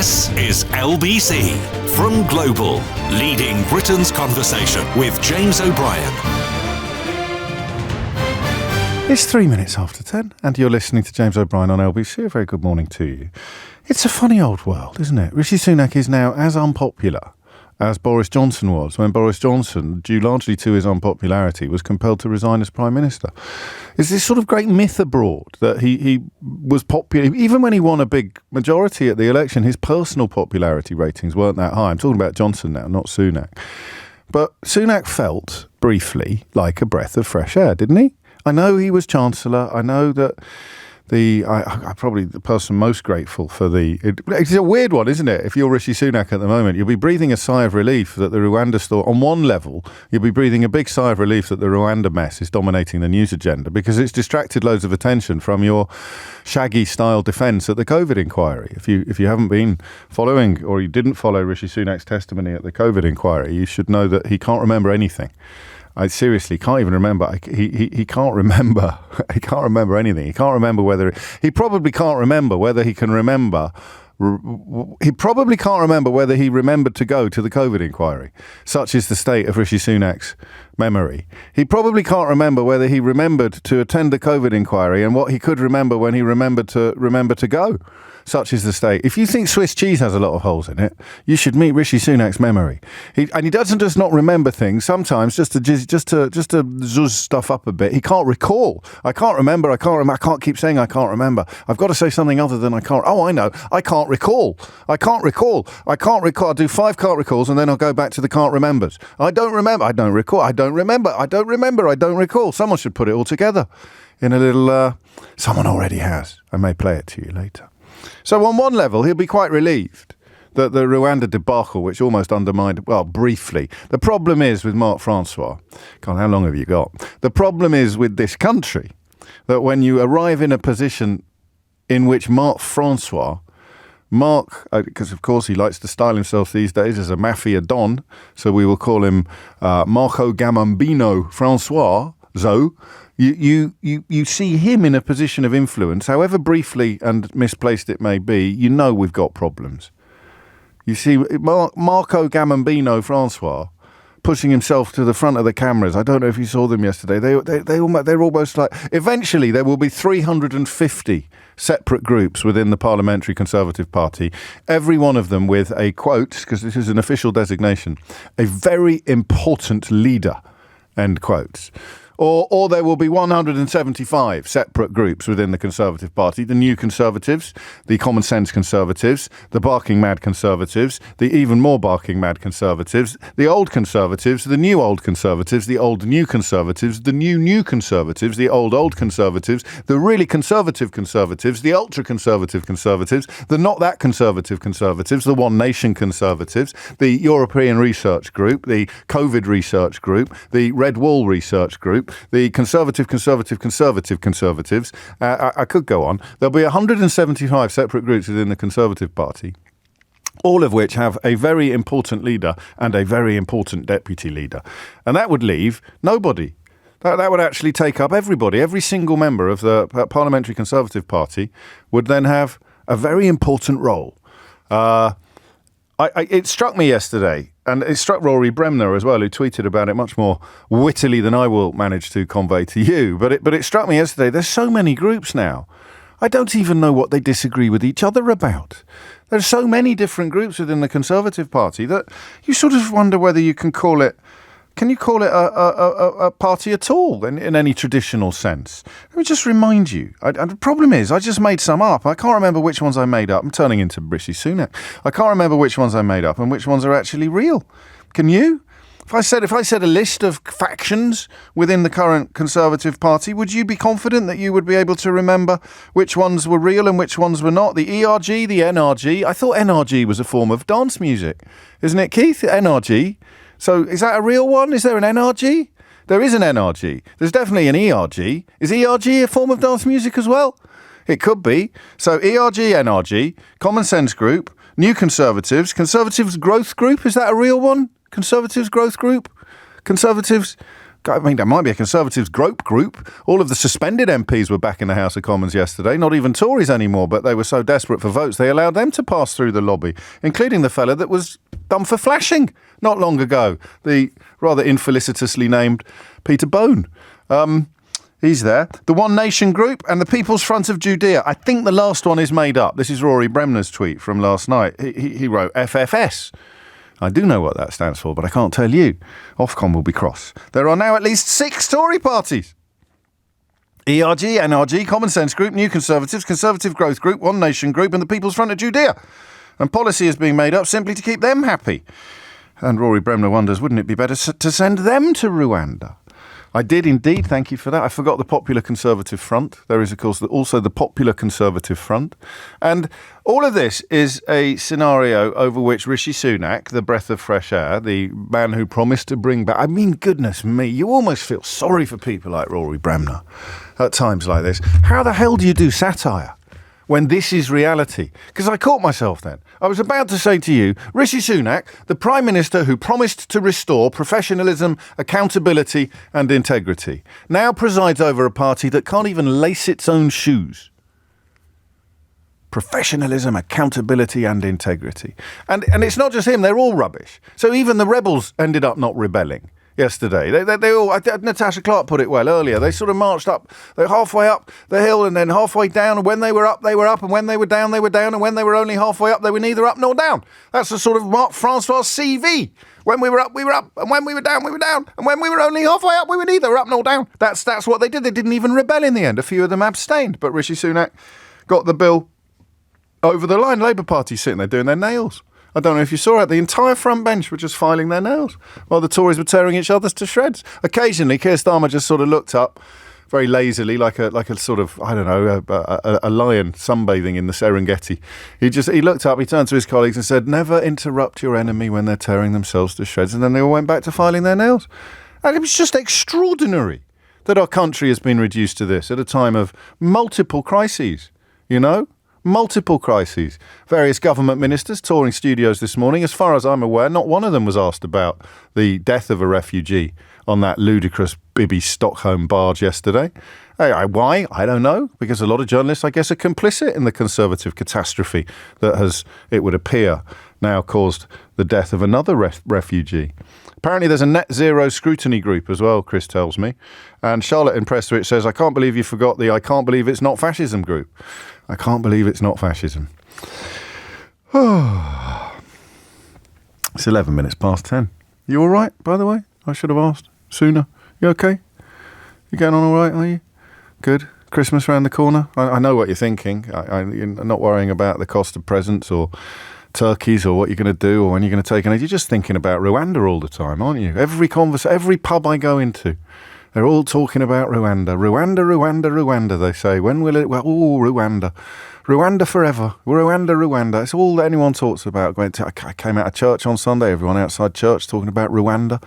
This is LBC from Global, leading Britain's conversation with James O'Brien. It's 3 minutes after 10 and you're listening to James O'Brien on LBC. A very good morning to you. It's a funny old world, isn't it? Rishi Sunak is now as unpopular as Boris Johnson was when Boris Johnson, due largely to his unpopularity, was compelled to resign as Prime Minister. It's this sort of great myth abroad that he was popular. Even when he won a big majority at the election, his personal popularity ratings weren't that high. I'm talking about Johnson now, not Sunak. But Sunak felt, briefly, like a breath of fresh air, didn't he? I know he was Chancellor. I know that I'm probably the person most grateful for it's a weird one, isn't it? If you're Rishi Sunak at the moment, you'll be breathing a sigh of relief that the Rwanda story, on one level, you'll be breathing a big sigh of relief that the Rwanda mess is dominating the news agenda because it's distracted loads of attention from your Shaggy-style defence at the COVID inquiry. If you haven't been following or you didn't follow Rishi Sunak's testimony at the COVID inquiry, you should know that he can't remember anything. I seriously can't even remember. He can't remember. He can't remember anything. He can't remember he probably can't remember whether he can remember. He probably can't remember whether he remembered to go to the COVID inquiry. Such is the state of Rishi Sunak's memory. He probably can't remember whether he remembered to attend the COVID inquiry and what he could remember when he remembered to go. Such is the state. If you think Swiss cheese has a lot of holes in it, you should meet Rishi Sunak's memory. He doesn't just not remember things. Sometimes just to zuzz stuff up a bit. He can't recall. I can't remember. I can't keep saying I can't remember. I've got to say something other than I can't. Oh, I know. I can't recall. I do 5 can't recalls and then I'll go back to the can't remembers. I don't remember. I don't recall. I don't remember. I don't remember. I don't recall. Someone should put it all together in a little. Someone already has. I may play it to you later. So on one level, he'll be quite relieved that the Rwanda debacle, which almost undermined, well, briefly. The problem is with Marc Francois. God, how long have you got? The problem is with this country that when you arrive in a position in which because of course he likes to style himself these days as a mafia don, so we will call him Marco Gambino Francois, You see him in a position of influence, however briefly and misplaced it may be, you know we've got problems. You see Marco Gambino Francois pushing himself to the front of the cameras. I don't know if you saw them yesterday. They're almost like, eventually there will be 350 separate groups within the Parliamentary Conservative Party, every one of them with a quote, because this is an official designation, a very important leader, end quotes. Or there will be 175 separate groups within the Conservative Party. The New Conservatives, the Common Sense Conservatives, the Barking Mad Conservatives, the Even More Barking Mad Conservatives, the Old Conservatives, the New Old Conservatives, the Old New Conservatives, the New Conservatives, the Old Conservatives, the really conservative Conservatives, the ultra-conservative Conservatives, the not that conservative Conservatives, the One Nation Conservatives, the European Research Group, the COVID Research Group, the Red Wall Research Group, the conservatives. I could go on. There'll be 175 separate groups within the Conservative Party, all of which have a very important leader and a very important deputy leader. And that would leave nobody. That would actually take up everybody. Every single member of the Parliamentary Conservative Party would then have a very important role. It struck me yesterday, and it struck Rory Bremner as well, who tweeted about it much more wittily than I will manage to convey to you. But it struck me yesterday, there's so many groups now. I don't even know what they disagree with each other about. There's so many different groups within the Conservative Party that you sort of wonder whether you can call it a party at all in any traditional sense? Let me just remind you. The problem is, I just made some up. I can't remember which ones I made up. I'm turning into Rishi Sunak. I can't remember which ones I made up and which ones are actually real. Can you? If I said a list of factions within the current Conservative Party, would you be confident that you would be able to remember which ones were real and which ones were not? The ERG, the NRG. I thought NRG was a form of dance music. Isn't it, Keith? NRG. So is that a real one? Is there an NRG? There is an NRG. There's definitely an ERG. Is ERG a form of dance music as well? It could be. So ERG, NRG, Common Sense Group, New Conservatives, Conservatives Growth Group. Is that a real one? Conservatives Growth Group? Conservatives I mean, there might be a Conservatives group. All of the suspended MPs were back in the House of Commons yesterday. Not even Tories anymore, but they were so desperate for votes, they allowed them to pass through the lobby, including the fella that was done for flashing not long ago, the rather infelicitously named Peter Bone. He's there. The One Nation Group and the People's Front of Judea. I think the last one is made up. This is Rory Bremner's tweet from last night. He wrote FFS. I do know what that stands for, but I can't tell you. Ofcom will be cross. There are now at least 6 Tory parties. ERG, NRG, Common Sense Group, New Conservatives, Conservative Growth Group, One Nation Group and the People's Front of Judea. And policy is being made up simply to keep them happy. And Rory Bremner wonders, wouldn't it be better to send them to Rwanda? I did indeed, thank you for that. I forgot the Popular Conservative Front. There is, of course, also the Popular Conservative Front. And all of this is a scenario over which Rishi Sunak, the breath of fresh air, the man who promised to bring back... I mean, goodness me, you almost feel sorry for people like Rory Bremner at times like this. How the hell do you do satire when this is reality? Because I caught myself then. I was about to say to you, Rishi Sunak, the Prime Minister who promised to restore professionalism, accountability and integrity, now presides over a party that can't even lace its own shoes. Professionalism, accountability and integrity. And it's not just him, they're all rubbish. So even the rebels ended up not rebelling yesterday. They all, Natasha Clark put it well earlier, they sort of marched up, they're halfway up the hill and then halfway down, and when they were up, they were up, and when they were down, and when they were only halfway up, they were neither up nor down. That's the sort of Mark Francois CV. When we were up, and when we were down, and when we were only halfway up, we were neither up nor down. That's what they did. They didn't even rebel in the end. A few of them abstained, but Rishi Sunak got the bill over the line. Labour Party sitting there doing their nails. I don't know if you saw it. The entire front bench were just filing their nails while the Tories were tearing each other to shreds. Occasionally, Keir Starmer just sort of looked up very lazily, like a sort of, I don't know, a lion sunbathing in the Serengeti. He looked up, he turned to his colleagues and said, "Never interrupt your enemy when they're tearing themselves to shreds." And then they all went back to filing their nails. And it was just extraordinary that our country has been reduced to this at a time of multiple crises, you know? Multiple crises. Various government ministers touring studios this morning. As far as I'm aware, not one of them was asked about the death of a refugee on that ludicrous Bibby Stockholm barge yesterday. Why? I don't know. Because a lot of journalists, I guess, are complicit in the Conservative catastrophe that has, it would appear, now caused the death of another refugee. Apparently there's a net zero scrutiny group as well, Chris tells me. And Charlotte in Prestwich says, I can't believe you forgot the I can't believe it's not fascism group. I can't believe it's not fascism. It's 11 minutes past 10. You all right, by the way? I should have asked sooner. You okay? You getting on all right, are you? Good. Christmas around the corner? I know what you're thinking. You're not worrying about the cost of presents or turkeys or what you're going to do or when you're going to take an... You're just thinking about Rwanda all the time, aren't you? Every pub I go into, they're all talking about Rwanda. Rwanda, they say. When will it... Well, Rwanda. Rwanda forever. Rwanda. It's all that anyone talks about. I came out of church on Sunday, everyone outside church talking about Rwanda.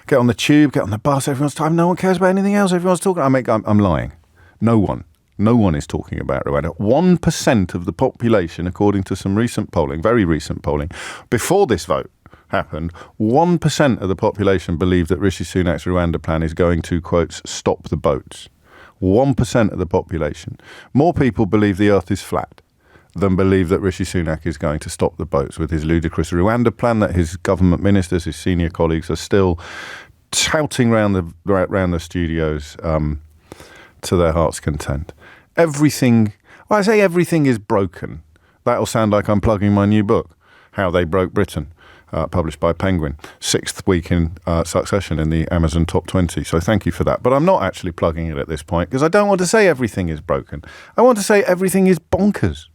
Get on the tube, get on the bus, everyone's talking. No one cares about anything else. Everyone's talking. I'm lying. No one is talking about Rwanda. 1% of the population, according to some recent polling, very recent polling, before this vote happened, 1% of the population believe that Rishi Sunak's Rwanda plan is going to, quote, stop the boats. 1% of the population. More people believe the earth is flat than believe that Rishi Sunak is going to stop the boats with his ludicrous Rwanda plan that his government ministers, his senior colleagues are still touting round the studios to their heart's content. Everything is broken. That'll sound like I'm plugging my new book, How They Broke Britain, published by Penguin, 6th week in succession in the Amazon Top 20. So thank you for that. But I'm not actually plugging it at this point because I don't want to say everything is broken. I want to say everything is bonkers.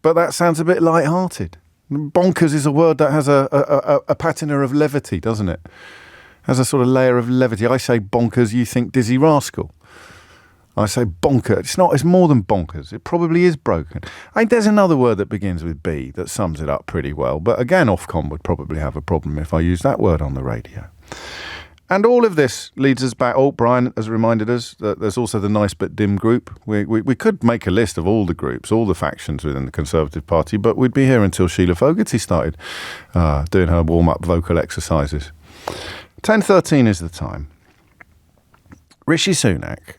But that sounds a bit light-hearted. Bonkers is a word that has a patina of levity, doesn't it? Has a sort of layer of levity. I say bonkers, you think dizzy rascal. I say bonker. It's more than bonkers. It probably is broken. There's another word that begins with B that sums it up pretty well. But again, Ofcom would probably have a problem if I used that word on the radio. And all of this leads us back. Oh, Brian has reminded us that there's also the nice but dim group. We could make a list of all the groups, all the factions within the Conservative Party, but we'd be here until Sheila Fogarty started doing her warm-up vocal exercises. 10:13 is the time. Rishi Sunak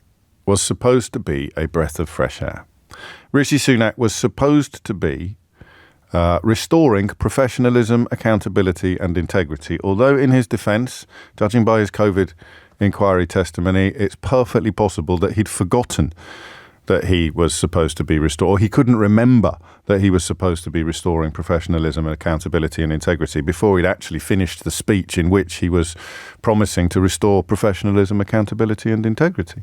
was supposed to be a breath of fresh air. Rishi Sunak was supposed to be restoring professionalism, accountability and integrity. Although in his defence, judging by his COVID inquiry testimony, it's perfectly possible that he'd forgotten that he was supposed to be restored. He couldn't remember that he was supposed to be restoring professionalism and accountability and integrity before he'd actually finished the speech in which he was promising to restore professionalism, accountability and integrity.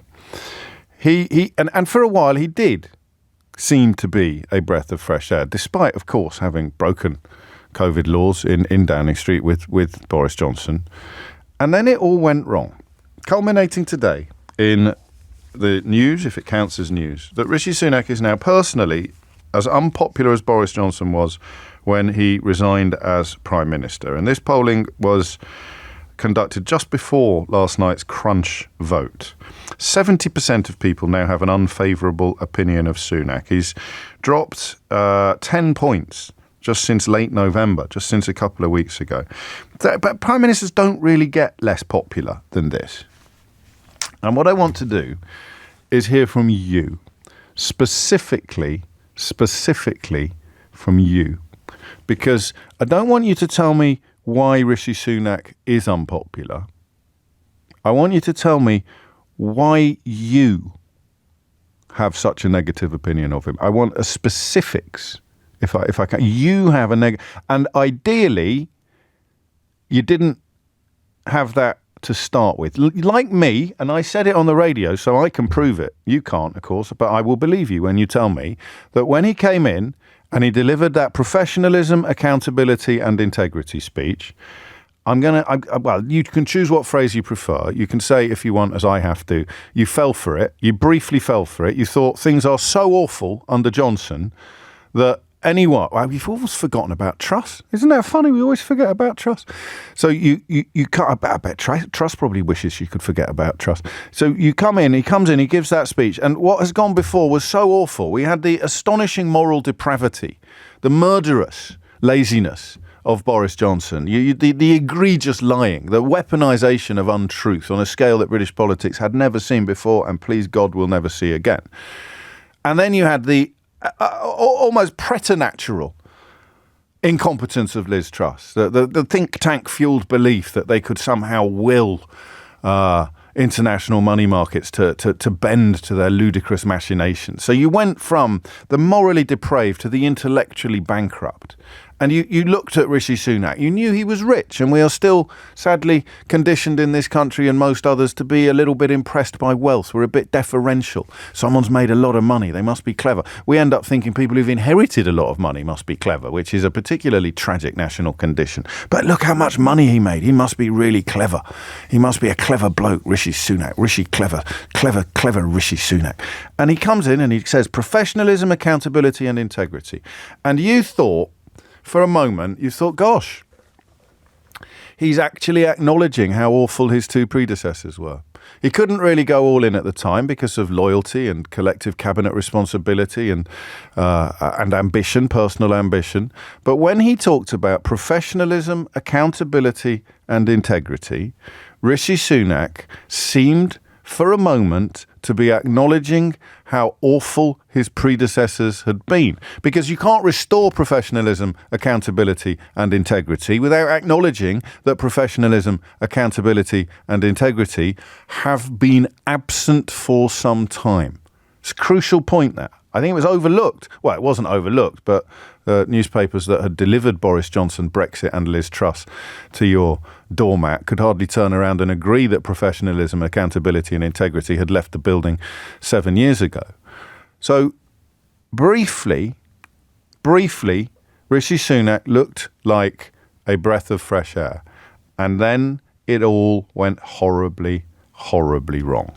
And for a while he did seem to be a breath of fresh air, despite, of course, having broken COVID laws in Downing Street with Boris Johnson. And then it all went wrong, culminating today in the news, if it counts as news, that Rishi Sunak is now personally as unpopular as Boris Johnson was when he resigned as Prime Minister. And this polling was conducted just before last night's crunch vote. 70% of people now have an unfavourable opinion of Sunak. He's dropped 10 points just since late November, just since a couple of weeks ago. But Prime Ministers don't really get less popular than this. And what I want to do is hear from you, specifically from you, because I don't want you to tell me why Rishi Sunak is unpopular. I want you to tell me why you have such a negative opinion of him. I want a specifics, if I can. You have a negative, and ideally, you didn't have that to start with. Like me, and I said it on the radio, so I can prove it. You can't, of course, but I will believe you when you tell me that when he came in and he delivered that professionalism, accountability and integrity speech, well, you can choose what phrase you prefer. You can say, if you want, as I have to, you fell for it. You briefly fell for it. You thought things are so awful under Johnson that we've always forgotten about Truss. Isn't that funny? We always forget about Truss. So you can't, I bet Truss probably wishes she could forget about Truss. So he comes in, he gives that speech. And what has gone before was so awful. We had the astonishing moral depravity, the murderous laziness of Boris Johnson, the egregious lying, the weaponisation of untruth on a scale that British politics had never seen before and please God will never see again. And then you had the almost preternatural incompetence of Liz Truss, the think tank fueled belief that they could somehow will international money markets to bend to their ludicrous machinations. So you went from the morally depraved to the intellectually bankrupt. And you looked at Rishi Sunak. You knew he was rich, and we are still sadly conditioned in this country and most others to be a little bit impressed by wealth. We're a bit deferential. Someone's made a lot of money. They must be clever. We end up thinking people who've inherited a lot of money must be clever, which is a particularly tragic national condition. But look how much money he made. He must be really clever. He must be a clever bloke, Rishi Sunak. Clever Rishi Sunak. And he comes in and he says professionalism, accountability and integrity. And you thought, for a moment, you thought, gosh, he's actually acknowledging how awful his two predecessors were. He couldn't really go all in at the time because of loyalty and collective cabinet responsibility and ambition, personal ambition. But when he talked about professionalism, accountability and integrity, Rishi Sunak seemed for a moment to be acknowledging how awful his predecessors had been. Because you can't restore professionalism, accountability and integrity without acknowledging that professionalism, accountability and integrity have been absent for some time. It's a crucial point there. I think it was overlooked. Well, it wasn't overlooked, but newspapers that had delivered Boris Johnson, Brexit and Liz Truss to your doormat could hardly turn around and agree that professionalism, accountability and integrity had left the building 7 years ago. So briefly, Rishi Sunak looked like a breath of fresh air. And then it all went horribly, horribly wrong.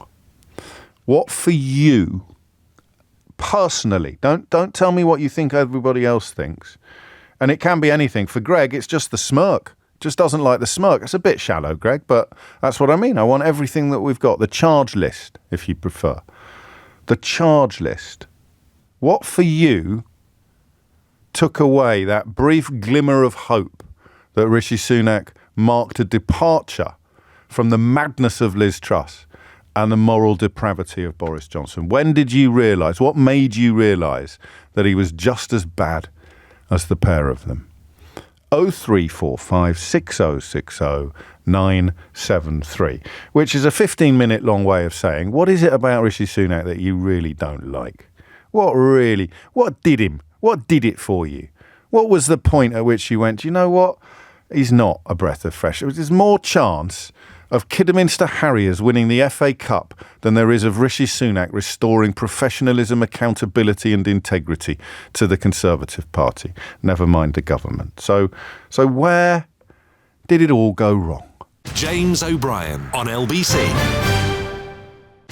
What for you personally, don't tell me what you think everybody else thinks. And it can be anything. For Greg, it's just the smirk. Just doesn't like the smirk. It's a bit shallow, Greg, but that's what I mean. I want everything that we've got. The charge list, if you prefer. The charge list. What for you took away that brief glimmer of hope that Rishi Sunak marked a departure from the madness of Liz Truss and the moral depravity of Boris Johnson? When did you realise, what made you realise that he was just as bad as the pair of them? 0345 6060 973, which is a 15-minute long way of saying, what is it about Rishi Sunak that you really don't like? What did him? What did it for you? What was the point at which you went, you know what? He's not a breath of fresh air. There's more chance of Kidderminster Harriers winning the FA Cup than there is of Rishi Sunak restoring professionalism, accountability and integrity to the Conservative Party, never mind the government. So where did it all go wrong? James O'Brien on LBC.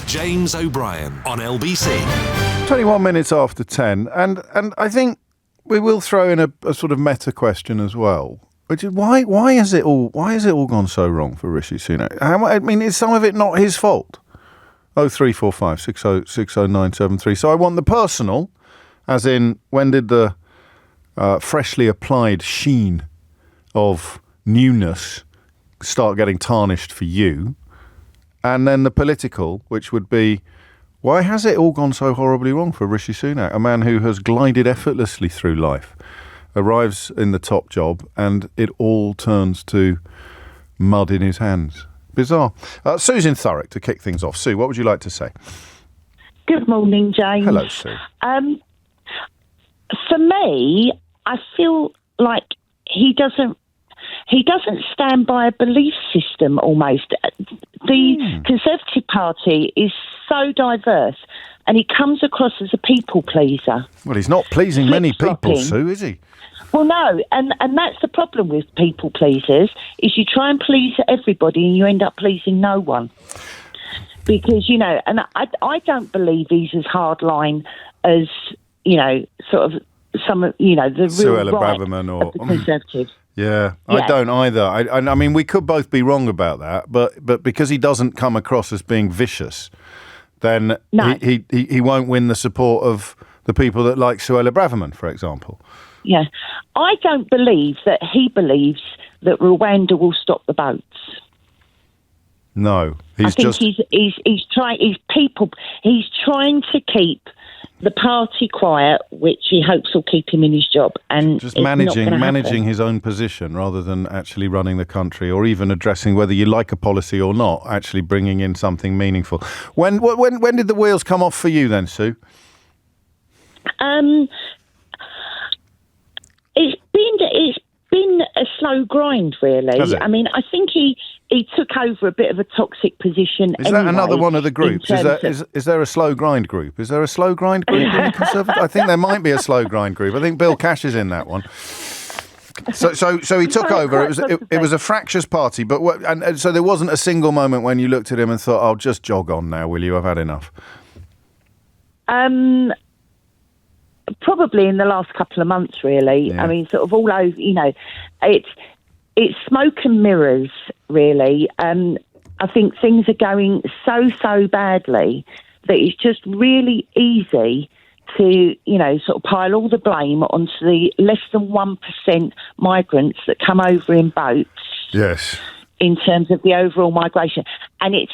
James O'Brien on LBC. 21 minutes after 10, and I think we will throw in a sort of meta question as well, which is why has it all gone so wrong for Rishi Sunak? I mean, is some of it not his fault? 0345 6060 973. So I want the personal, as in, when did the freshly applied sheen of newness start getting tarnished for you? And then the political, which would be, why has it all gone so horribly wrong for Rishi Sunak, a man who has glided effortlessly through life, arrives in the top job, and it all turns to mud in his hands? Bizarre. Sue's in Thurrock to kick things off. Sue, what would you like to say? Good morning, James. Hello, Sue. For me, I feel like he doesn't stand by a belief system almost. The Conservative Party is so diverse, and he comes across as a people pleaser. Well, he's not pleasing many people, Sue, is he? Well, no, and that's the problem with people pleasers, is you try and please everybody and you end up pleasing no one. Because, and I don't believe he's as hardline as, sort of some of, the real right of the Conservatives. Yeah, I don't either. I mean, we could both be wrong about that, but because he doesn't come across as being vicious, then he won't win the support of the people that like Suella Braverman, for example. Yeah, I don't believe that he believes that Rwanda will stop the boats. No, he's trying to keep the party quiet, which he hopes will keep him in his job, and just managing his own position rather than actually running the country, or even addressing whether you like a policy or not. Actually, bringing in something meaningful. When did the wheels come off for you then, Sue? It's been a slow grind, really. I mean, I think he took over a bit of a toxic position. Is that another one of the groups? Is there a slow grind group? Is there a slow grind group in the Conservative? I think there might be a slow grind group. I think Bill Cash is in that one. So he took over. It was a fractious party, but so there wasn't a single moment when you looked at him and thought, "I'll just jog on now, will you? I've had enough." Probably in the last couple of months, really. Yeah. I mean, sort of all over, it's smoke and mirrors, really. I think things are going so badly that it's just really easy to, sort of pile all the blame onto the less than 1% migrants that come over in boats. Yes. In terms of the overall migration, and it's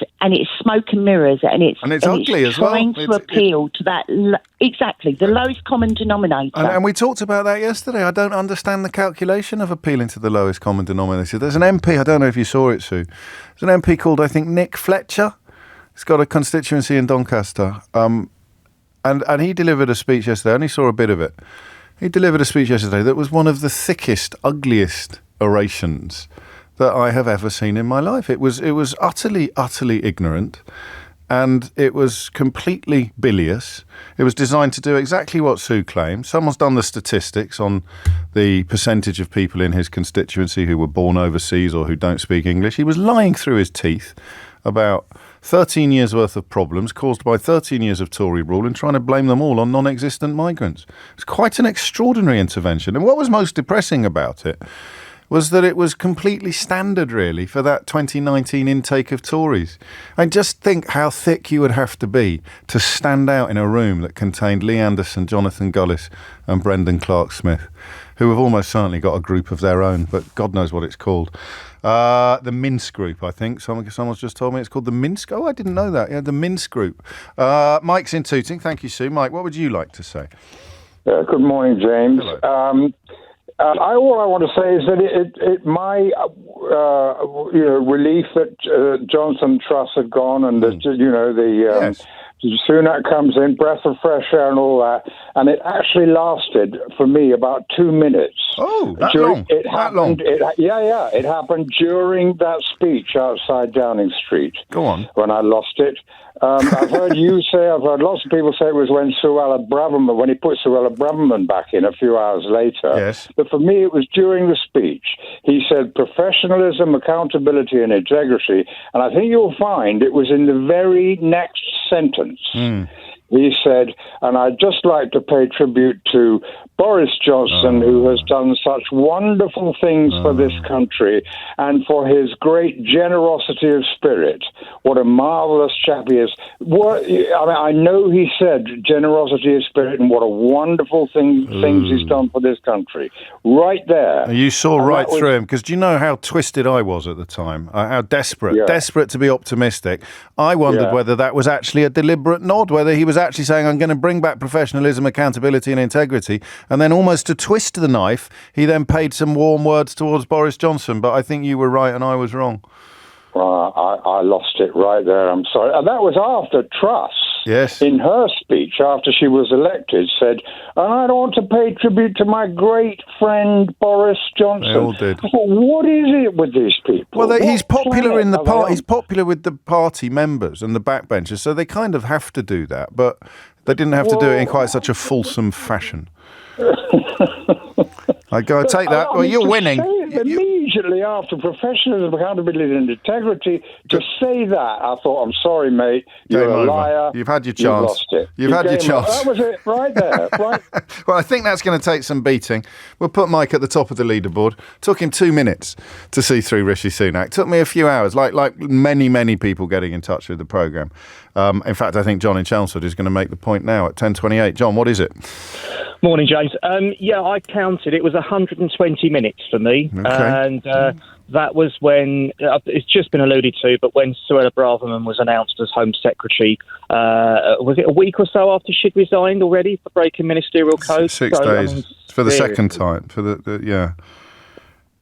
smoke and mirrors, and it's ugly as well. Trying to appeal to that exactly the lowest common denominator. And we talked about that yesterday. I don't understand the calculation of appealing to the lowest common denominator. There's an MP. I don't know if you saw it, Sue. There's an MP called, I think, Nick Fletcher. He's got a constituency in Doncaster, and he delivered a speech yesterday. I only saw a bit of it. He delivered a speech yesterday that was one of the thickest, ugliest orations that I have ever seen in my life. It was utterly ignorant, and it was completely bilious. It was designed to do exactly what Sue claimed. Someone's done the statistics on the percentage of people in his constituency who were born overseas or who don't speak English. He was lying through his teeth about 13 years' worth of problems caused by 13 years of Tory rule and trying to blame them all on non-existent migrants. It's quite an extraordinary intervention. And what was most depressing about it was that it was completely standard, really, for that 2019 intake of Tories. And just think how thick you would have to be to stand out in a room that contained Lee Anderson, Jonathan Gullis and Brendan Clark-Smith, who have almost certainly got a group of their own, but God knows what it's called. The Minsk Group, I think. Someone's just told me it's called the Minsk. Oh, I didn't know that. Yeah, the Minsk Group. Mike's in Tooting. Thank you, Sue. Mike, what would you like to say? Good morning, James. Hello. All I want to say is that my relief that Johnson Truss had gone and Yes. Sunak comes in, breath of fresh air and all that, and it actually lasted for me about 2 minutes. Oh, that long? It happened during that speech outside Downing Street. Go on. When I lost it. I've heard lots of people say it was when he put Suella Braverman back in a few hours later. Yes. But for me, it was during the speech. He said professionalism, accountability, and integrity. And I think you'll find it was in the very next sentence. He said, and I'd just like to pay tribute to Boris Johnson, who has done such wonderful things for this country and for his great generosity of spirit. What a marvellous chap he is. I know he said generosity of spirit and what a wonderful things he's done for this country. Right there. You saw right through him, because do you know how twisted I was at the time? How desperate to be optimistic. I wondered whether that was actually a deliberate nod, whether he was actually saying, I'm going to bring back professionalism, accountability and integrity. And then almost to twist the knife, he then paid some warm words towards Boris Johnson. But I think you were right and I was wrong. I lost it right there. I'm sorry. And that was after Truss, in her speech, after she was elected, said, and I don't want to pay tribute to my great friend Boris Johnson. They all did. I thought, what is it with these people? Well, he's popular in the party. He's popular with the party members and the backbenchers, so they kind of have to do that. But they didn't have to do it in quite such a fulsome fashion. I go, take that. Well, you're winning. Immediately after professionalism, accountability and integrity, to say that, I thought, I'm sorry, mate, you're a liar. You've had your chance. You've lost it. You've had your chance. That was it, right there. Right. Well, I think that's going to take some beating. We'll put Mike at the top of the leaderboard. Took him 2 minutes to see through Rishi Sunak. Took me a few hours, like many, many people getting in touch with the programme. In fact, I think John in Chelmsford is going to make the point now at 10:28. John, what is it? Morning, James. I counted. It was 120 minutes for me. Okay. And that was when, it's just been alluded to, but when Suella Braverman was announced as Home Secretary, was it a week or so after she'd resigned already for breaking ministerial code? 6 days. For the second time.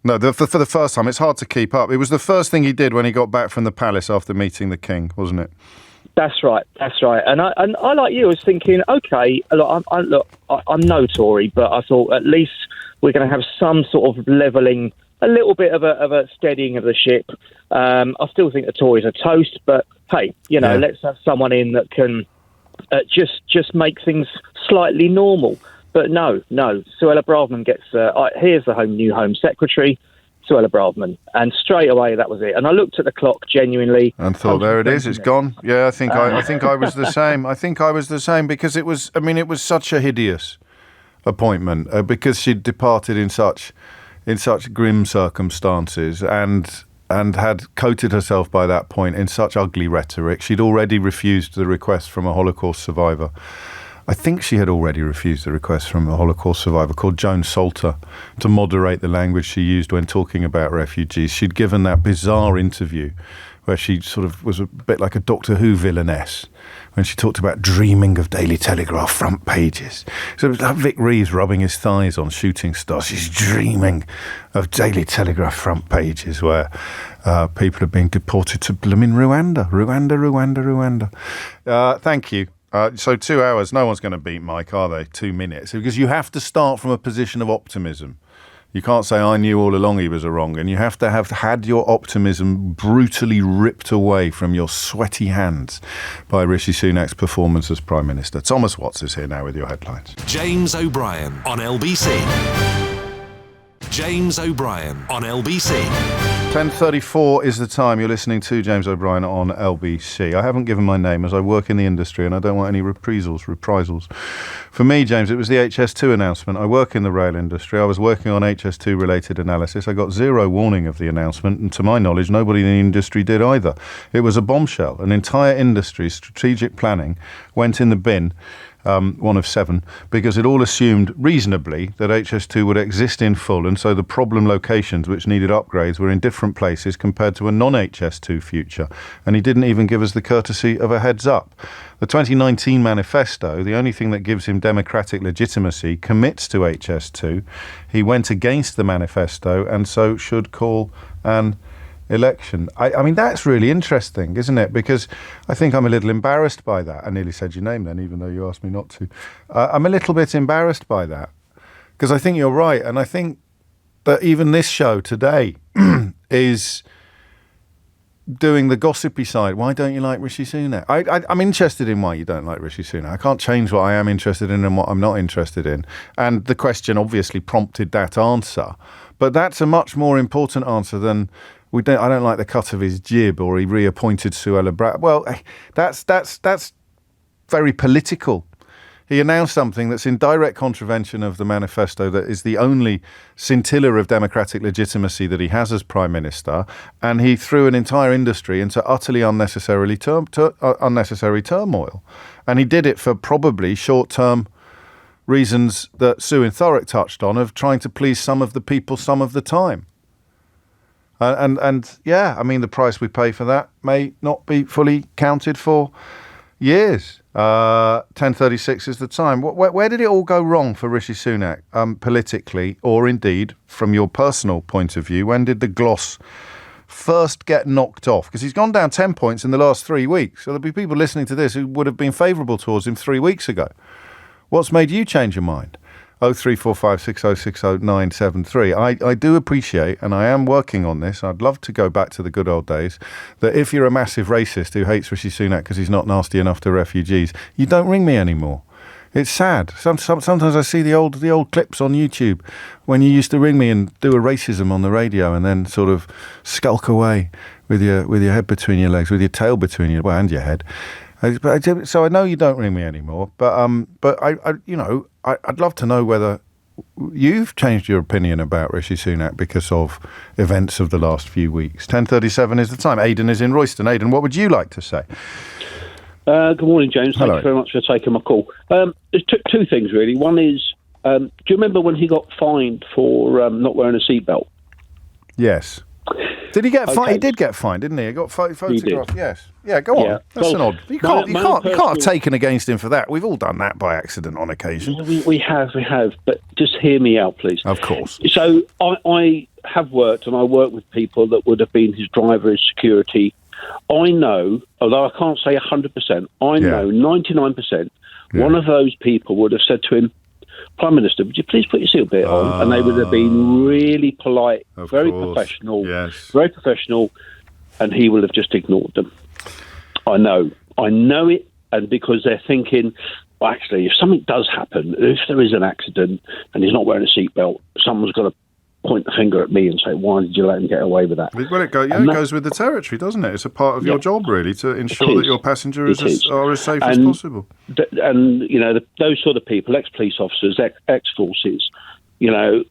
No, for the first time. It's hard to keep up. It was the first thing he did when he got back from the palace after meeting the king, wasn't it? That's right. And I like you, was thinking, okay, I'm no Tory, but I thought at least we're going to have some sort of levelling, a little bit of a steadying of the ship. I still think the Tories are toast, but hey, let's have someone in that can just make things slightly normal. But no, Suella Braverman gets, here's the new Home Secretary, Suella Braverman, and straight away that was it. And I looked at the clock genuinely and thought, there it is, it's gone. Yeah, I think I was the same. I think I was the same because it was such a hideous appointment because she'd departed in such grim circumstances and had coated herself by that point in such ugly rhetoric. She'd already refused the request from a Holocaust survivor. I think she had already refused the request from a Holocaust survivor called Joan Salter to moderate the language she used when talking about refugees. She'd given that bizarre interview where she sort of was a bit like a Doctor Who villainess when she talked about dreaming of Daily Telegraph front pages. So it was like Vic Reeves rubbing his thighs on Shooting Stars. She's dreaming of Daily Telegraph front pages where people are being deported to blooming Rwanda. Thank you. So 2 hours, no one's going to beat Mike, are they? 2 minutes. Because you have to start from a position of optimism. You can't say, I knew all along he was wrong. And you have to have had your optimism brutally ripped away from your sweaty hands by Rishi Sunak's performance as Prime Minister. Thomas Watts is here now with your headlines. James O'Brien on LBC. James O'Brien on LBC. 10:34 is the time. You're listening to James O'Brien on LBC. I haven't given my name as I work in the industry and I don't want any reprisals. For me, James, it was the HS2 announcement. I work in the rail industry. I was working on HS2 related analysis. I got zero warning of the announcement, and to my knowledge, nobody in the industry did either. It was a bombshell. An entire industry's strategic planning went in the bin. One of 7, because it all assumed reasonably that HS2 would exist in full, and so the problem locations which needed upgrades were in different places compared to a non-HS2 future. And he didn't even give us the courtesy of a heads up. The 2019 manifesto, the only thing that gives him democratic legitimacy, commits to HS2. He went against the manifesto and so should call an election. I mean, that's really interesting, isn't it? Because I think I'm a little embarrassed by that. I nearly said your name then, even though you asked me not to. I'm a little bit embarrassed by that, because I think you're right. And I think that even this show today is doing the gossipy side. Why don't you like Rishi Sunak? I'm interested in why you don't like Rishi Sunak. I can't change what I am interested in and what I'm not interested in. And the question obviously prompted that answer. But that's a much more important answer than I don't like the cut of his jib, or he reappointed Suella Braverman. Well, that's very political. He announced something that's in direct contravention of the manifesto, that is the only scintilla of democratic legitimacy that he has as Prime Minister, and he threw an entire industry into utterly unnecessary turmoil. And he did it for probably short-term reasons that Sue and Thurrock touched on, of trying to please some of the people some of the time. And yeah, I mean, the price we pay for that may not be fully counted for years. 10:36 is the time. Where did it all go wrong for Rishi Sunak, politically, or indeed from your personal point of view? When did the gloss first get knocked off? Because he's gone down 10 points in the last 3 weeks. So there'll be people listening to this who would have been favourable towards him 3 weeks ago. What's made you change your mind? 03456060973. I do appreciate, and I am working on this, I'd love to go back to the good old days, that if you're a massive racist who hates Rishi Sunak because he's not nasty enough to refugees, you don't ring me anymore. It's sad. Sometimes I see the old clips on YouTube when you used to ring me and do a racism on the radio and then sort of skulk away with your head between your legs, with your tail between your, well, and your head. So I know you don't ring me anymore, but I'd love to know whether you've changed your opinion about Rishi Sunak because of events of the last few weeks. 10:37 is the time. Aidan is in Royston. Aidan, what would you like to say? Good morning, James. Hello. Thank you very much for taking my call. There's two things, really. One is, do you remember when he got fined for not wearing a seatbelt? Yes. Did he get fined? He did get fined, didn't he? He got photographed. Yes. Yeah, go on. That's an odd. You can't have taken against him for that. We've all done that by accident on occasion. We have. But just hear me out, please. Of course. So I have worked, and I work with people that would have been his driver, his security. I know, although I can't say 100%, I know 99%, one of those people would have said to him, Prime Minister, would you please put your seatbelt on? And they would have been really polite, very professional, and he will have just ignored them. I know it, and because they're thinking, well, actually, if something does happen, if there is an accident and he's not wearing a seatbelt, someone's got to point the finger at me and say, why did you let him get away with that? Well, it goes with the territory, doesn't it? It's a part of your job, really, to ensure that your passengers are as safe as possible. And, those sort of people, ex-police officers, ex-forces, are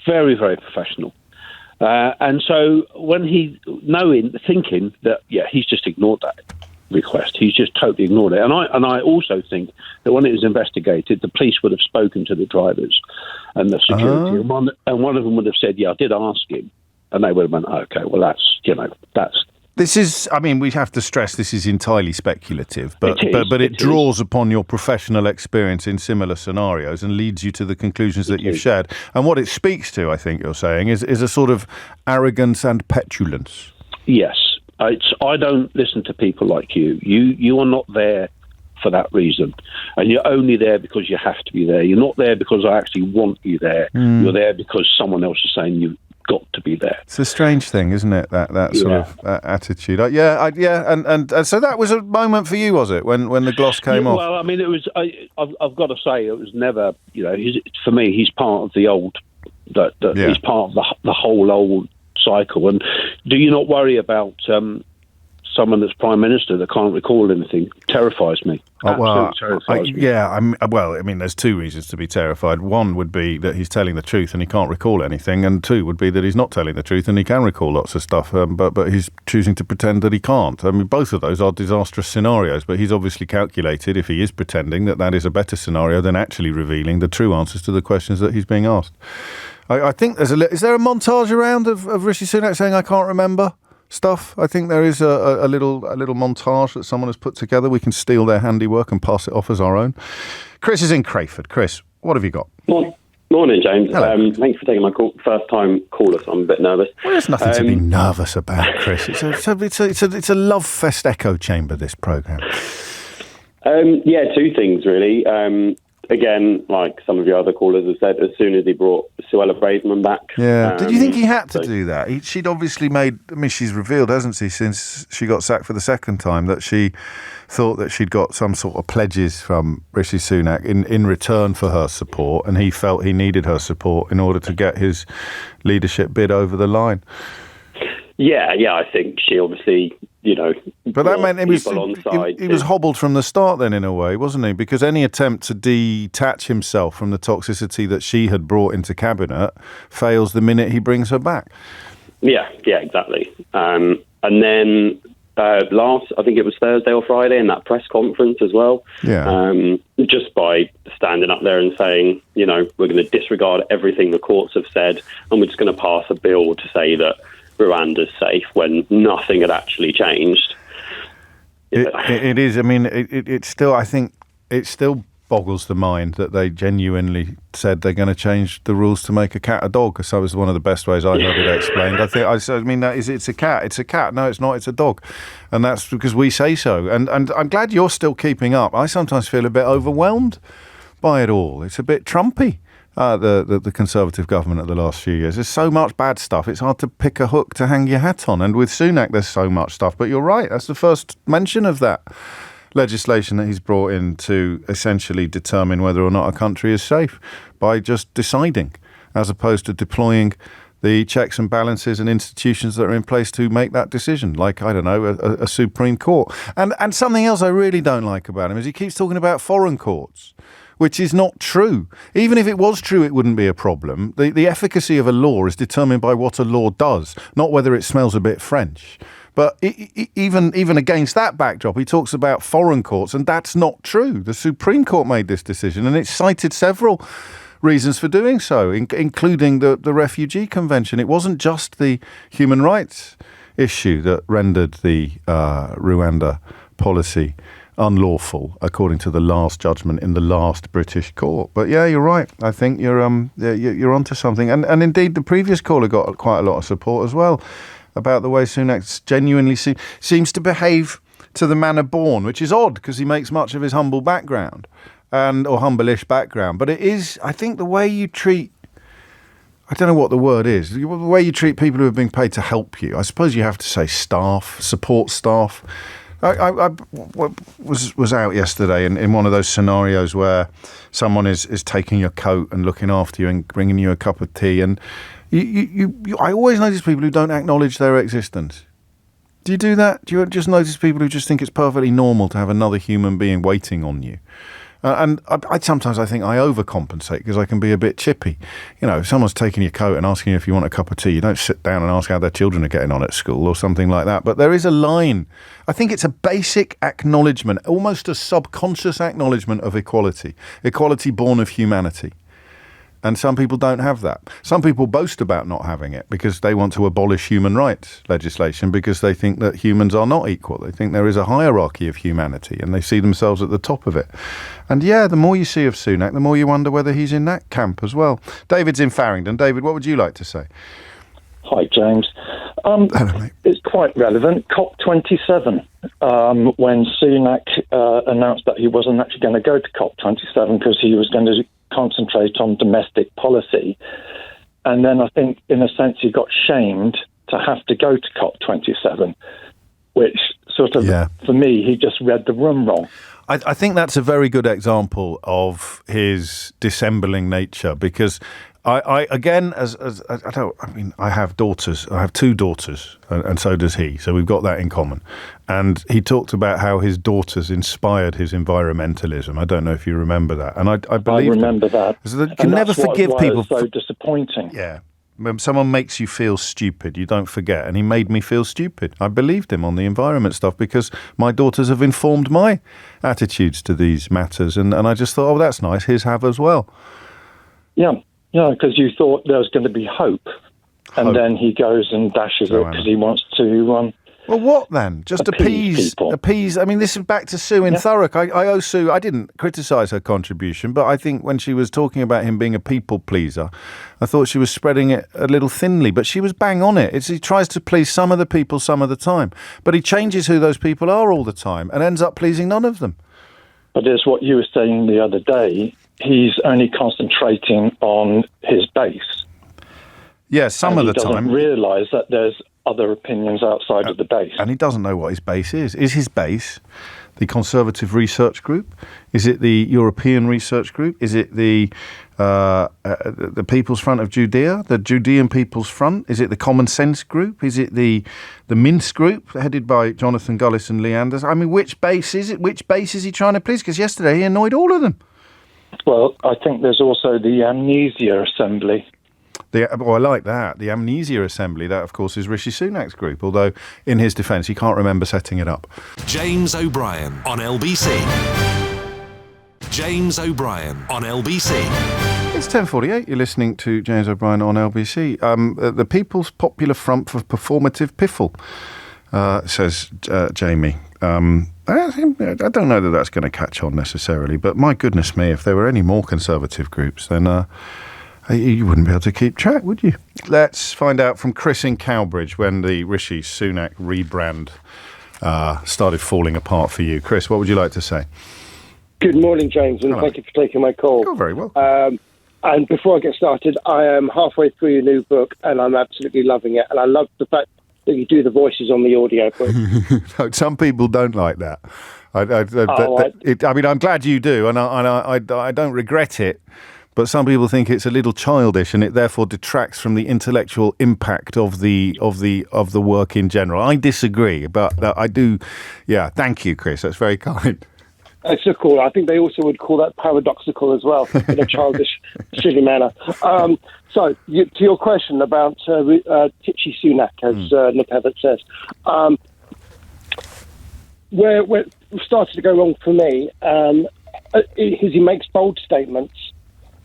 very, very professional. And so when thinking that, he's just ignored that request, he's just totally ignored it. And I also think that when it was investigated, the police would have spoken to the drivers and the security, and one of them would have said, I did ask him, and they would have went, okay, well, that's. This is, we have to stress this is entirely speculative, but it draws upon your professional experience in similar scenarios and leads you to the conclusions that you've shared. And what it speaks to, I think you're saying, is a sort of arrogance and petulance. Yes. I don't listen to people like you. You are not there for that reason. And you're only there because you have to be there. You're not there because I actually want you there. You're there because someone else is saying you've got to be there. It's a strange thing, isn't it, that sort of attitude? And so that was a moment for you, was it, when the gloss came off? Well, it was, I've got to say, it was never, for me, he's part of the old, he's part of the whole old cycle. And do you not worry about someone that's Prime Minister that can't recall anything? Terrifies me. Terrifies me. There's two reasons to be terrified. One would be that he's telling the truth and he can't recall anything, and two would be that he's not telling the truth and he can recall lots of stuff, but he's choosing to pretend that he can't. I mean, both of those are disastrous scenarios, but he's obviously calculated, if he is pretending, that is a better scenario than actually revealing the true answers to the questions that he's being asked. I think is there a montage around of Rishi Sunak saying, "I can't remember" stuff? I think there is a little montage that someone has put together. We can steal their handiwork and pass it off as our own. Chris is in Crayford. Chris, what have you got? Morning, James. Hello. Thanks for taking my call. First time caller, so I'm a bit nervous. Well, there's nothing to be nervous about, Chris. It's a love fest echo chamber, this programme. Two things really. Again, like some of your other callers have said, as soon as he brought Suella Braverman back. Yeah. Did you think he had to do that? She'd obviously she's revealed, hasn't she, since she got sacked for the second time, that she thought that she'd got some sort of pledges from Rishi Sunak in return for her support, and he felt he needed her support in order to get his leadership bid over the line. Yeah, I think she obviously, but that meant he was hobbled from the start then, in a way, wasn't he? Because any attempt to detach himself from the toxicity that she had brought into cabinet fails the minute he brings her back. Yeah, exactly. And then I think it was Thursday or Friday, in that press conference as well. Yeah. Just by standing up there and saying, we're going to disregard everything the courts have said, and we're just going to pass a bill to say that Rwanda's safe, when nothing had actually changed. It is. I mean, it still. I think it still boggles the mind that they genuinely said they're going to change the rules to make a cat a dog. Because that was one of the best ways I heard it explained. It's a cat. It's a cat. No, it's not. It's a dog, and that's because we say so. And I'm glad you're still keeping up. I sometimes feel a bit overwhelmed by it all. It's a bit Trumpy. The Conservative government of the last few years. There's so much bad stuff. It's hard to pick a hook to hang your hat on. And with Sunak, there's so much stuff. But you're right. That's the first mention of that legislation that he's brought in to essentially determine whether or not a country is safe by just deciding, as opposed to deploying the checks and balances and institutions that are in place to make that decision, like, I don't know, a Supreme Court. And something else I really don't like about him is he keeps talking about foreign courts, which is not true. Even if it was true, it wouldn't be a problem. The efficacy of a law is determined by what a law does, not whether it smells a bit French. But even against that backdrop, he talks about foreign courts, and that's not true. The Supreme Court made this decision, and it cited several reasons for doing so, including the Refugee Convention. It wasn't just the human rights issue that rendered the Rwanda policy unlawful, according to the last judgment in the last British court. But yeah, you're right. I think you're onto something. And indeed, the previous caller got quite a lot of support as well about the way Sunak genuinely seems to behave to the manner born, which is odd because he makes much of his humble background or humble-ish background. But it is, I think, the way you treat, I don't know what the word is, the way you treat people who are being paid to help you. I suppose you have to say staff, support staff. I was out yesterday in one of those scenarios where someone is taking your coat and looking after you and bringing you a cup of tea, and I always notice people who don't acknowledge their existence. Do you do that? Do you just notice people who just think it's perfectly normal to have another human being waiting on you? And I sometimes think I overcompensate because I can be a bit chippy. If someone's taking your coat and asking you if you want a cup of tea, you don't sit down and ask how their children are getting on at school or something like that. But there is a line. I think it's a basic acknowledgement, almost a subconscious acknowledgement of equality born of humanity. And some people don't have that. Some people boast about not having it because they want to abolish human rights legislation because they think that humans are not equal. They think there is a hierarchy of humanity and they see themselves at the top of it. And yeah, the more you see of Sunak, the more you wonder whether he's in that camp as well. David's in Farringdon. David, what would you like to say? Hi, James. Hello, mate. It's quite relevant. COP27, when Sunak announced that he wasn't actually going to go to COP27 because he was going to concentrate on domestic policy. And then I think, in a sense, he got shamed to have to go to COP27, which sort of, for me, he just read the room wrong. I think that's a very good example of his dissembling nature, because I again, I have daughters. I have 2 daughters, and so does he. So we've got that in common. And he talked about how his daughters inspired his environmentalism. I don't know if you remember that. And I believe I remember that. You can never forgive people. It's so disappointing. Yeah. When someone makes you feel stupid, you don't forget. And he made me feel stupid. I believed him on the environment stuff because my daughters have informed my attitudes to these matters. And I just thought, oh, that's nice. His have as well. Yeah, because you thought there was going to be hope. And then he goes and dashes it because he wants to... well, what then? Just appease. I mean, this is back to Sue in Thurrock. I owe Sue. I didn't criticise her contribution, but I think when she was talking about him being a people pleaser, I thought she was spreading it a little thinly. But she was bang on it. He tries to please some of the people some of the time, but he changes who those people are all the time and ends up pleasing none of them. But it's what you were saying the other day. He's only concentrating on his base. Yeah, some of the time. He doesn't realise that there's other opinions outside of the base. And he doesn't know what his base is. Is his base the Conservative Research Group? Is it the European Research Group? Is it the People's Front of Judea, the Judean People's Front? Is it the Common Sense Group? Is it the Minsk Group, headed by Jonathan Gullis and Lee Anders? I mean, which base is it? Which base is he trying to please? Because yesterday he annoyed all of them. Well, I think there's also the Amnesia Assembly. I like that. The Amnesia Assembly, that, of course, is Rishi Sunak's group, although, in his defence, he can't remember setting it up. James O'Brien on LBC. James O'Brien on LBC. It's 10:48. You're listening to James O'Brien on LBC. The People's Popular Front for Performative Piffle, says Jamie. I don't know that that's going to catch on necessarily, but my goodness me, if there were any more conservative groups, then... you wouldn't be able to keep track, would you? Let's find out from Chris in Cowbridge when the Rishi Sunak rebrand started falling apart for you. Chris, what would you like to say? Good morning, James, and thank you for taking my call. You're very welcome. And before I get started, I am halfway through your new book, and I'm absolutely loving it. And I love the fact that you do the voices on the audio book. Some people don't like that. I mean, I'm glad you do, and I don't regret it. But some people think it's a little childish, and it therefore detracts from the intellectual impact of the work in general. I disagree, but I do. Yeah, thank you, Chris. That's very kind. It's so cool. I think they also would call that paradoxical as well, in a childish, silly manner. So, to your question about Rishi Sunak, as Nick Evans says, where it started to go wrong for me is he makes bold statements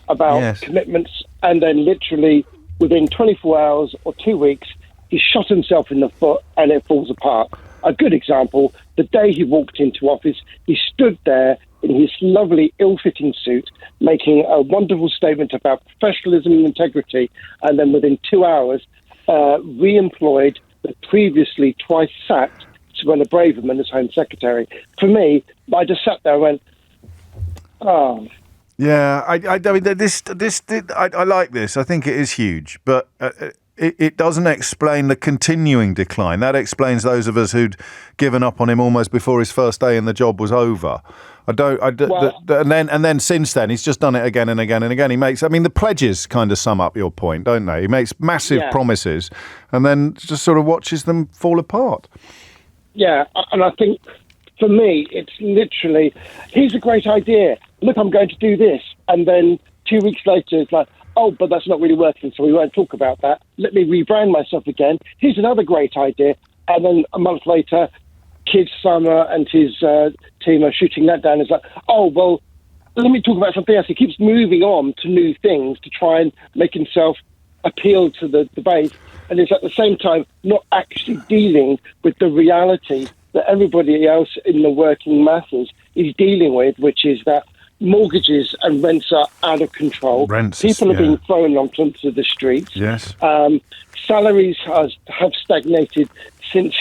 about commitments, and then literally within 24 hours or 2 weeks, he shot himself in the foot and it falls apart. A good example, the day he walked into office, he stood there in his lovely ill-fitting suit, making a wonderful statement about professionalism and integrity, and then within 2 hours, re-employed the previously twice sacked Suella Braverman as Home Secretary. For me, I just sat there and went, oh... Yeah, I mean, I like this. I think it is huge, but it doesn't explain the continuing decline. That explains those of us who'd given up on him almost before his first day in the job was over. And then since then, he's just done it again and again and again. The pledges kind of sum up your point, don't they? He makes massive promises and then just sort of watches them fall apart. Yeah, and I think for me, it's literally, here's a great idea. Look, I'm going to do this. And then 2 weeks later, it's like, oh, but that's not really working, so we won't talk about that. Let me rebrand myself again. Here's another great idea. And then a month later, Keir Starmer and his team are shooting that down. It's like, oh, well, let me talk about something else. He keeps moving on to new things to try and make himself appeal to the base. And it's at the same time not actually dealing with the reality that everybody else in the working masses is dealing with, which is that mortgages and rents are out of control. People are being thrown onto the streets. Yes. Salaries have stagnated since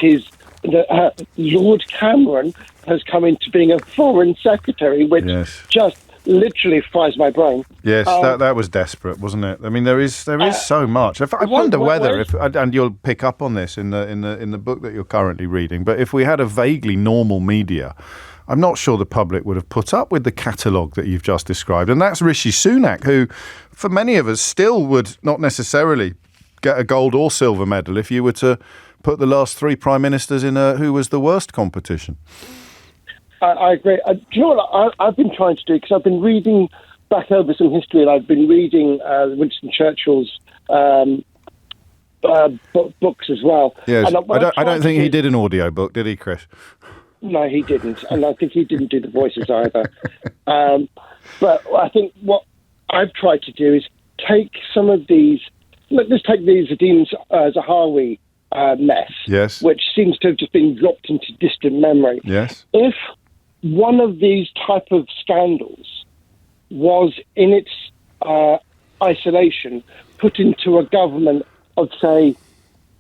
Lord Cameron has come into being a foreign secretary, which just literally fries my brain. Yes, that was desperate, wasn't it? I mean, there is so much. I wonder whether, and you'll pick up on this in the book that you're currently reading, but if we had a vaguely normal media, I'm not sure the public would have put up with the catalogue that you've just described. And that's Rishi Sunak, who, for many of us, still would not necessarily get a gold or silver medal if you were to put the last three prime ministers in a who was the worst competition. I agree. Do you know what I've been trying to do? Because I've been reading back over some history, and I've been reading Winston Churchill's books as well. Yes. I don't think he did an audio book, did he, Chris? No, he didn't, and I think he didn't do the voices either. But I think what I've tried to do is take some of these. Let's take the Zadine Zahawi mess, yes, which seems to have just been dropped into distant memory. Yes. If one of these type of scandals was in its isolation put into a government of, say,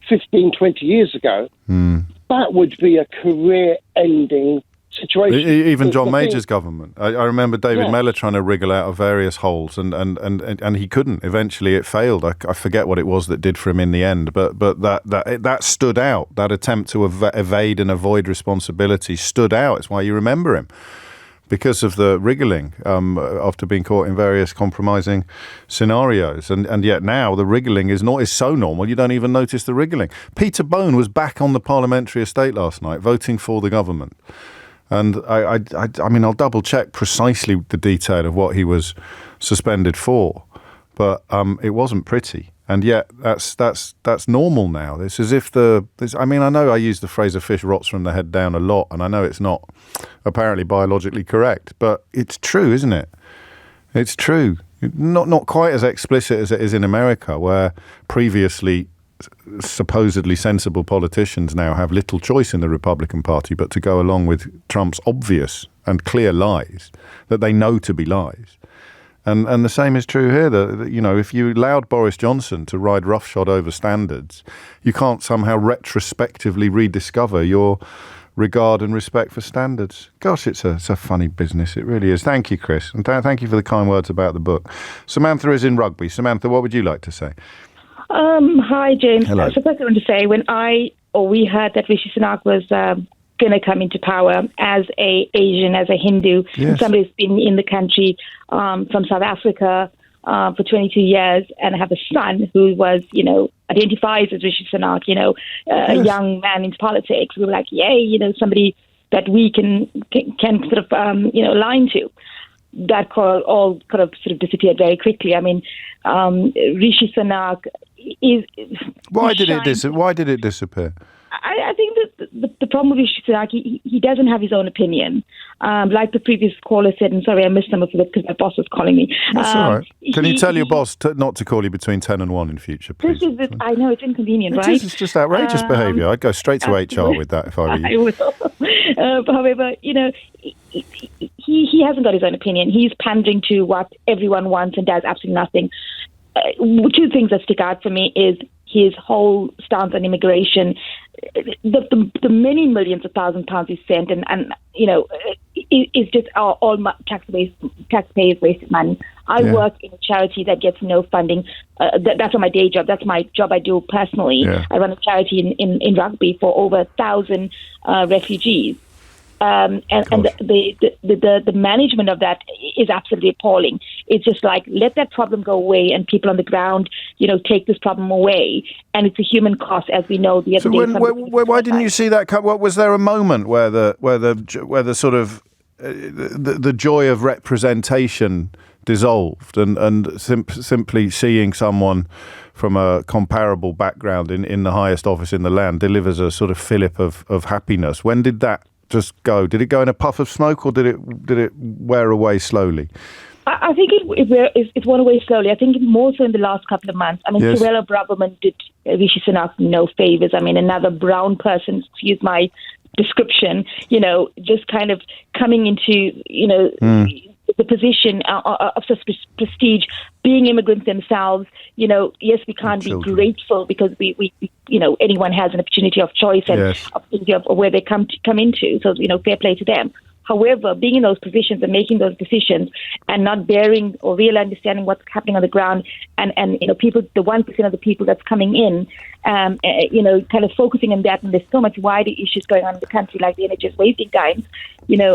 15, 20 years ago, that would be a career-ending situation. Even John Major's government. I remember David Mellor trying to wriggle out of various holes, and he couldn't. Eventually, it failed. I forget what it was that did for him in the end, but that stood out. That attempt to evade and avoid responsibility stood out. It's why you remember him, because of the wriggling after being caught in various compromising scenarios. And yet now the wriggling is so normal you don't even notice the wriggling. Peter Bone was back on the parliamentary estate last night voting for the government. And I mean, I'll double check precisely the detail of what he was suspended for, but it wasn't pretty. And yet that's normal now. It's as if I know I use the phrase "a fish rots from the head down" a lot, and I know it's not apparently biologically correct, but it's true, isn't it? It's true. Not quite as explicit as it is in America, where previously supposedly sensible politicians now have little choice in the Republican Party but to go along with Trump's obvious and clear lies that they know to be lies. And the same is true here. That, you know, if you allowed Boris Johnson to ride roughshod over standards, you can't somehow retrospectively rediscover your regard and respect for standards. Gosh, it's a funny business. It really is. Thank you, Chris. And thank you for the kind words about the book. Samantha is in Rugby. Samantha, what would you like to say? Hi, James. Hello. So first I want to say, when we heard that Rishi Sunak was going to come into power as a Asian, as a Hindu, yes, somebody who's been in the country from South Africa for 22 years and have a son who was, identifies as Rishi Sunak, a young man into politics. We were like, yay, somebody that we can sort of, align to. That all sort of disappeared very quickly. I mean, Rishi Sunak is... Why did it disappear? I think that the problem with Rishi Sunak, he doesn't have his own opinion. Like the previous caller said, and sorry, I missed some of it because my boss was calling me. That's all right. Can you tell your boss not to call you between 10 and 1 in future, please? I know, it's inconvenient, right? It's just outrageous behaviour. I'd go straight to HR with that if I were you. I will. However, he hasn't got his own opinion. He's pandering to what everyone wants and does absolutely nothing. Two things that stick out for me is his whole stance on immigration, the many millions of £1,000s he sent, and is just all taxpayers' wasted money. I work in a charity that gets no funding. That's my day job. That's my job I do personally. Yeah. I run a charity in Rugby for over 1,000 refugees. And the management of that is absolutely appalling. It's just like, let that problem go away and people on the ground, take this problem away. And it's a human cost, as we know. The other day, why didn't you see that? What was there a moment where the sort of the joy of representation dissolved and simply seeing someone from a comparable background in the highest office in the land delivers a sort of fillip of happiness? When did that just go? Did it go in a puff of smoke, or did it wear away slowly? I think it went away slowly. I think more so in the last couple of months. I mean, yes. Cruella Braverman did Rishi Sunak no favors. I mean, another brown person, excuse my description, just kind of coming into, the position of such prestige, being immigrants themselves. Yes, we can't be grateful because we anyone has an opportunity of choice and opportunity of where they come into. So, fair play to them. However, being in those positions and making those decisions and not bearing or really understanding what's happening on the ground, and people, the 1% of the people that's coming in, kind of focusing on that, and there's so much wider issues going on in the country, like the NHS wasting times.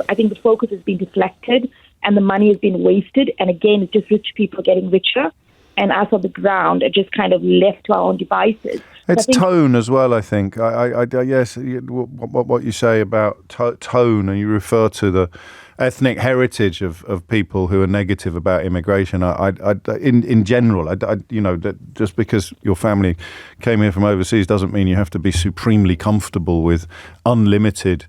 I think the focus has been deflected and the money has been wasted. And again, it's just rich people getting richer, and us on the ground are just kind of left to our own devices. It's tone as well, I think. Yes, what you say about tone, and you refer to the ethnic heritage of people who are negative about immigration. In general, just because your family came here from overseas doesn't mean you have to be supremely comfortable with unlimited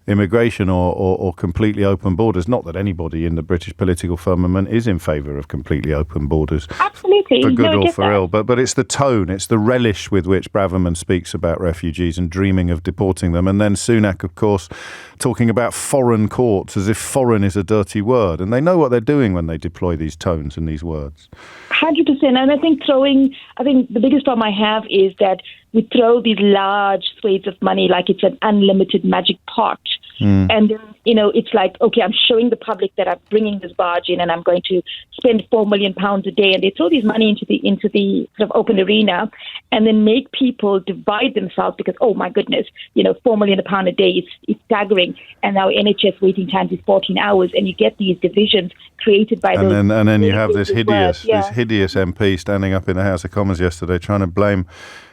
immigration or completely open borders. Not that anybody in the British political firmament is in favour of completely open borders. Absolutely. For good or for ill. But it's the tone, it's the relish with which Braverman speaks about refugees and dreaming of deporting them. And then Sunak, of course, talking about foreign courts as if foreign is a dirty word. And they know what they're doing when they deploy these tones and these words. 100%. And I think the biggest problem I have is that we throw these large swathes of money like it's an unlimited magic pot. And then, it's like, okay, I'm showing the public that I'm bringing this barge in and I'm going to spend £4 million a day. And they throw this money into the sort of open arena and then make people divide themselves because, oh my goodness, £4 million a day, it's staggering. And now NHS waiting times is 14 hours, and you get these divisions created by those. And then you have this hideous MP standing up in the House of Commons yesterday trying to blame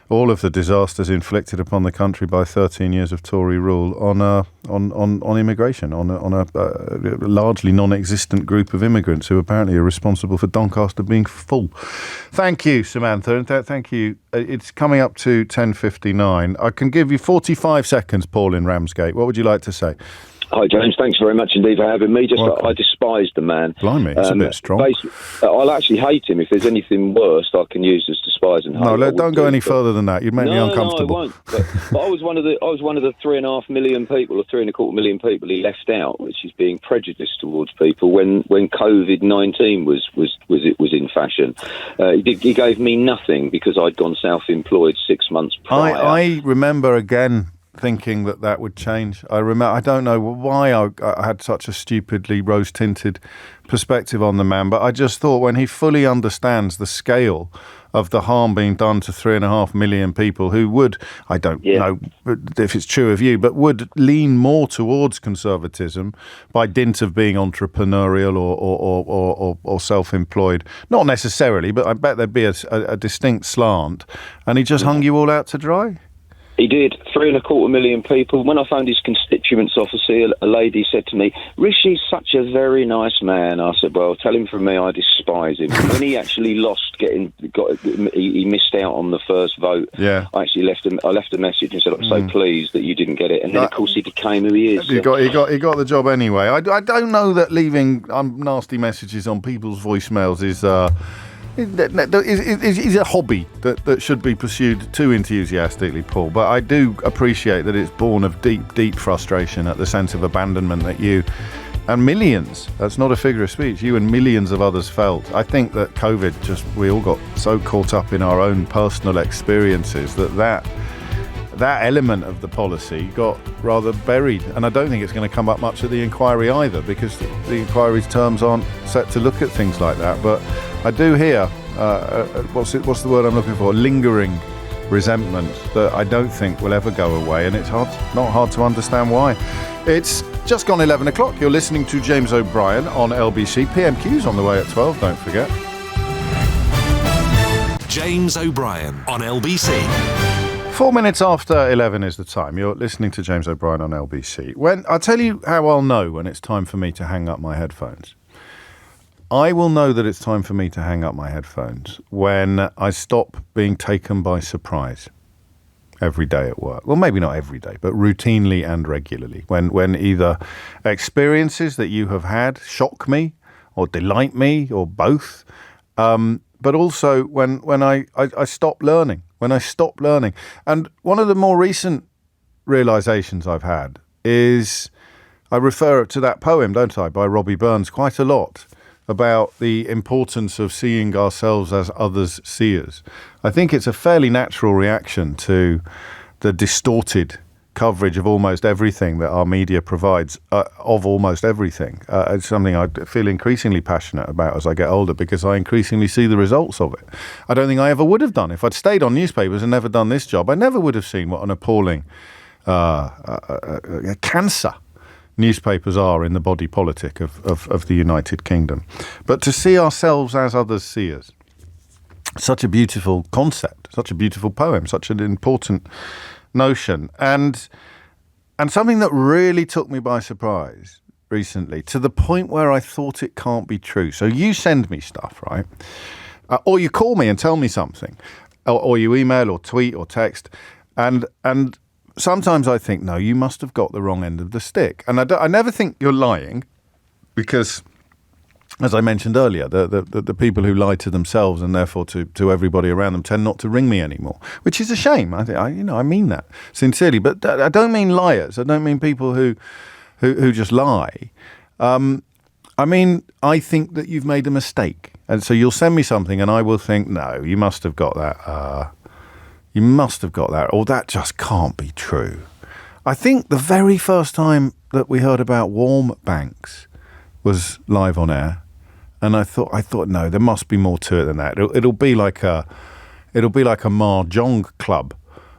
all of the disasters inflicted upon the country by 13 years of Tory rule on immigration, on a largely non-existent group of immigrants who apparently are responsible for Doncaster being full. Thank you, Samantha, and thank you. It's coming up to 10:59. I can give you 45 seconds, Paul in Ramsgate. What would you like to say? Hi, James. Thanks very much indeed for having me. I despise the man. Blimey, it's a bit strong. I'll actually hate him. If there's anything worse I can use as despise and hate. No, don't go any further than that. You'd make me uncomfortable. No, I won't. But I was one of the 3.5 million people, or 3.25 million people he left out, which is being prejudiced towards people when COVID-19 was in fashion. He gave me nothing because I'd gone self-employed 6 months prior. I remember again thinking that would change. I don't know why I had such a stupidly rose-tinted perspective on the man, but I just thought when he fully understands the scale of the harm being done to 3.5 million people who would, I don't know if it's true of you, but would lean more towards conservatism by dint of being entrepreneurial or self-employed. Not necessarily, but I bet there'd be a distinct slant. And he just hung you all out to dry. He did. 3.25 million people. When I phoned his constituents office, a lady said to me, "Rishi's such a very nice man." I said, "Well, tell him from me I despise him." When he actually he missed out on the first vote. Yeah. I left a message and said, "I'm so pleased that you didn't get it." And then, of course, he became who he is. He got the job anyway. I don't know that leaving nasty messages on people's voicemails is a hobby that should be pursued too enthusiastically, Paul. But I do appreciate that it's born of deep frustration at the sense of abandonment that you and millions, that's not a figure of speech, you and millions of others felt. I think that COVID we all got so caught up in our own personal experiences that element of the policy got rather buried. And I don't think it's going to come up much at the inquiry either, because the inquiry's terms aren't set to look at things like that. But I do hear, what's the word I'm looking for? Lingering resentment that I don't think will ever go away. And it's not hard to understand why. It's just gone 11 o'clock. You're listening to James O'Brien on LBC. PMQs on the way at 12, don't forget. James O'Brien on LBC. 4 minutes after 11 is the time. You're listening to James O'Brien on LBC. I'll tell you how I'll know when it's time for me to hang up my headphones. I will know that it's time for me to hang up my headphones when I stop being taken by surprise every day at work. Well, maybe not every day, but routinely and regularly. When either experiences that you have had shock me or delight me or both, but also when I stop learning. When I stop learning. And one of the more recent realizations I've had is, I refer to that poem, don't I, by Robbie Burns quite a lot, about the importance of seeing ourselves as others see us. I think it's a fairly natural reaction to the distorted coverage of almost everything that our media provides, of almost everything. It's something I feel increasingly passionate about as I get older, because I increasingly see the results of it. I don't think I ever would have done. If I'd stayed on newspapers and never done this job, I never would have seen what an appalling cancer newspapers are in the body politic of the United Kingdom. But to see ourselves as others see us, such a beautiful concept, such a beautiful poem, such an important notion, and something that really took me by surprise recently, to the point where I thought it can't be true. So you send me stuff, right? Or you call me and tell me something, or you email or tweet or text, and sometimes I think, no, you must have got the wrong end of the stick. And I never think you're lying, because, as I mentioned earlier, the people who lie to themselves and therefore to everybody around them tend not to ring me anymore, which is a shame. I mean that sincerely, but I don't mean liars. I don't mean people who just lie. I mean, I think that you've made a mistake, and so you'll send me something, and I will think, no, you must have got that. You must have got that, or that just can't be true. I think the very first time that we heard about warm banks was live on air. And I thought, no, there must be more to it than that. It'll be like a mahjong club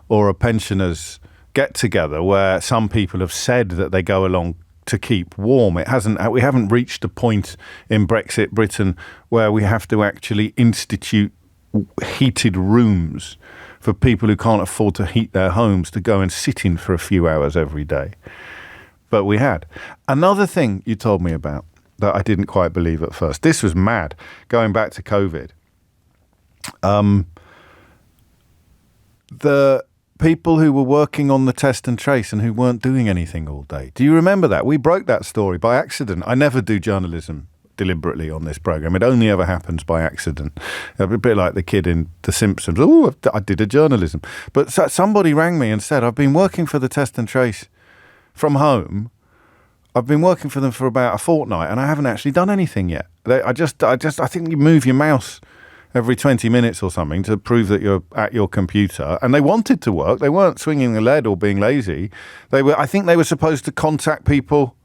or a pensioners get together where some people have said that they go along to keep warm. We haven't reached a point in Brexit Britain where we have to actually institute heated rooms for people who can't afford to heat their homes to go and sit in for a few hours every day. But we had. Another thing you told me about that I didn't quite believe at first. This was mad. Going back to COVID. The people who were working on the test and trace and who weren't doing anything all day. Do you remember that? We broke that story by accident. I never do journalism deliberately on this program. It only ever happens by accident. A bit like the kid in The Simpsons. Oh, I did a journalism. But somebody rang me and said, I've been working for the test and trace from home. I've been working for them for about a fortnight and I haven't actually done anything yet. I think you move your mouse every 20 minutes or something to prove that you're at your computer. And they wanted to work. They weren't swinging the lead or being lazy. I think they were supposed to contact people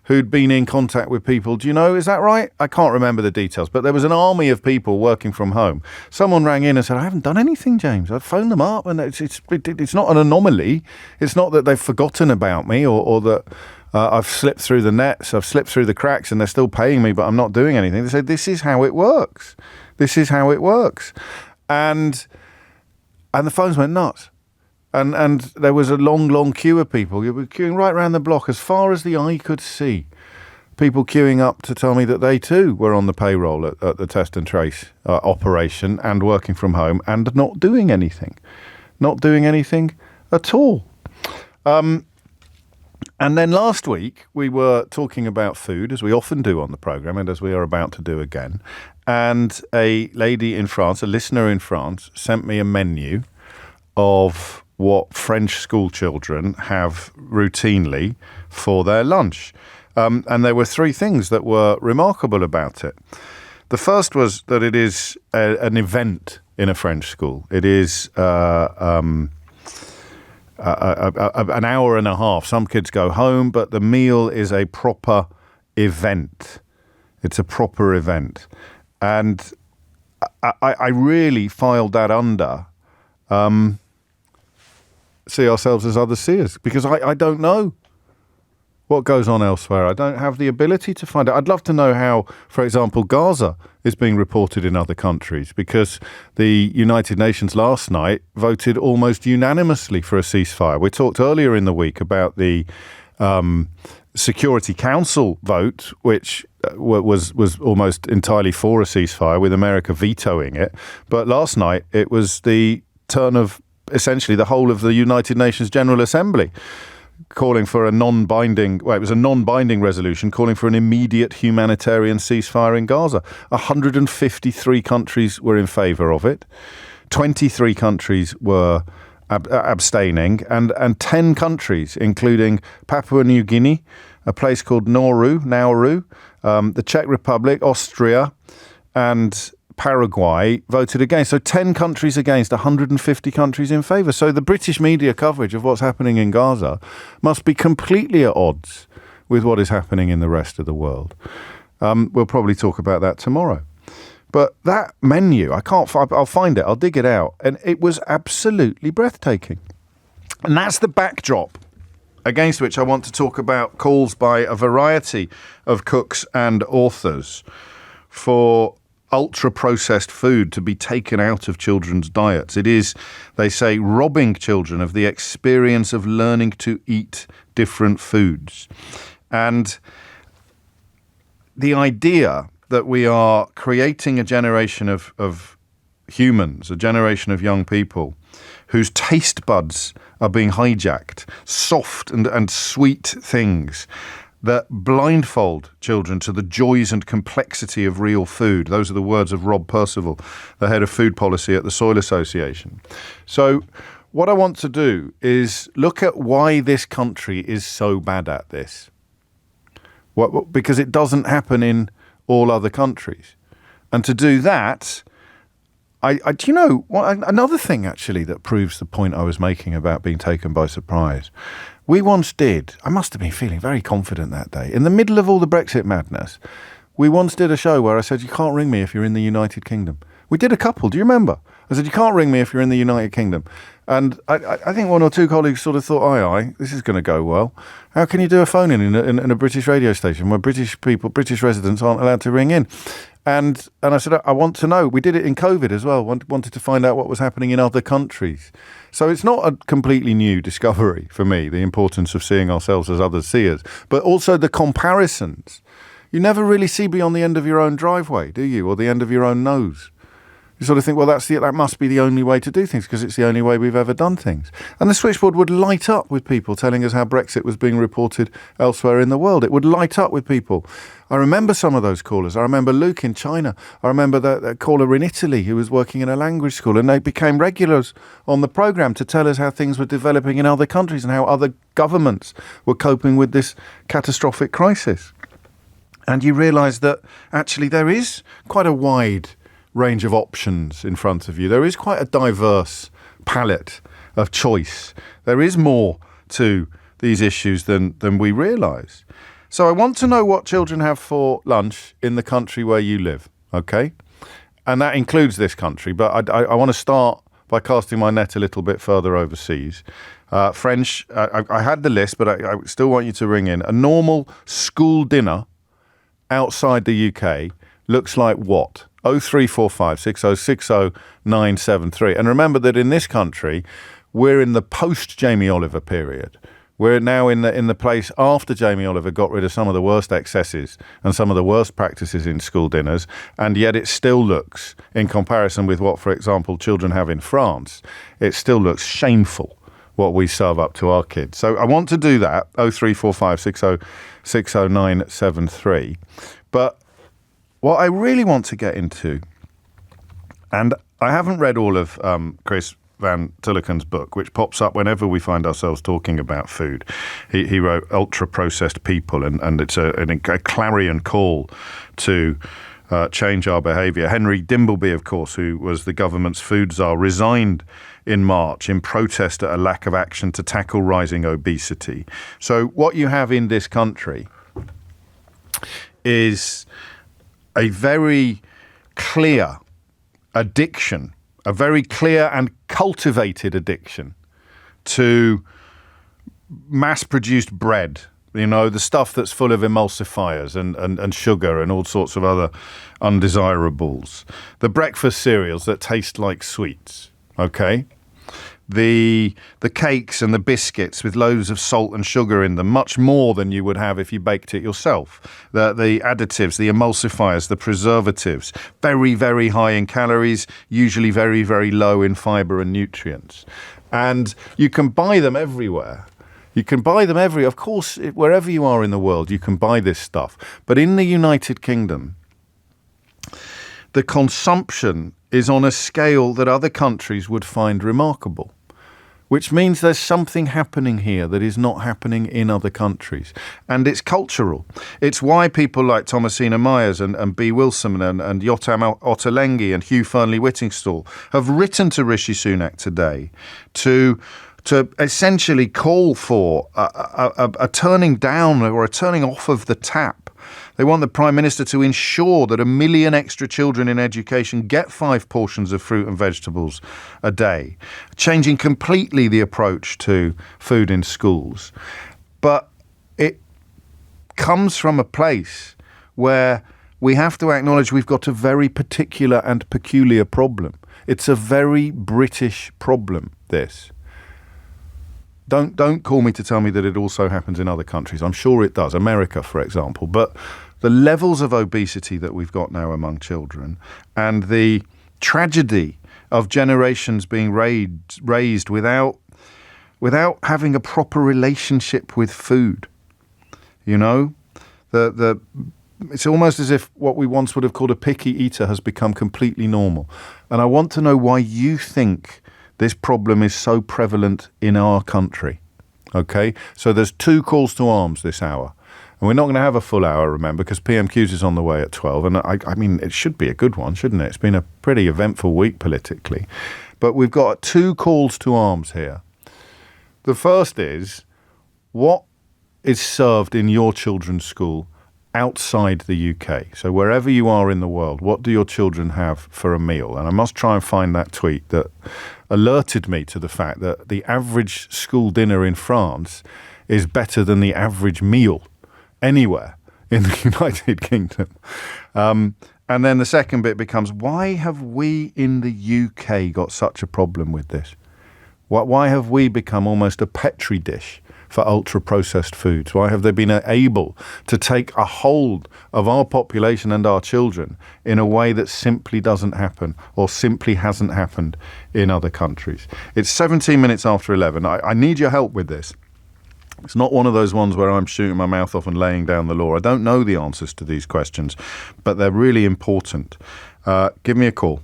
who'd been in contact with people. Do you know, is that right? I can't remember the details, but there was an army of people working from home. Someone rang in and said, I haven't done anything, James. I've phoned them up and it's not an anomaly. It's not that they've forgotten about me or that I've slipped through the nets, I've slipped through the cracks and they're still paying me, but I'm not doing anything. They said, this is how it works. This is how it works. And the phones went nuts. And there was a long queue of people. You were queuing right around the block as far as the eye could see. People queuing up to tell me that they too were on the payroll at the test and trace operation and working from home and not doing anything. Not doing anything at all. And then last week, we were talking about food, as we often do on the programme, and as we are about to do again. And a lady in France, a listener in France, sent me a menu of what French school children have routinely for their lunch. And there were three things that were remarkable about it. The first was that it is an event in a French school. It is an hour and a half. Some kids go home, but the meal is a proper event. It's a proper event. And I really filed that under see ourselves as other seers, because I don't know what goes on elsewhere. I don't have the ability to find out. I'd love to know how, for example, Gaza is being reported in other countries, because the United Nations last night voted almost unanimously for a ceasefire. We talked earlier in the week about the Security Council vote, which was almost entirely for a ceasefire, with America vetoing it. But last night it was the turn of essentially the whole of the United Nations General Assembly calling for a non-binding resolution calling for an immediate humanitarian ceasefire in Gaza. 153 countries were in favour of it. 23 countries were abstaining, and 10 countries, including Papua New Guinea, a place called Nauru, the Czech Republic, Austria, and Paraguay voted against. So 10 countries against, 150 countries in favour. So the British media coverage of what's happening in Gaza must be completely at odds with what is happening in the rest of the world. We'll probably talk about that tomorrow. But that menu, I'll find it, I'll dig it out. And it was absolutely breathtaking. And that's the backdrop against which I want to talk about calls by a variety of cooks and authors for ultra-processed food to be taken out of children's diets. It is, they say, robbing children of the experience of learning to eat different foods. And the idea that we are creating a generation of humans, a generation of young people whose taste buds are being hijacked, soft and sweet things that blindfold children to the joys and complexity of real food. Those are the words of Rob Percival, the head of food policy at the Soil Association. So what I want to do is look at why this country is so bad at this. Because it doesn't happen in all other countries. And to do that, do you know, another thing actually that proves the point I was making about being taken by surprise. We once did, I must have been feeling very confident that day, in the middle of all the Brexit madness, we once did a show where I said, you can't ring me if you're in the United Kingdom. We did a couple, do you remember? I said, you can't ring me if you're in the United Kingdom. And I think one or two colleagues sort of thought, aye, this is going to go well. How can you do a phone-in in a British radio station where British residents aren't allowed to ring in? And I said, I want to know. We did it in COVID as well, wanted to find out what was happening in other countries. So it's not a completely new discovery for me, the importance of seeing ourselves as others see us, but also the comparisons. You never really see beyond the end of your own driveway, do you? Or the end of your own nose. You sort of think, well, that must be the only way to do things because it's the only way we've ever done things. And the switchboard would light up with people telling us how Brexit was being reported elsewhere in the world. It would light up with people. I remember some of those callers. I remember Luke in China. I remember that caller in Italy who was working in a language school, and they became regulars on the programme to tell us how things were developing in other countries and how other governments were coping with this catastrophic crisis. And you realise that actually there is quite a wide range of options in front of you. There is quite a diverse palette of choice. There is more to these issues than we realise. So I want to know what children have for lunch in the country where you live, okay? And that includes this country, but I want to start by casting my net a little bit further overseas. French, I had the list, but I still want you to ring in. A normal school dinner outside the UK looks like what? 0345 6060 973. And remember that in this country, we're in the post-Jamie Oliver period. We're now in the place after Jamie Oliver got rid of some of the worst excesses and some of the worst practices in school dinners, and yet it still looks, in comparison with what, for example, children have in France, it still looks shameful what we serve up to our kids. So I want to do that, 0345 6060 973. But what I really want to get into, and I haven't read all of Chris Van Tulleken's book, which pops up whenever we find ourselves talking about food. He wrote Ultra-Processed People, and it's a clarion call to change our behaviour. Henry Dimbleby, of course, who was the government's food czar, resigned in March in protest at a lack of action to tackle rising obesity. So what you have in this country is a very clear addiction, a very clear and cultivated addiction to mass-produced bread, you know, the stuff that's full of emulsifiers and sugar and all sorts of other undesirables. The breakfast cereals that taste like sweets, okay? The cakes and the biscuits with loads of salt and sugar in them, much more than you would have if you baked it yourself. The additives, the emulsifiers, the preservatives, very, very high in calories, usually very, very low in fibre and nutrients. And you can buy them everywhere. You can buy them everywhere. Of course, wherever you are in the world, you can buy this stuff. But in the United Kingdom, the consumption is on a scale that other countries would find remarkable. which means there's something happening here that is not happening in other countries. And it's cultural. It's why people like Thomasina Myers and B. Wilson and Yotam Ottolenghi and Hugh Fearnley-Whittingstall have written to Rishi Sunak today to essentially call for a turning down or a turning off of the tap. They want the Prime Minister to ensure that 1 million extra children in education get 5 portions of fruit and vegetables a day, changing completely the approach to food in schools. But it comes from a place where we have to acknowledge we've got a very particular and peculiar problem. It's a very British problem, this. Don't call me to tell me that it also happens in other countries. I'm sure it does. America, for example. But the levels of obesity that we've got now among children and the tragedy of generations being raised without having a proper relationship with food. You know? It's almost as if what we once would have called a picky eater has become completely normal. And I want to know why you think this problem is so prevalent in our country. Okay? So there's 2 calls to arms this hour. And we're not going to have a full hour, remember, because PMQs is on the way at 12. And I mean, it should be a good one, shouldn't it? It's been a pretty eventful week politically. But we've got 2 calls to arms here. The first is, what is served in your children's school outside the UK? So wherever you are in the world, what do your children have for a meal? And I must try and find that tweet that alerted me to the fact that the average school dinner in France is better than the average meal anywhere in the United Kingdom. And then the second bit becomes, why have we in the UK got such a problem with this? Why have we become almost a petri dish for ultra-processed foods? Why have they been able to take a hold of our population and our children in a way that simply doesn't happen or simply hasn't happened in other countries? It's 17 minutes after 11. I need your help with this. It's not one of those ones where I'm shooting my mouth off and laying down the law. I don't know the answers to these questions, but they're really important. Give me a call.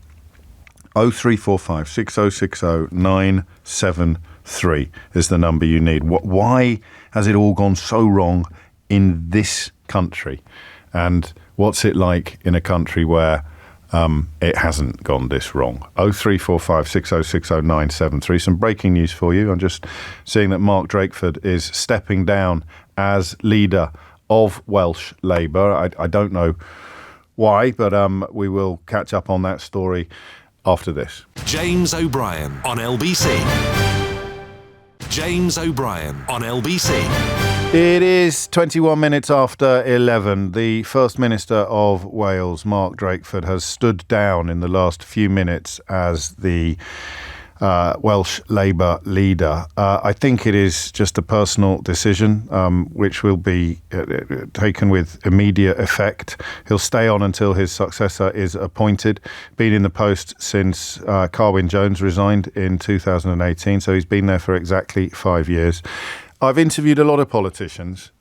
0345 6060 973 is the number you need. Why has it all gone so wrong in this country? And what's it like in a country where it hasn't gone this wrong? 0345 6060 973. Some breaking news for you. I'm just seeing that Mark Drakeford is stepping down as leader of Welsh Labour. I don't know why, but we will catch up on that story after this. James O'Brien on LBC. James O'Brien on LBC. It is 21 minutes after 11. The First Minister of Wales, Mark Drakeford, has stood down in the last few minutes as the Welsh Labour leader. I think it is just a personal decision, which will be taken with immediate effect. He'll stay on until his successor is appointed. Been in the post since Carwyn Jones resigned in 2018, so he's been there for exactly 5 years. I've interviewed a lot of politicians.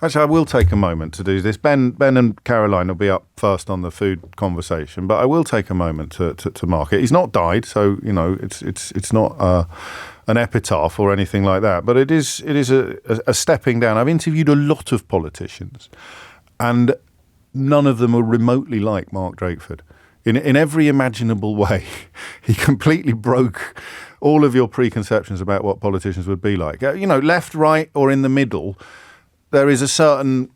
Actually, I will take a moment to do this. Ben and Caroline will be up first on the food conversation, but I will take a moment to mark it. He's not died, so you know it's not an epitaph or anything like that. But it is a stepping down. I've interviewed a lot of politicians, and none of them are remotely like Mark Drakeford. In every imaginable way, he completely broke all of your preconceptions about what politicians would be like. You know, left, right, or in the middle. There is a certain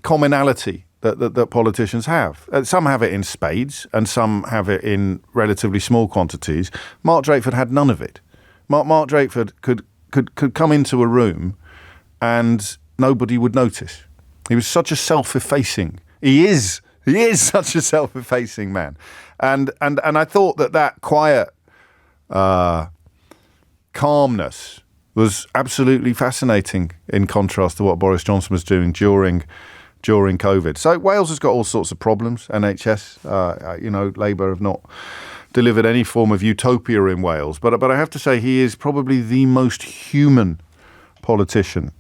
commonality that politicians have. Some have it in spades and some have it in relatively small quantities. Mark Drakeford had none of it. Mark Drakeford could come into a room and nobody would notice. He was such a self-effacing. He is such a self-effacing man. And I thought that quiet calmness was absolutely fascinating in contrast to what Boris Johnson was doing during COVID. So Wales has got all sorts of problems. NHS, Labour have not delivered any form of utopia in Wales. But I have to say he is probably the most human politician,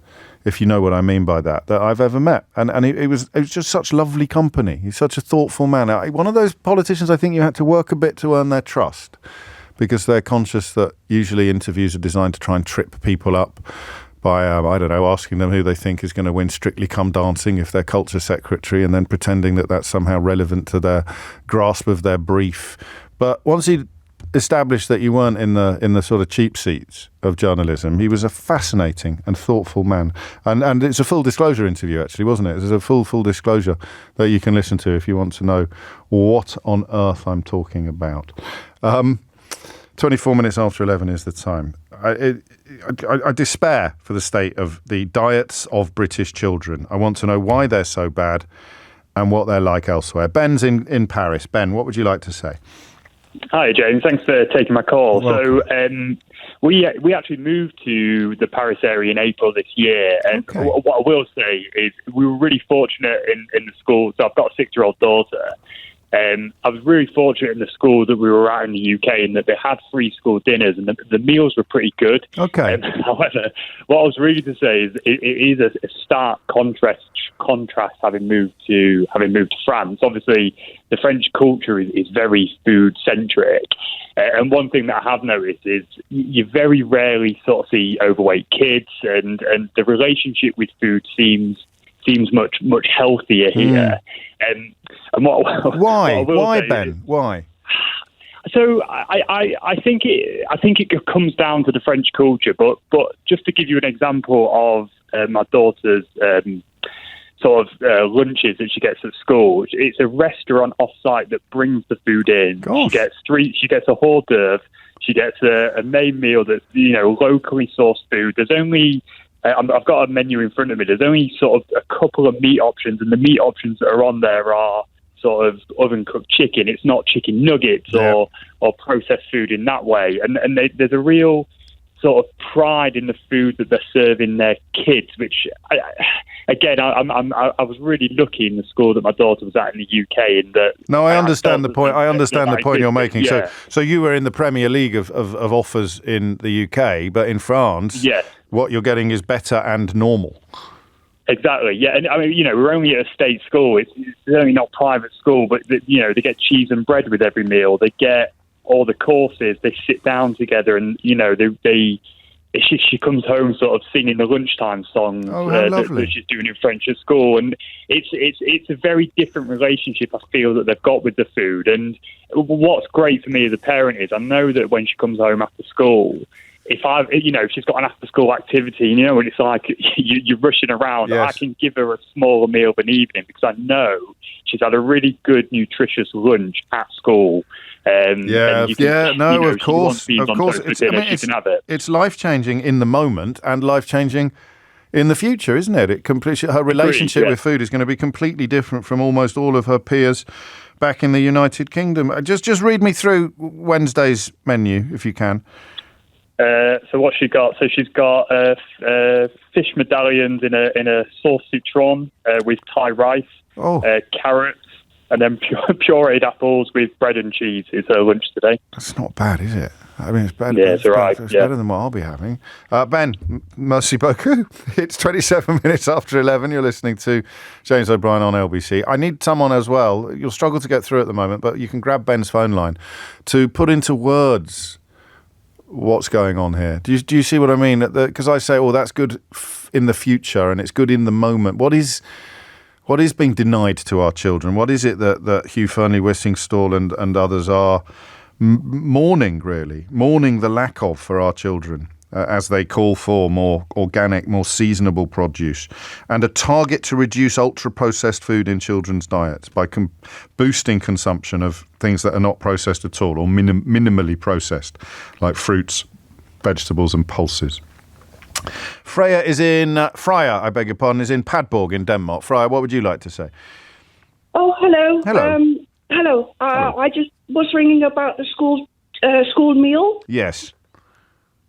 if you know what I mean by that I've ever met. And it was just such lovely company. He's such a thoughtful man. One of those politicians I think you had to work a bit to earn their trust. because they're conscious that usually interviews are designed to try and trip people up by, asking them who they think is going to win Strictly Come Dancing if they're culture secretary, and then pretending that that's somehow relevant to their grasp of their brief. But once he established that you weren't in the sort of cheap seats of journalism, he was a fascinating and thoughtful man. And it's a full disclosure interview, actually, wasn't it? There's a full disclosure that you can listen to if you want to know what on earth I'm talking about. 24 minutes after 11 is the time. I despair for the state of the diets of British children. I want to know why they're so bad and what they're like elsewhere. Ben's in Paris. Ben, what would you like to say? Hi, James. Thanks for taking my call. So we actually moved to the Paris area in April this year. And what I will say is we were really fortunate in the school. So I've got a 6-year-old daughter. I was really fortunate in the school that we were at in the UK, in that they had free school dinners and the meals were pretty good. Okay. However, what I was really to say is it is a stark contrast having moved to France. Obviously, the French culture is very food centric, and one thing that I have noticed is you very rarely sort of see overweight kids, and the relationship with food seems much healthier here. And why, Ben? Why? So I think it comes down to the French culture. But just to give you an example of my daughter's lunches that she gets at school, it's a restaurant off-site that brings the food in. Gosh. She gets a hors d'oeuvre. She gets a main meal that's locally sourced food. There's only I've got a menu in front of me. There's only sort of a couple of meat options, and the meat options that are on there are sort of oven-cooked chicken. It's not chicken nuggets or processed food in that way. And there's a real sort of pride in the food that they're serving their kids, which, I was really lucky in the school that my daughter was at in the UK. In that, no, I understand the point. I understand the point you're making. Yeah. So you were in the Premier League of offers in the UK, but in France, what you're getting is better and normal. Exactly, yeah. And I mean, we're only at a state school. It's only not private school, but they get cheese and bread with every meal. They get all the courses. They sit down together, and she comes home sort of singing the lunchtime songs that she's doing in French at school, and it's a very different relationship I feel that they've got with the food. And what's great for me as a parent is I know that when she comes home after school, if she's got an after-school activity, when it's like you're rushing around, yes, I can give her a smaller meal of an evening because I know she's had a really good, nutritious lunch at school. Of course. It's life-changing in the moment and life-changing in the future, isn't it? Her relationship with food is going to be completely different from almost all of her peers back in the United Kingdom. Just read me through Wednesday's menu, if you can. So what she got? So she's got fish medallions in a sauce citron with Thai rice, carrots, and then pureed apples with bread and cheese is her lunch today. That's not bad, is it? I mean, it's better. Yeah, it's all right. It's better than what I'll be having. Ben, merci beaucoup. It's 27 minutes after 11. You're listening to James O'Brien on LBC. I need someone as well. You'll struggle to get through at the moment, but you can grab Ben's phone line to put into words what's going on here. Do you see what I mean? Because I say, that's good in the future and it's good in the moment. What is being denied to our children? What is it that Hugh Fearnley-Whittingstall and others are mourning the lack of for our children as they call for more organic, more seasonable produce and a target to reduce ultra-processed food in children's diets by boosting consumption of things that are not processed at all or minimally processed, like fruits, vegetables and pulses. Freya is in Padborg in Denmark. Freya, what would you like to say? Oh, hello. Hello. Hello. I just was ringing about the school meal. Yes.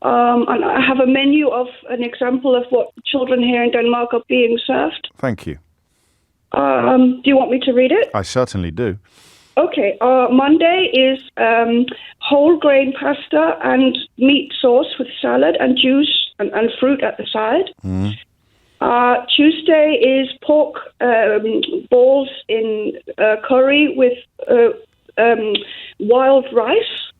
And I have a menu of an example of what children here in Denmark are being served. Thank you. Do you want me to read it? I certainly do. Okay. Monday is whole grain pasta and meat sauce with salad and juice and fruit at the side. Mm. Tuesday is pork balls in curry with wild rice.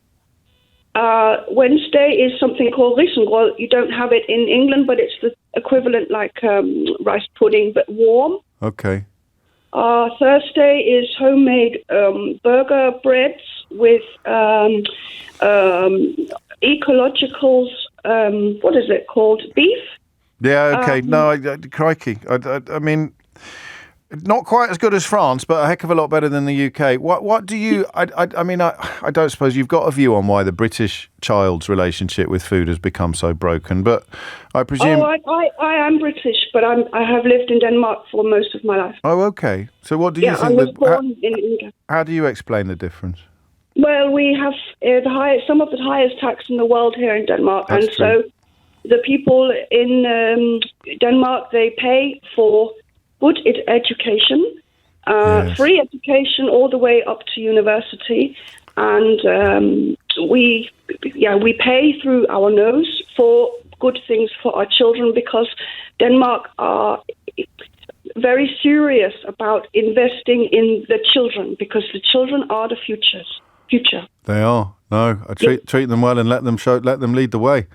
Wednesday is something called risengrød. You don't have it in England, but it's the equivalent like rice pudding, but warm. Okay. Thursday is homemade burger breads with ecological, what is it called? Beef? Yeah, okay. Crikey. I mean, not quite as good as France, but a heck of a lot better than the UK. What do you... I mean, I don't suppose you've got a view on why the British child's relationship with food has become so broken, but I presume... I am British, but I have lived in Denmark for most of my life. Oh, okay. So what do you think... I was born in England. How do you explain the difference? Well, we have some of the highest tax in the world here in Denmark, That's and true. so the people in Denmark, they pay for good education, free education all the way up to university, and we pay through our nose for good things for our children, because Denmark are very serious about investing in the children, because the children are the future. They are. No, I treat them well and let them lead the way.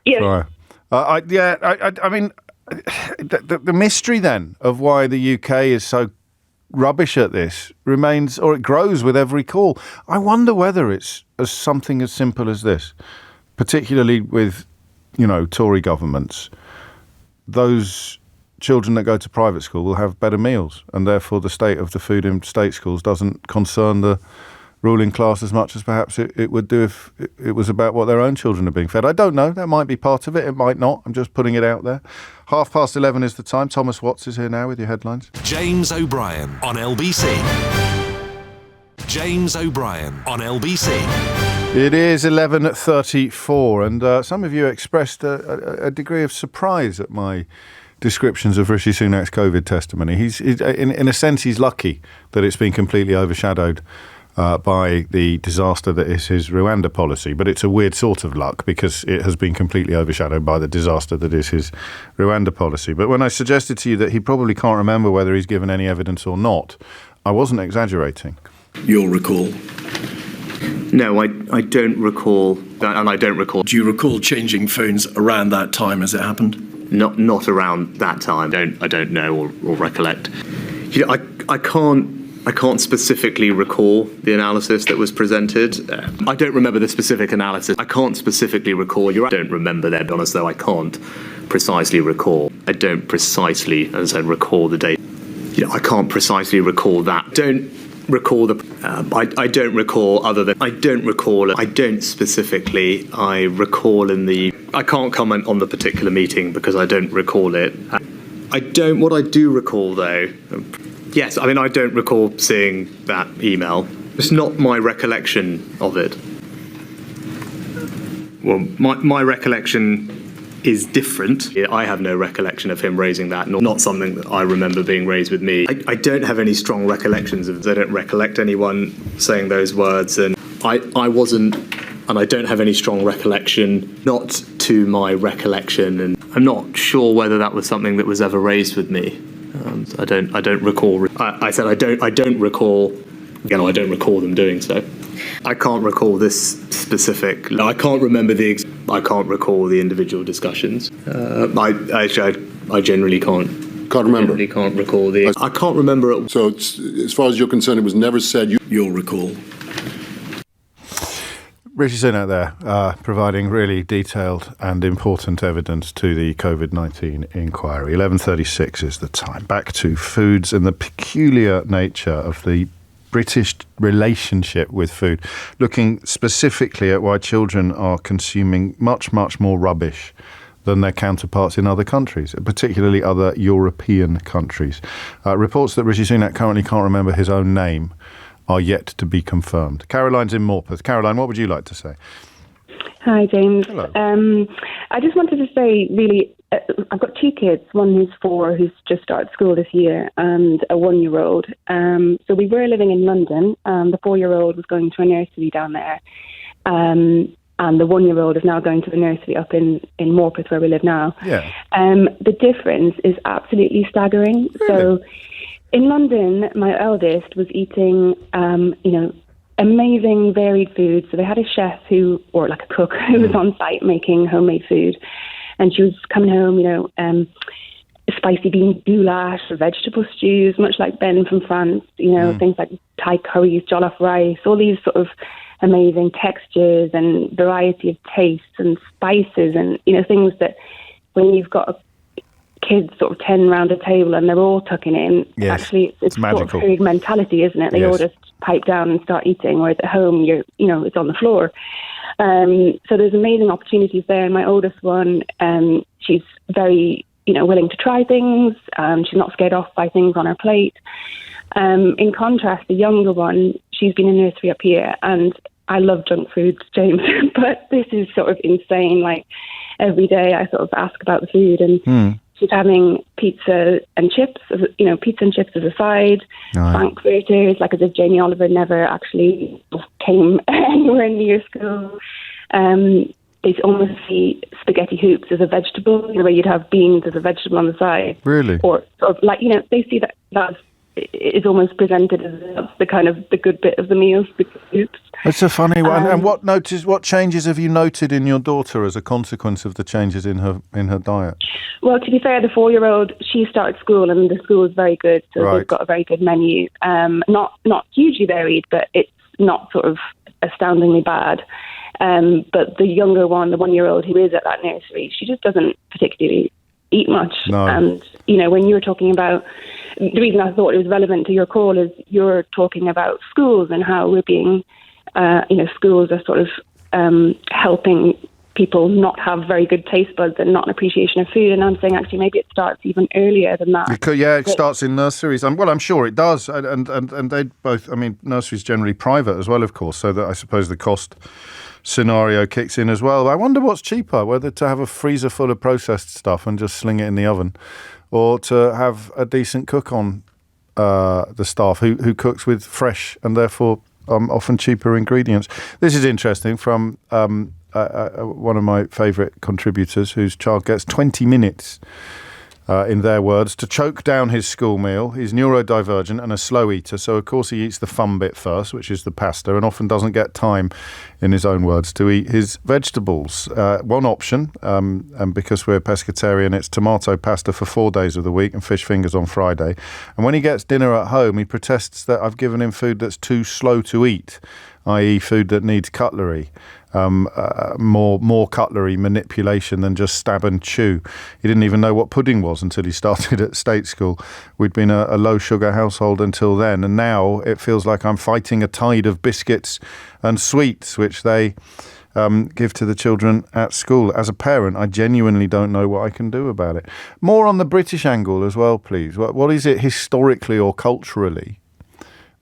Yes. Right. I mean, the mystery then of why the UK is so rubbish at this remains, or it grows with every call. I wonder whether it's something as simple as this, particularly with, Tory governments. Those children that go to private school will have better meals, and therefore the state of the food in state schools doesn't concern the ruling class as much as perhaps it would do if it was about what their own children are being fed. I don't know. That might be part of it. It might not. I'm just putting it out there. 11:30 is the time. Thomas Watts is here now with your headlines. James O'Brien on LBC. James O'Brien on LBC. It is 11:34, and some of you expressed a degree of surprise at my descriptions of Rishi Sunak's COVID testimony. He's in a sense, he's lucky that it's been completely overshadowed by the disaster that is his Rwanda policy. But it's a weird sort of luck, because it has been completely overshadowed by the disaster that is his Rwanda policy. But when I suggested to you that he probably can't remember whether he's given any evidence or not, I wasn't exaggerating. You'll recall? No, I don't recall that, and I don't recall. Do you recall changing phones around that time as it happened? Not around that time. I don't know or recollect. I can't specifically recall the analysis that was presented. I don't remember the specific analysis. I can't specifically recall. I don't remember that, honest though. I can't precisely recall. I don't precisely, as I said, recall the date. I can't precisely recall that. Don't recall I don't recall other than I don't recall. I don't specifically. I recall I can't comment on the particular meeting because I don't recall it. What I do recall though. Yes, I mean, I don't recall seeing that email. It's not my recollection of it. Well, my recollection is different. I have no recollection of him raising that, not something that I remember being raised with me. I don't have any strong recollections of it. I don't recollect anyone saying those words, and I wasn't, and I don't have any strong recollection, not to my recollection, and I'm not sure whether that was something that was ever raised with me. I don't recall. I said I don't recall. Again, I don't recall them doing so. I can't recall this specific. I can't remember I can't recall the individual discussions. I generally can't. Can't remember. I can't recall I can't remember it. So, as far as you're concerned, it was never said. You'll recall. Rishi Sunak there, providing really detailed and important evidence to the COVID-19 inquiry. 11:36 is the time. Back to foods and the peculiar nature of the British relationship with food, looking specifically at why children are consuming much, much more rubbish than their counterparts in other countries, particularly other European countries. Reports that Rishi Sunak currently can't remember his own name are yet to be confirmed. Caroline's in Morpeth. Caroline, what would you like to say? Hi, James. Hello. I just wanted to say, really, I've got two kids, one who's 4, who's just started school this year, and a 1-year-old. So we were living in London. The 4-year-old was going to a nursery down there. And the 1-year-old is now going to the nursery up in Morpeth, where we live now. Yeah. The difference is absolutely staggering. Really? So in London, my eldest was eating, amazing varied food. So they had a chef or like a cook who was on site making homemade food, and she was coming home, spicy bean goulash, vegetable stews, much like Ben from France, things like Thai curries, jollof rice, all these sort of amazing textures and variety of tastes and spices and, things that when you've got kids sort of 10 round a table and they're all tucking in, actually it's magical. Sort of food mentality, isn't it? They all just pipe down and start eating, whereas at home, it's on the floor. So there's amazing opportunities there. And my oldest one, she's very, willing to try things. She's not scared off by things on her plate. In contrast, the younger one, she's been in nursery up here, and I love junk foods, James, but this is sort of insane. Like every day I sort of ask about the food, and she's having pizza and chips as a side, frankfurters, like as if Jamie Oliver never actually came anywhere near school. They almost see spaghetti hoops as a vegetable, where you'd have beans as a vegetable on the side. Really? Or sort of like, they see that is almost presented as the kind of the good bit of the meal, spaghetti hoops. It's a funny one. And what changes have you noted in your daughter as a consequence of the changes in her diet? Well, to be fair, the 4-year-old, she started school, and the school is very good, so they've got a very good menu. Not hugely varied, but it's not sort of astoundingly bad. But the younger one, the 1-year-old who is at that nursery, she just doesn't particularly eat much. No. And, when you were talking about, the reason I thought it was relevant to your call is you're talking about schools and how we're being, schools are sort of helping people not have very good taste buds and not an appreciation of food. And I'm saying actually maybe it starts even earlier than that. It starts in nurseries. I'm sure it does. And they both, nurseries generally private as well, of course, so that I suppose the cost scenario kicks in as well. I wonder what's cheaper, whether to have a freezer full of processed stuff and just sling it in the oven, or to have a decent cook on the staff who cooks with fresh and therefore often cheaper ingredients. This is interesting from one of my favourite contributors whose child gets 20 minutes, in their words, to choke down his school meal. He's neurodivergent and a slow eater, so of course he eats the fun bit first, which is the pasta, and often doesn't get time, in his own words, to eat his vegetables. One option, and because we're pescatarian, it's tomato pasta for 4 days of the week and fish fingers on Friday. And when he gets dinner at home, he protests that I've given him food that's too slow to eat, i.e. food that needs cutlery. More cutlery manipulation than just stab and chew. He didn't even know what pudding was until he started at state school. We'd been a low sugar household until then, and now it feels like I'm fighting a tide of biscuits and sweets which they give to the children at school. As a parent, I genuinely don't know what I can do about it. More on the British angle as well, please. What is it historically or culturally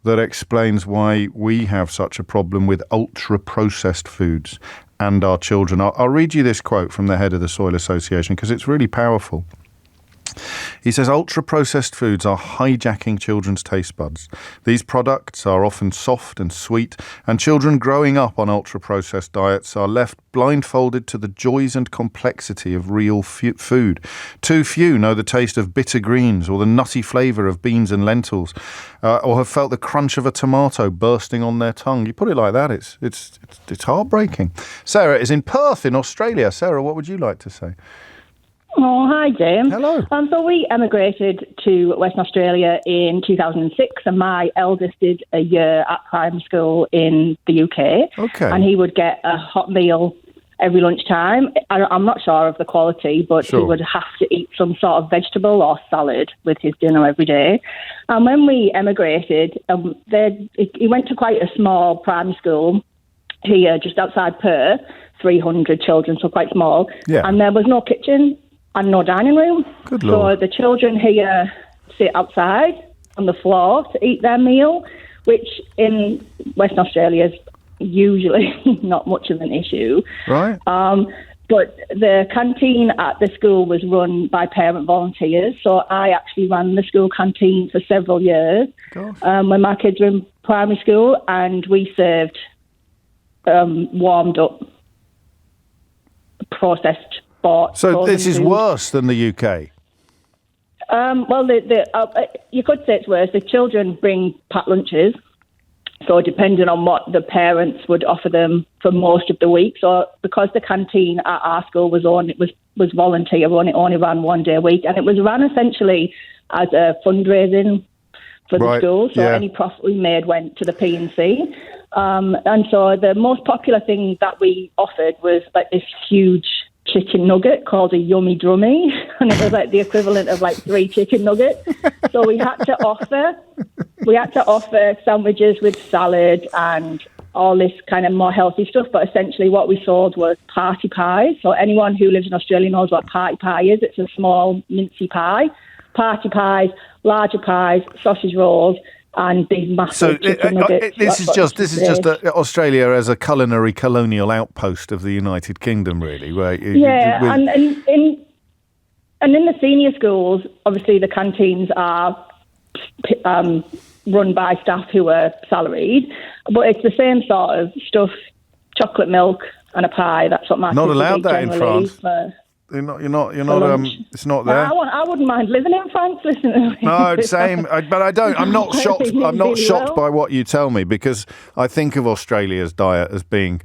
that explains why we have such a problem with ultra-processed foods and our children? I'll read you this quote from the head of the Soil Association because it's really powerful. He says, ultra-processed foods are hijacking children's taste buds. These products are often soft and sweet, and children growing up on ultra-processed diets are left blindfolded to the joys and complexity of real food. Too few know the taste of bitter greens or the nutty flavour of beans and lentils, or have felt the crunch of a tomato bursting on their tongue. You put it like that, it's heartbreaking. Sarah is in Perth in Australia. Sarah, what would you like to say? Oh, hi, James. Hello. So we emigrated to Western Australia in 2006, and my eldest did a year at primary school in the UK. Okay. And he would get a hot meal every lunchtime. I'm not sure of the quality, but he would have to eat some sort of vegetable or salad with his dinner every day. And when we emigrated, he went to quite a small primary school here just outside Perth, 300 children, so quite small. Yeah. And there was no kitchen and no dining room. Good Lord. So the children here sit outside on the floor to eat their meal, which in Western Australia is usually not much of an issue. Right. But the canteen at the school was run by parent volunteers, so I actually ran the school canteen for several years when my kids were in primary school, and we served warmed up processed. So this is worse than the UK? Well, you could say it's worse. The children bring packed lunches, So depending on what the parents would offer them for most of the week. So because the canteen at our school was volunteer, we only ran 1 day a week, and it was run essentially as a fundraising for the school. So any profit we made went to the P&C. And so the most popular thing that we offered was like this huge chicken nugget called a yummy drummy, and it was like the equivalent of like 3 chicken nuggets. So we had to offer sandwiches with salad and all this kind of more healthy stuff, but essentially what we sold was party pies. So anyone who lives in Australia knows what party pie is. It's a small mincy pie. Party pies, larger pies, sausage rolls, and these massive chicken nuggets. This is just Australia as a culinary colonial outpost of the United Kingdom, really. Where and in the senior schools, obviously the canteens are run by staff who are salaried, but it's the same sort of stuff: chocolate milk and a pie. That's what my not kids allowed eat that in France. You're not. It's not there. I wouldn't mind living in France. Listen. No, same. But I don't. I'm not shocked. I'm not shocked by what you tell me, because I think of Australia's diet as being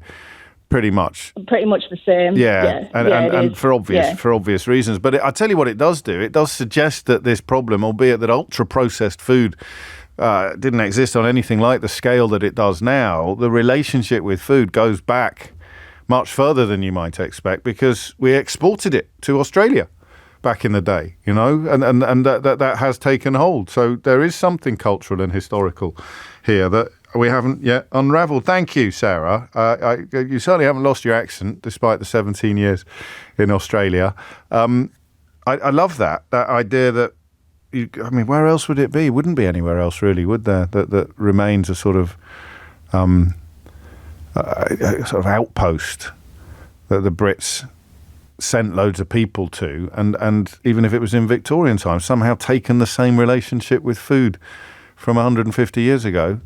pretty much the same. And for obvious reasons. But I tell you what, it does do. It does suggest that this problem, albeit that ultra processed food didn't exist on anything like the scale that it does now, the relationship with food goes back much further than you might expect, because we exported it to Australia back in the day, and that has taken hold. So there is something cultural and historical here that we haven't yet unravelled. Thank you, Sarah. You certainly haven't lost your accent despite the 17 years in Australia. I love that idea that, where else would it be? Wouldn't be anywhere else, really, would there? That remains a sort of outpost that the Brits sent loads of people to, and even if it was in Victorian times, somehow taken the same relationship with food from 150 years ago,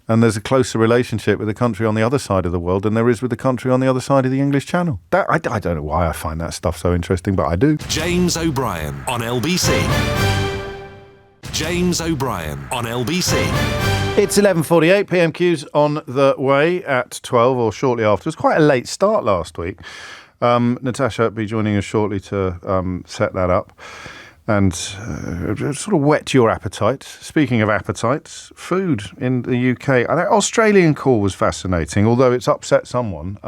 and there's a closer relationship with the country on the other side of the world than there is with the country on the other side of the English Channel. I don't know why I find that stuff so interesting, but I do. James O'Brien on LBC. James O'Brien on LBC. It's 11:48, PMQs on the way at 12 or shortly after. It was quite a late start last week. Natasha will be joining us shortly to set that up and sort of whet your appetite. Speaking of appetites, food in the UK. That Australian call was fascinating, although it's upset someone.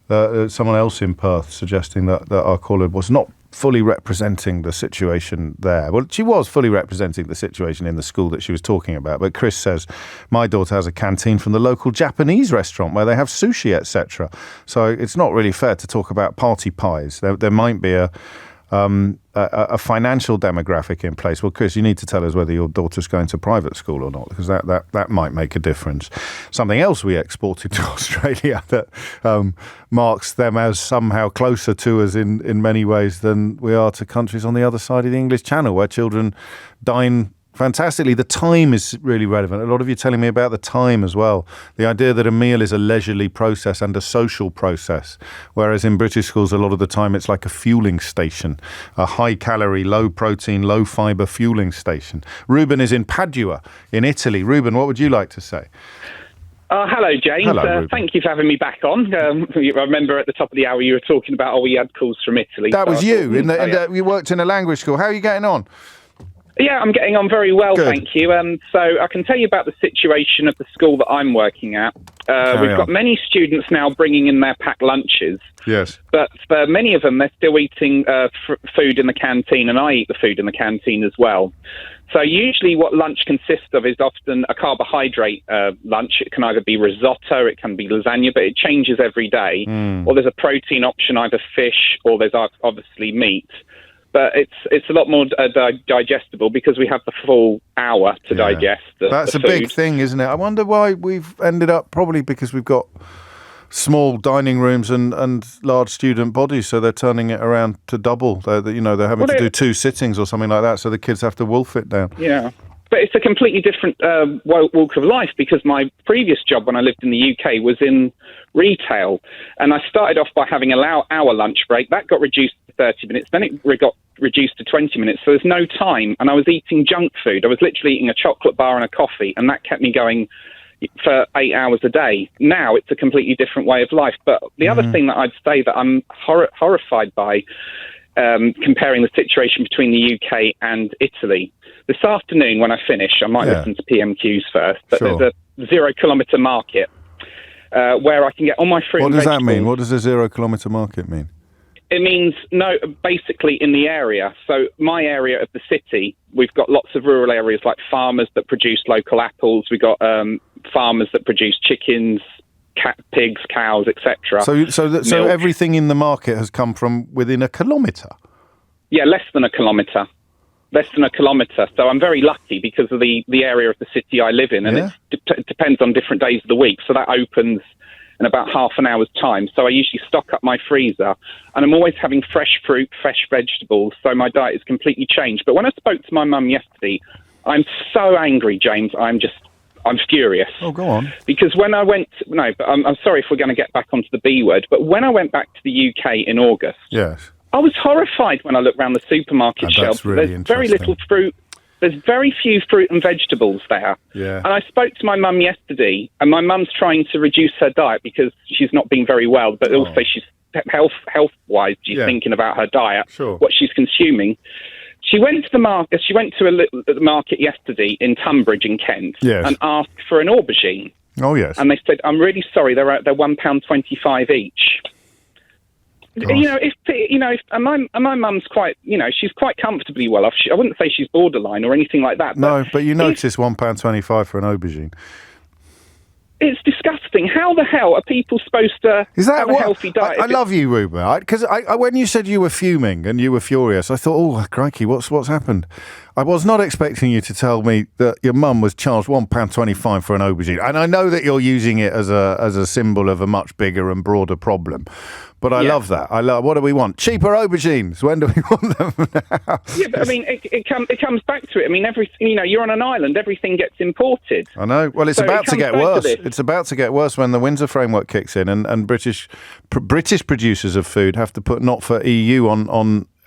Someone else in Perth suggesting that our caller was not fully representing the situation there. Well, she was fully representing the situation in the school that she was talking about. But Chris says, my daughter has a canteen from the local Japanese restaurant where they have sushi, etc. So it's not really fair to talk about party pies. There might be a financial demographic in place. Well, Chris, you need to tell us whether your daughter's going to private school or not, because that might make a difference. Something else we exported to Australia that marks them as somehow closer to us in many ways than we are to countries on the other side of the English Channel, where children dine fantastically. The time is really relevant. A lot of you telling me about the time as well. The idea that a meal is a leisurely process and a social process, whereas in British schools a lot of the time it's like a fueling station, a high-calorie, low-protein, low-fibre fueling station. Ruben is in Padua in Italy. Ruben, what would you like to say? Hello, James. Hello, thank you for having me back on. I remember at the top of the hour you were talking about, we had calls from Italy. That was you. You worked in a language school. How are you getting on? Yeah, I'm getting on very well, thank you. So I can tell you about the situation of the school that I'm working at. We've got many students now bringing in their packed lunches. Yes. But for many of them, they're still eating food in the canteen, and I eat the food in the canteen as well. So usually what lunch consists of is often a carbohydrate lunch. It can either be risotto, it can be lasagna, but it changes every day. Or there's a protein option, either fish or there's obviously meat. But it's a lot more digestible because we have the full hour to digest That's the a food. big thing, isn't it? I wonder why we've ended up, probably because we've got small dining rooms and large student bodies, so they're turning it around to double. They're having to do 2 sittings or something like that, so the kids have to wolf it down. Yeah. But it's a completely different walk of life, because my previous job when I lived in the UK was in retail. And I started off by having an hour lunch break. That got reduced to 30 minutes. Then it got reduced to 20 minutes. So there's no time. And I was eating junk food. I was literally eating a chocolate bar and a coffee. And that kept me going, for 8 hours a day. Now it's a completely different way of life. But the other thing that I'd say that I'm horrified by, comparing the situation between the UK and Italy. This afternoon when I finish, I might listen to PMQs first, but there's a 0 kilometre market where I can get all my fruit and vegetables. What does that mean? What does a 0 kilometre market mean? It means basically in the area. So my area of the city, we've got lots of rural areas like farmers that produce local apples. We've got farmers that produce chickens, pigs, cows, etc. So everything in the market has come from within a kilometre? Yeah, less than a kilometre. So I'm very lucky because of the area of the city I live in, and it depends on different days of the week. So that opens in about half an hour's time. So I usually stock up my freezer, and I'm always having fresh fruit, fresh vegetables. So my diet is completely changed. But when I spoke to my mum yesterday, I'm so angry, James. I'm furious. Oh, go on. Because when I went, I'm sorry if we're going to get back onto the B word, but when I went back to the UK in August, yes, I was horrified when I looked around the supermarket shelves. Really There's very little fruit. There's very few fruit and vegetables there. Yeah. And I spoke to my mum yesterday, and my mum's trying to reduce her diet because she's not been very well, but also she's health-wise, she's thinking about her diet, what she's consuming. She went to the market. She went to the market yesterday in Tunbridge in Kent and asked for an aubergine. Oh yes. And they said, "I'm really sorry, they're £1.25 each." Gosh. My mum's quite, she's quite comfortably well off. I wouldn't say she's borderline or anything like that. No, but you notice £1.25 for an aubergine. It's disgusting. How the hell are people supposed to have a healthy diet? I love you, Ruben, because when you said you were fuming and you were furious, I thought, oh, crikey, what's happened? I was not expecting you to tell me that your mum was charged £1.25 for an aubergine. And I know that you're using it as a symbol of a much bigger and broader problem. But I love that. What do we want? Cheaper aubergines. When do we want them now? Yeah, but I mean, it comes back to it. I mean, you're on an island. Everything gets imported. I know. Well, it's about to get worse. It's about to get worse when the Windsor Framework kicks in, and British producers of food have to put not for EU on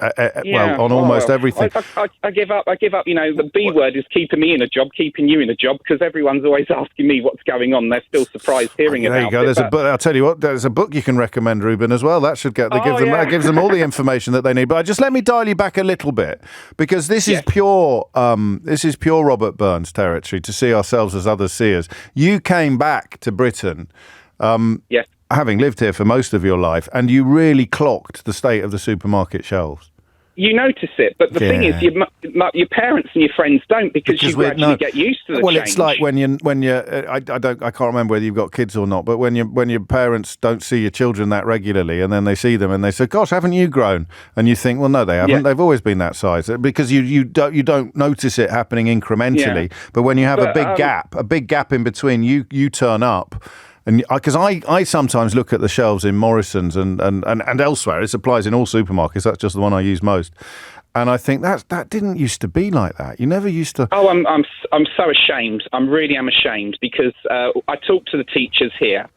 almost everything. I give up. The B word is keeping me in a job, keeping you in a job, because everyone's always asking me what's going on. They're still surprised hearing about it. There you go. I'll tell you what, there's a book you can recommend, Ruben, as well. That should that gives them all the information that they need. But just let me dial you back a little bit, because this is pure Robert Burns territory, to see ourselves as others see us. You came back to Britain. Having lived here for most of your life, and you really clocked the state of the supermarket shelves. You notice it, but the thing is, your parents and your friends don't, because you gradually get used to the change. Well, it's like when you I can't remember whether you've got kids or not, but when your parents don't see your children that regularly, and then they see them and they say, "Gosh, haven't you grown?" And you think, "Well, no, they haven't. They've always been that size," because you don't notice it happening incrementally. Yeah. But when you have a big gap in between, you turn up. And because I sometimes look at the shelves in Morrison's and elsewhere, it applies in all supermarkets. That's just the one I use most. And I think that didn't used to be like that. You never used to. Oh, I'm so ashamed. I really am ashamed, because I talk to the teachers here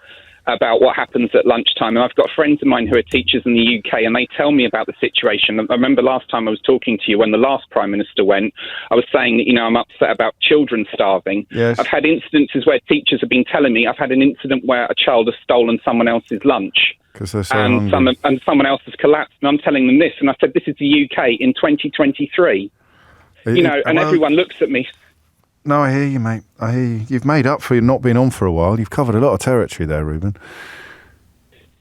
about what happens at lunchtime. And I've got friends of mine who are teachers in the UK, and they tell me about the situation. I remember last time I was talking to you, when the last Prime Minister went, I was saying that, I'm upset about children starving. Yes. I've had incidences where teachers have been telling me, I've had an incident where a child has stolen someone else's lunch. Because they're so hungry. And someone else has collapsed, and I'm telling them this. And I said, this is the UK in 2023. And everyone looks at me. No, I hear you, mate. I hear you. You've made up for not being on for a while. You've covered a lot of territory there, Ruben.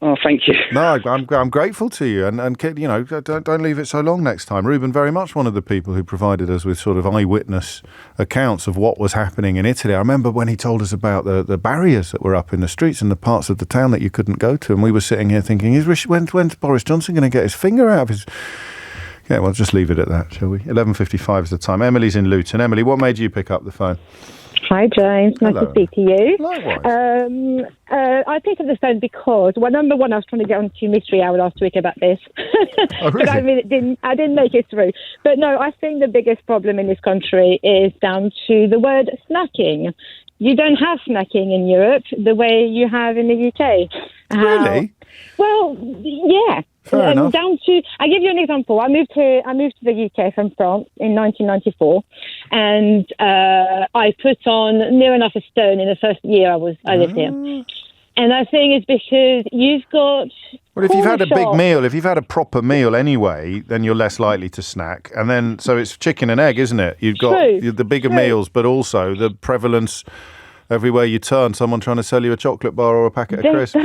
Oh, thank you. No, I'm grateful to you, and don't leave it so long next time. Ruben, very much one of the people who provided us with sort of eyewitness accounts of what was happening in Italy. I remember when he told us about the barriers that were up in the streets and the parts of the town that you couldn't go to, and we were sitting here thinking, when's Boris Johnson going to get his finger out of his... Yeah, well, just leave it at that, shall we? 11:55 is the time. Emily's in Luton. Emily, what made you pick up the phone? Hi, James. Nice to speak to you. Likewise. I picked up the phone because, number one, I was trying to get onto Mystery Hour last week about this. Oh, really? But I didn't make it through. But no, I think the biggest problem in this country is down to the word snacking. You don't have snacking in Europe the way you have in the UK. Really? Well, yeah. Fair enough. Down to, I'll give you an example. I moved to the UK from France in 1994, and I put on near enough a stone in the first year I lived here. And I think it's because you've got... Well, if you've had a big meal, if you've had a proper meal anyway, then you're less likely to snack. And then, so it's chicken and egg, isn't it? You've got the bigger meals, but also the prevalence everywhere you turn, someone trying to sell you a chocolate bar or a packet of crisps.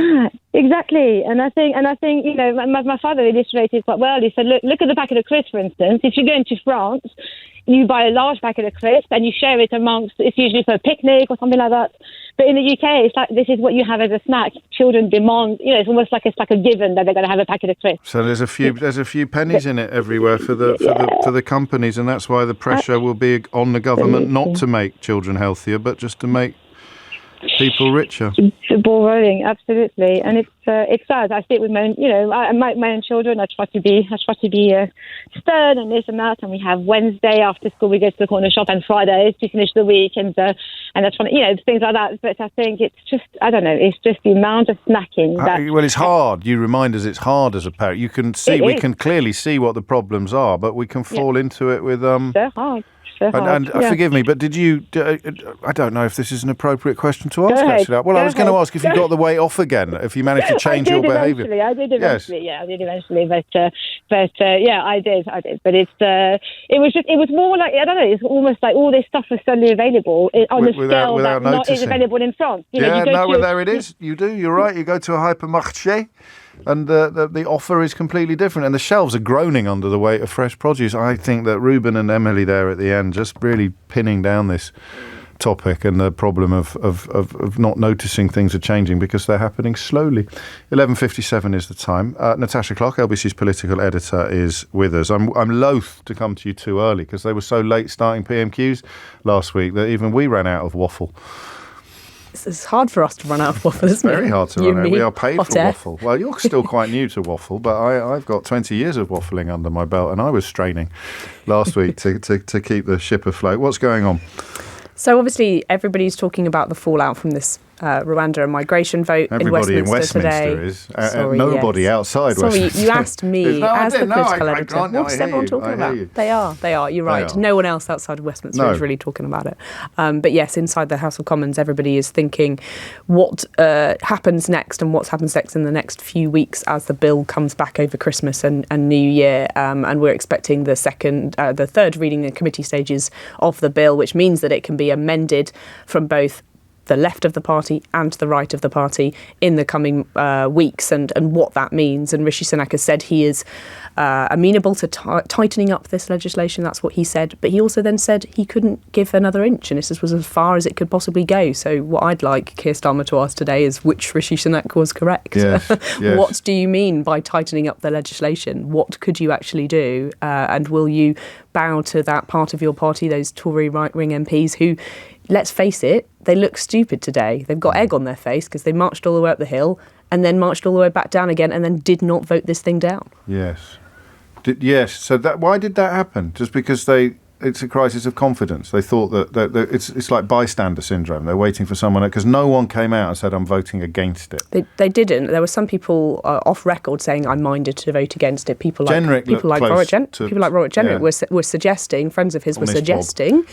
Exactly. And I think, you know, my father illustrated quite well. He said, look at the packet of crisps, for instance. If you go into France, you buy a large packet of crisps and you share it amongst, it's usually for a picnic or something like that. But in the UK, it's like, this is what you have as a snack. Children demand, you know, it's almost like it's like a given that they're going to have a packet of crisps. So there's a few pennies in it everywhere for the companies, and that's why the pressure will be on the government not to make children healthier, but just to make people richer. The ball rolling, absolutely, and it's sad. I see it with my own, you know, my own children. I try to be stern and this and that. And we have Wednesday after school, we go to the corner shop, and Fridays to finish the week, and that's fun, you know, things like that. But I think it's just, I don't know, it's just the amount of snacking. Well, it's hard. You remind us it's hard as a parent. You can see, we can clearly see what the problems are, but we can fall into it with so hard. And forgive me, but did you? I don't know if this is an appropriate question to ask. Actually, well, I was going to ask if you got the weight off again, if you managed to change your behaviour. I did eventually. Yeah, I did eventually. But yeah, I did. But it was more like, I don't know. It's almost like all this stuff was suddenly available on a scale that not is available in France. You know, there it is. You do. You're right. You go to a hypermarché, and the offer is completely different, and the shelves are groaning under the weight of fresh produce. I think that Ruben and Emily there at the end just really pinning down this topic and the problem of not noticing things are changing because they're happening slowly. 11:57 is the time. Natasha Clark, LBC's political editor, is with us. I'm loath to come to you too early because they were so late starting PMQs last week that even we ran out of waffle. It's hard for us to run out of waffle, isn't it? Very hard to run out. We are paid for waffle. Well, you're still quite new to waffle, but I've got 20 years of waffling under my belt, and I was straining last week to keep the ship afloat. What's going on? So obviously everybody's talking about the fallout from this Rwanda and migration vote in Westminster today. Is. Nobody outside Westminster. Sorry, you asked me as the political editor. What is everyone talking about? They are. You're right. No one else outside of Westminster is really talking about it. But yes, inside the House of Commons, everybody is thinking what happens next and what happens next in the next few weeks as the bill comes back over Christmas and New Year. And we're expecting the third reading in committee stages of the bill, which means that it can be amended from both the left of the party and the right of the party in the coming weeks, and what that means. And Rishi Sunak has said he is amenable to tightening up this legislation. That's what he said. But he also then said he couldn't give another inch, and this was as far as it could possibly go. So what I'd like Keir Starmer to ask today is which Rishi Sunak was correct. Yes. What do you mean by tightening up the legislation? What could you actually do? And will you bow to that part of your party, those Tory right-wing MPs who, let's face it, they look stupid today. They've got egg on their face because they marched all the way up the hill and then marched all the way back down again and then did not vote this thing down. Yes. So why did that happen? Just because it's a crisis of confidence. They thought that it's like bystander syndrome. They're waiting for someone, because no one came out and said, I'm voting against it. They didn't. There were some people off record saying, I'm minded to vote against it. People like Robert Jenrick were suggesting, friends of his were suggesting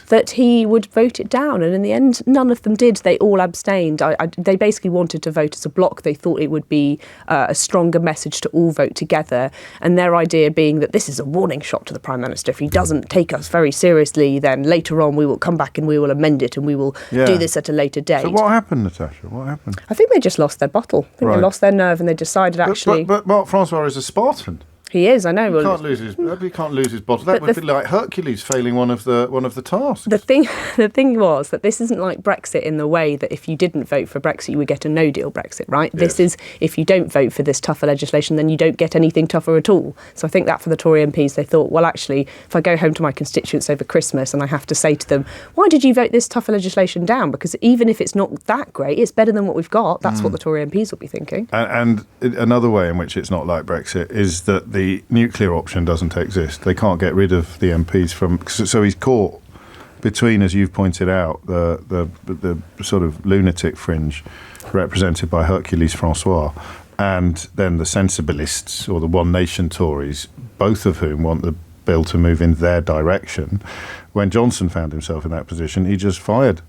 that he would vote it down. And in the end, none of them did. They all abstained. They basically wanted to vote as a block. They thought it would be a stronger message to all vote together. And their idea being that this is a warning shot to the Prime Minister. If he doesn't take us very seriously, then later on we will come back and we will amend it and we will do this at a later date. So what happened, Natasha? What happened? I think they just lost their bottle. I think they lost their nerve and they decided actually... But Mark Francois is a Spartan. He is, I know. He can't lose his bottle. That would be like Hercules failing one of the tasks. The thing was that this isn't like Brexit in the way that if you didn't vote for Brexit, you would get a no-deal Brexit, right? Yes. This is, if you don't vote for this tougher legislation, then you don't get anything tougher at all. So I think that for the Tory MPs, they thought, well, actually, if I go home to my constituents over Christmas and I have to say to them, why did you vote this tougher legislation down? Because even if it's not that great, it's better than what we've got. That's what the Tory MPs will be thinking. And another way in which it's not like Brexit is that the nuclear option doesn't exist. They can't get rid of the MPs from... So he's caught between, as you've pointed out, the sort of lunatic fringe represented by Hercules Francois and then the sensibilists, or the One Nation Tories, both of whom want the bill to move in their direction. When Johnson found himself in that position, he just fired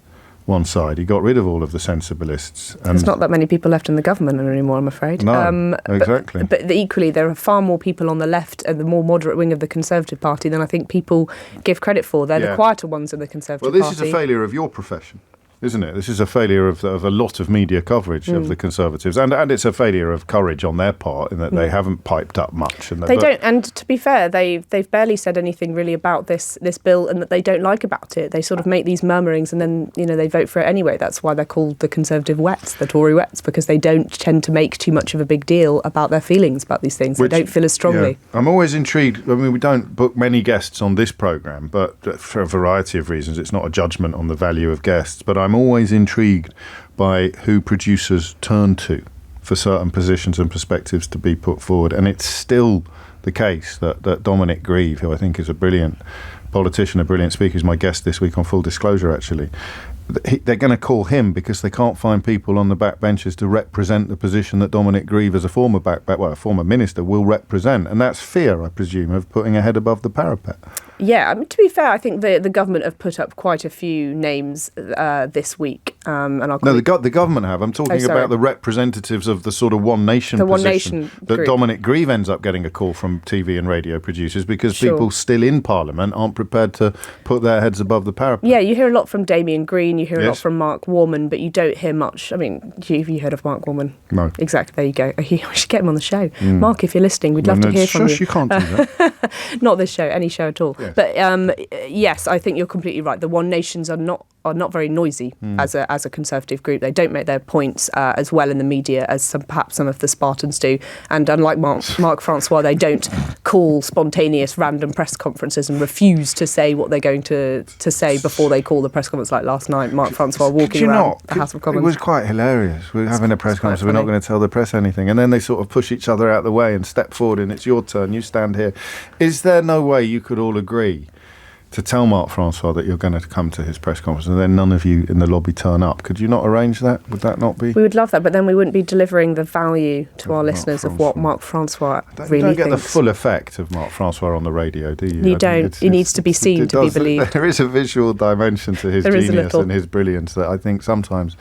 one side. He got rid of all of the sensibilists. And there's not that many people left in the government anymore, I'm afraid. No, exactly. But equally, there are far more people on the left and the more moderate wing of the Conservative Party than I think people give credit for. They're the quieter ones in the Conservative Party. Well, this is a failure of your profession, isn't it? This is a failure of a lot of media coverage of the Conservatives, and it's a failure of courage on their part in that they haven't piped up much. And they don't. And to be fair, they've barely said anything really about this bill and that they don't like about it. They sort of make these murmurings and then they vote for it anyway. That's why they're called the Conservative Wets, the Tory Wets, because they don't tend to make too much of a big deal about their feelings about these things. They don't feel as strongly. Yeah. I'm always intrigued. I mean, we don't book many guests on this programme, but for a variety of reasons, it's not a judgment on the value of guests. But I'm always intrigued by who producers turn to for certain positions and perspectives to be put forward. And it's still the case that Dominic Grieve, who I think is a brilliant politician, a brilliant speaker, is my guest this week on Full Disclosure, actually. They're going to call him because they can't find people on the backbenches to represent the position that Dominic Grieve, as a former a former minister, will represent. And that's fear, I presume, of putting a head above the parapet. Yeah, I mean, to be fair, I think the government have put up quite a few names this week. The government have. I'm talking about the representatives of the sort of One Nation position that group. Dominic Grieve ends up getting a call from TV and radio producers because people still in Parliament aren't prepared to put their heads above the parapet. Yeah, you hear a lot from Damien Green, you hear a lot from Mark Warman, but you don't hear much. I mean, have you heard of Mark Warman? No. Exactly, there you go. We should get him on the show. Mark, if you're listening, we'd love to hear from you. You can't do that. Not this show, any show at all. Yes. But yes, I think you're completely right. The One Nations are not very noisy as a Conservative group. They don't make their points as well in the media as perhaps some of the Spartans do. And unlike Marc Francois, they don't call spontaneous random press conferences and refuse to say what they're going to say before they call the press conference, like last night, Marc Francois walking around the House of Commons. It was quite hilarious. We're having a press conference, we're not going to tell the press anything. And then they sort of push each other out the way and step forward and it's your turn, you stand here. Is there no way you could all agree to tell Marc Francois that you're going to come to his press conference and then none of you in the lobby turn up? Could you not arrange that? Would that not be? We would love that, but then we wouldn't be delivering the value to our listeners of what Marc Francois really thinks. You don't get the full effect of Marc Francois on the radio, do you? You don't. He needs to be seen to be believed. There is a visual dimension to his genius and his brilliance that I think sometimes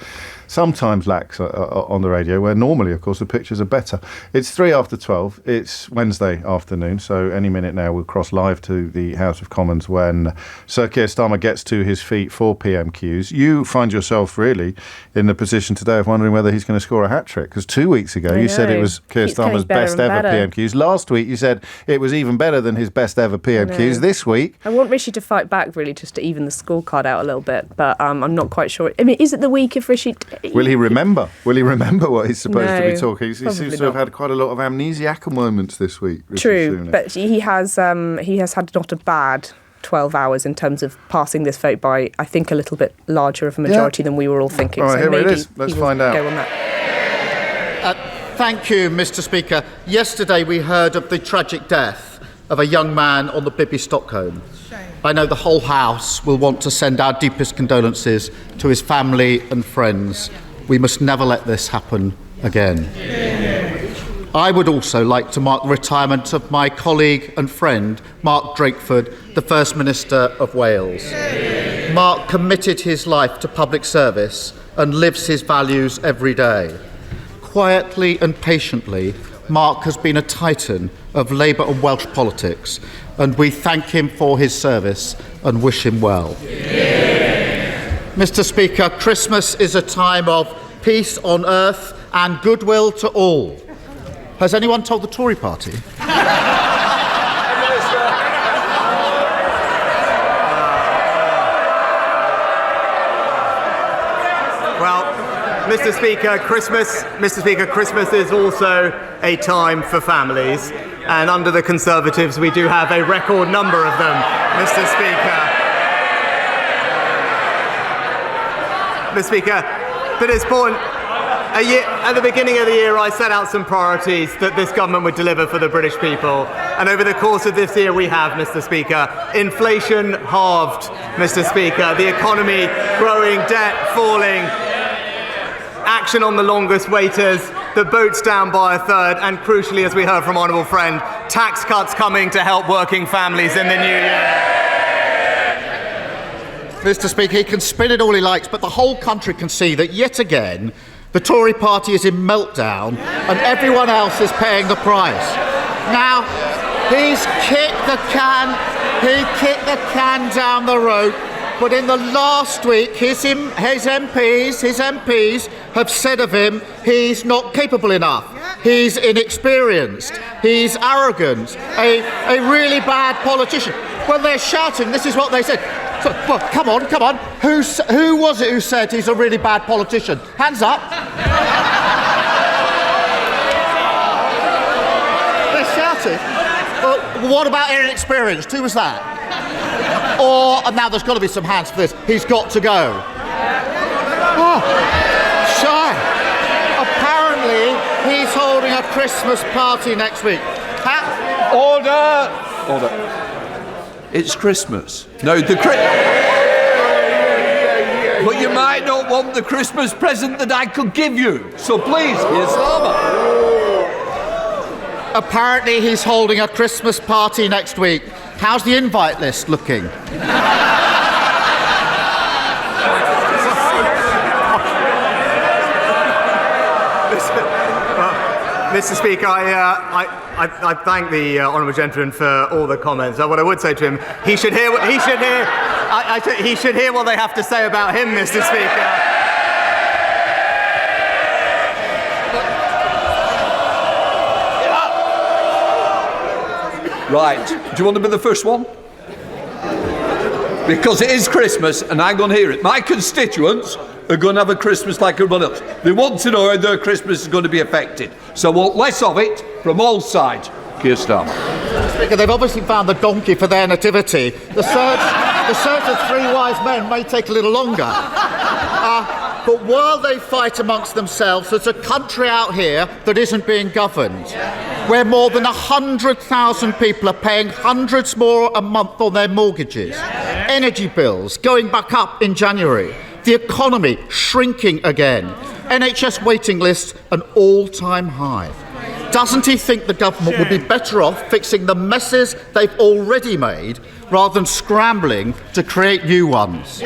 lacks on the radio, where normally, of course, the pictures are better. It's 12:03. It's Wednesday afternoon, so any minute now we'll cross live to the House of Commons when Sir Keir Starmer gets to his feet for PMQs. You find yourself really in the position today of wondering whether he's going to score a hat-trick, because 2 weeks ago you said it was Keir Starmer's best ever PMQs. Last week you said it was even better than his best ever PMQs. This week I want Rishi to fight back, really, just to even the scorecard out a little bit, but I'm not quite sure. I mean, is it the week if Rishi... Will he remember? Will he remember what he's supposed to be talking? He seems to have had quite a lot of amnesiacal moments this week. True, but he has had not a bad 12 hours in terms of passing this vote by, I think, a little bit larger of a majority than we were all thinking. All right, so here it is. Let's find out. Go on that. Thank you, Mr. Speaker. Yesterday we heard of the tragic death of a young man on the Bibby Stockholm. I know the whole House will want to send our deepest condolences to his family and friends. We must never let this happen again. I would also like to mark the retirement of my colleague and friend, Mark Drakeford, the First Minister of Wales. Mark committed his life to public service and lives his values every day. Quietly and patiently, Mark has been a titan of Labour and Welsh politics, and we thank him for his service and wish him well. Mr. Speaker, Christmas is a time of peace on earth and goodwill to all. Has anyone told the Tory party? Well, Mr. Speaker, Christmas is also a time for families, and under the Conservatives we do have a record number of them, Mr. Speaker, but it's important. At the beginning of the year, I set out some priorities that this government would deliver for the British people. And over the course of this year, we have, Mr. Speaker, inflation halved, Mr. Speaker, the economy growing, debt falling, action on the longest waiters, the boat's down by a third, and crucially, as we heard from Honourable Friend, tax cuts coming to help working families in the new year. Mr. Speaker, he can spin it all he likes, but the whole country can see that yet again the Tory party is in meltdown and everyone else is paying the price. Now, he's kicked the can down the road, but in the last week his MPs have said of him he's not capable enough, he's inexperienced, he's arrogant, a really bad politician. Well, they're shouting, this is what they said. So, well, come on. Who was it who said he's a really bad politician? Hands up. They're shouting. Well, what about inexperienced? Who was that? Or, and now there's got to be some hands for this, he's got to go. Oh, so, apparently he's holding a Christmas party next week. Order. It's Christmas. No, but you might not want the Christmas present that I could give you. So please, Keir Starmer. Apparently he's holding a Christmas party next week. How's the invite list looking? Mr. Speaker, I thank the honourable gentleman for all the comments. What I would say to him, he should hear what they have to say about him, Mr. Speaker. Right. Do you want to be the first one? Because it is Christmas and I'm going to hear it. My constituents are going to have a Christmas like everyone else. They want to know how their Christmas is going to be affected. So want less of it from all sides. Keir Starmer. Speaker, they've obviously found the donkey for their nativity. The search of three wise men may take a little longer. But while they fight amongst themselves, there's a country out here that isn't being governed, where more than 100,000 people are paying hundreds more a month on their mortgages, energy bills going back up in January, the economy shrinking again, NHS waiting lists an all-time high. Doesn't he think the government would be better off fixing the messes they've already made rather than scrambling to create new ones?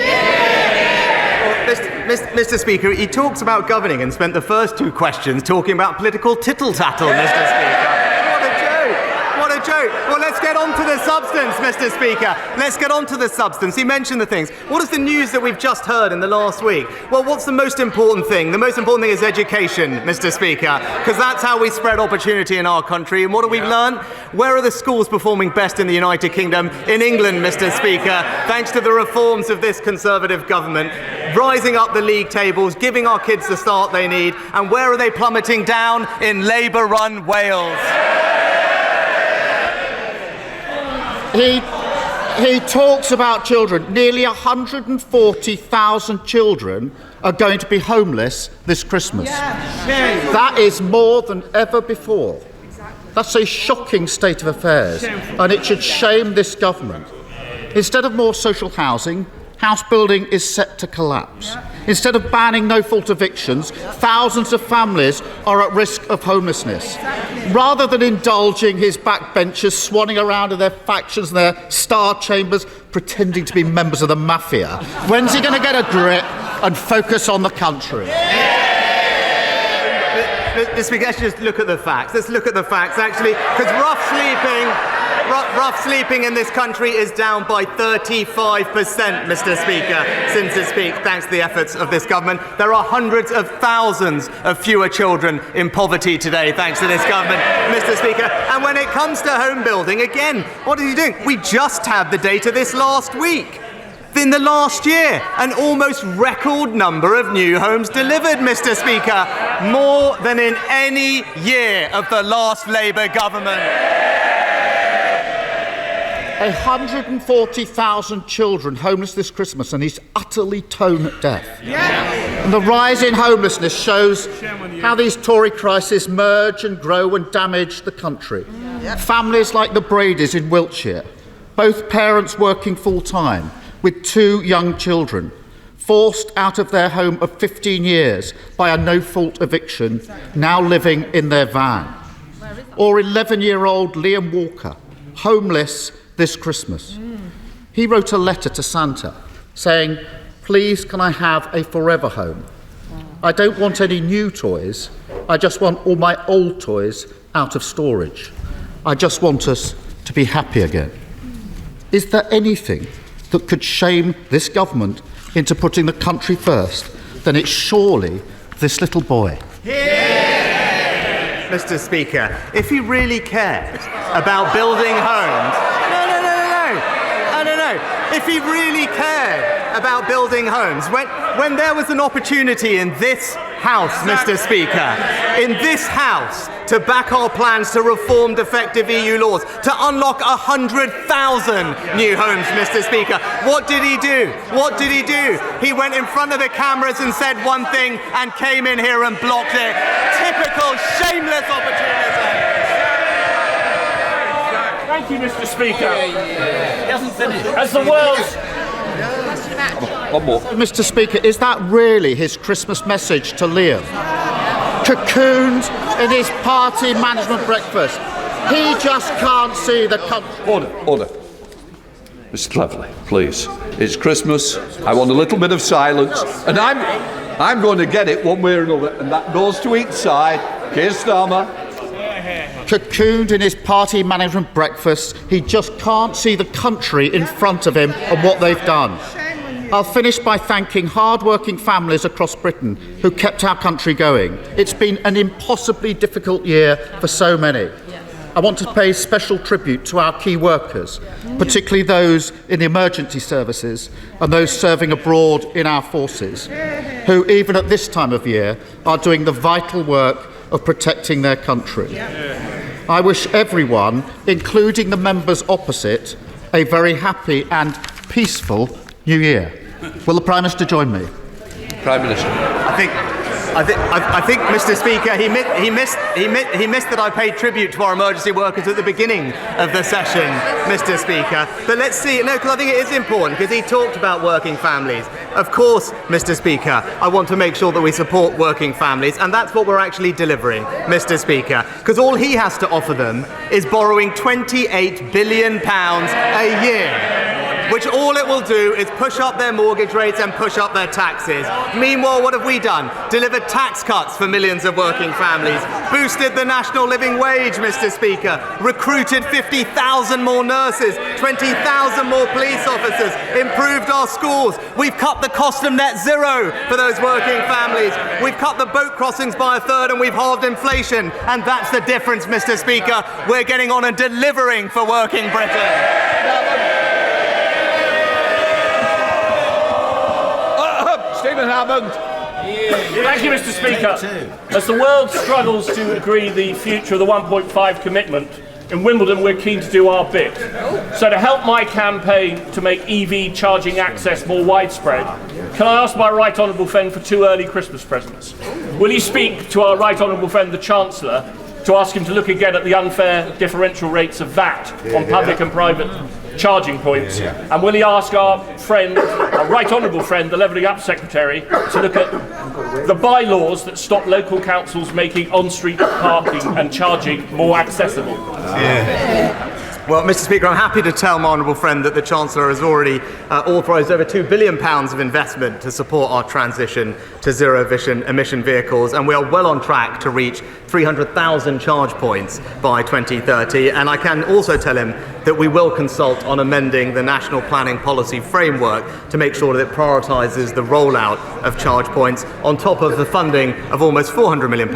Mr. Speaker, he talks about governing and spent the first two questions talking about political tittle-tattle, Mr. Speaker. What a joke. Well, let's get on to the substance, Mr. Speaker. Let's get on to the substance. He mentioned the things. What is the news that we've just heard in the last week? Well, what's the most important thing? The most important thing is education, Mr. Speaker, because that's how we spread opportunity in our country. And what have we learned? Where are the schools performing best in the United Kingdom? In England, Mr. Speaker, thanks to the reforms of this Conservative government, rising up the league tables, giving our kids the start they need. And where are they plummeting down? In Labour-run Wales. He talks about children. Nearly 140,000 children are going to be homeless this Christmas. That is more than ever before. That's a shocking state of affairs, and it should shame this government. Instead of more social housing, house building is set to collapse. Instead of banning no-fault evictions, thousands of families are at risk of homelessness. Rather than indulging his backbenchers swanning around in their factions and their star chambers, pretending to be members of the mafia, when's he going to get a grip and focus on the country? Let's just look at the facts. Let's look at the facts, actually, because rough sleeping in this country is down by 35%, Mr. Speaker, since its peak, thanks to the efforts of this government. There are hundreds of thousands of fewer children in poverty today, thanks to this government, Mr. Speaker. And when it comes to home building, again, what is he doing? We just had the data this last week. In the last year, an almost record number of new homes delivered, Mr. Speaker, more than in any year of the last Labour government. 140,000 children homeless this Christmas, and he's utterly tone deaf. And the rise in homelessness shows how these Tory crises merge and grow and damage the country. Families like the Bradys in Wiltshire, both parents working full-time, with 2 young children, forced out of their home of 15 years by a no-fault eviction, now living in their van. Or 11-year-old Liam Walker, homeless this Christmas. He wrote a letter to Santa saying, "Please, can I have a forever home? I don't want any new toys. I just want all my old toys out of storage. I just want us to be happy again." Is there anything that could shame this government into putting the country first? Then it's surely this little boy. Mr. Speaker, if he really cared about building homes... No. If he really cared about building homes, when there was an opportunity in this House, Mr. Speaker, in this House, to back our plans to reform defective EU laws, to unlock 100,000 new homes, Mr. Speaker, what did he do? What did he do? He went in front of the cameras and said one thing and came in here and blocked it. Typical shameless opportunism. Thank you, Mr. Speaker. He hasn't finished. As the world's... One more. Mr. Speaker, is that really his Christmas message to Liam? Cocooned in his party management breakfast. He just can't see the... Order. Mr. Cleverly, please. It's Christmas. I want a little bit of silence. And I'm going to get it one way or another. And that goes to each side. Keir Starmer. Cocooned in his party management breakfast, he just can't see the country in front of him and what they've done. I'll finish by thanking hard-working families across Britain who kept our country going. It's been an impossibly difficult year for so many. I want to pay special tribute to our key workers, particularly those in the emergency services and those serving abroad in our forces, who even at this time of year are doing the vital work of protecting their country. I wish everyone, including the members opposite, a very happy and peaceful New Year. Will the Prime Minister join me? Prime Minister. I think, Mr. Speaker, he missed that I paid tribute to our emergency workers at the beginning of the session, Mr. Speaker. But let's see, because I think it is important, because he talked about working families. Of course, Mr. Speaker, I want to make sure that we support working families, and that's what we're actually delivering, Mr. Speaker, because all he has to offer them is borrowing £28 billion a year. Which all it will do is push up their mortgage rates and push up their taxes. Meanwhile, what have we done? Delivered tax cuts for millions of working families, boosted the national living wage, Mr. Speaker, recruited 50,000 more nurses, 20,000 more police officers, improved our schools. We've cut the cost of net zero for those working families. We've cut the boat crossings by a third and we've halved inflation. And that's the difference, Mr. Speaker. We're getting on and delivering for working Britain. Stephen Hammond. Thank you, Mr. Speaker. As the world struggles to agree the future of the 1.5 commitment, in Wimbledon we're keen to do our bit. So to help my campaign to make EV charging access more widespread, can I ask my right honourable friend for 2 early Christmas presents? Will he speak to our right honourable friend the Chancellor to ask him to look again at the unfair differential rates of VAT on public and private charging points, and will he ask our right honourable friend, the Levelling Up Secretary, to look at the bylaws that stop local councils making on-street parking and charging more accessible? Well, Mr. Speaker, I'm happy to tell my honourable friend that the Chancellor has already authorised over £2 billion of investment to support our transition to zero-emission vehicles, and we are well on track to reach 300,000 charge points by 2030. And I can also tell him that we will consult on amending the National Planning Policy Framework to make sure that it prioritises the rollout of charge points, on top of the funding of almost £400 million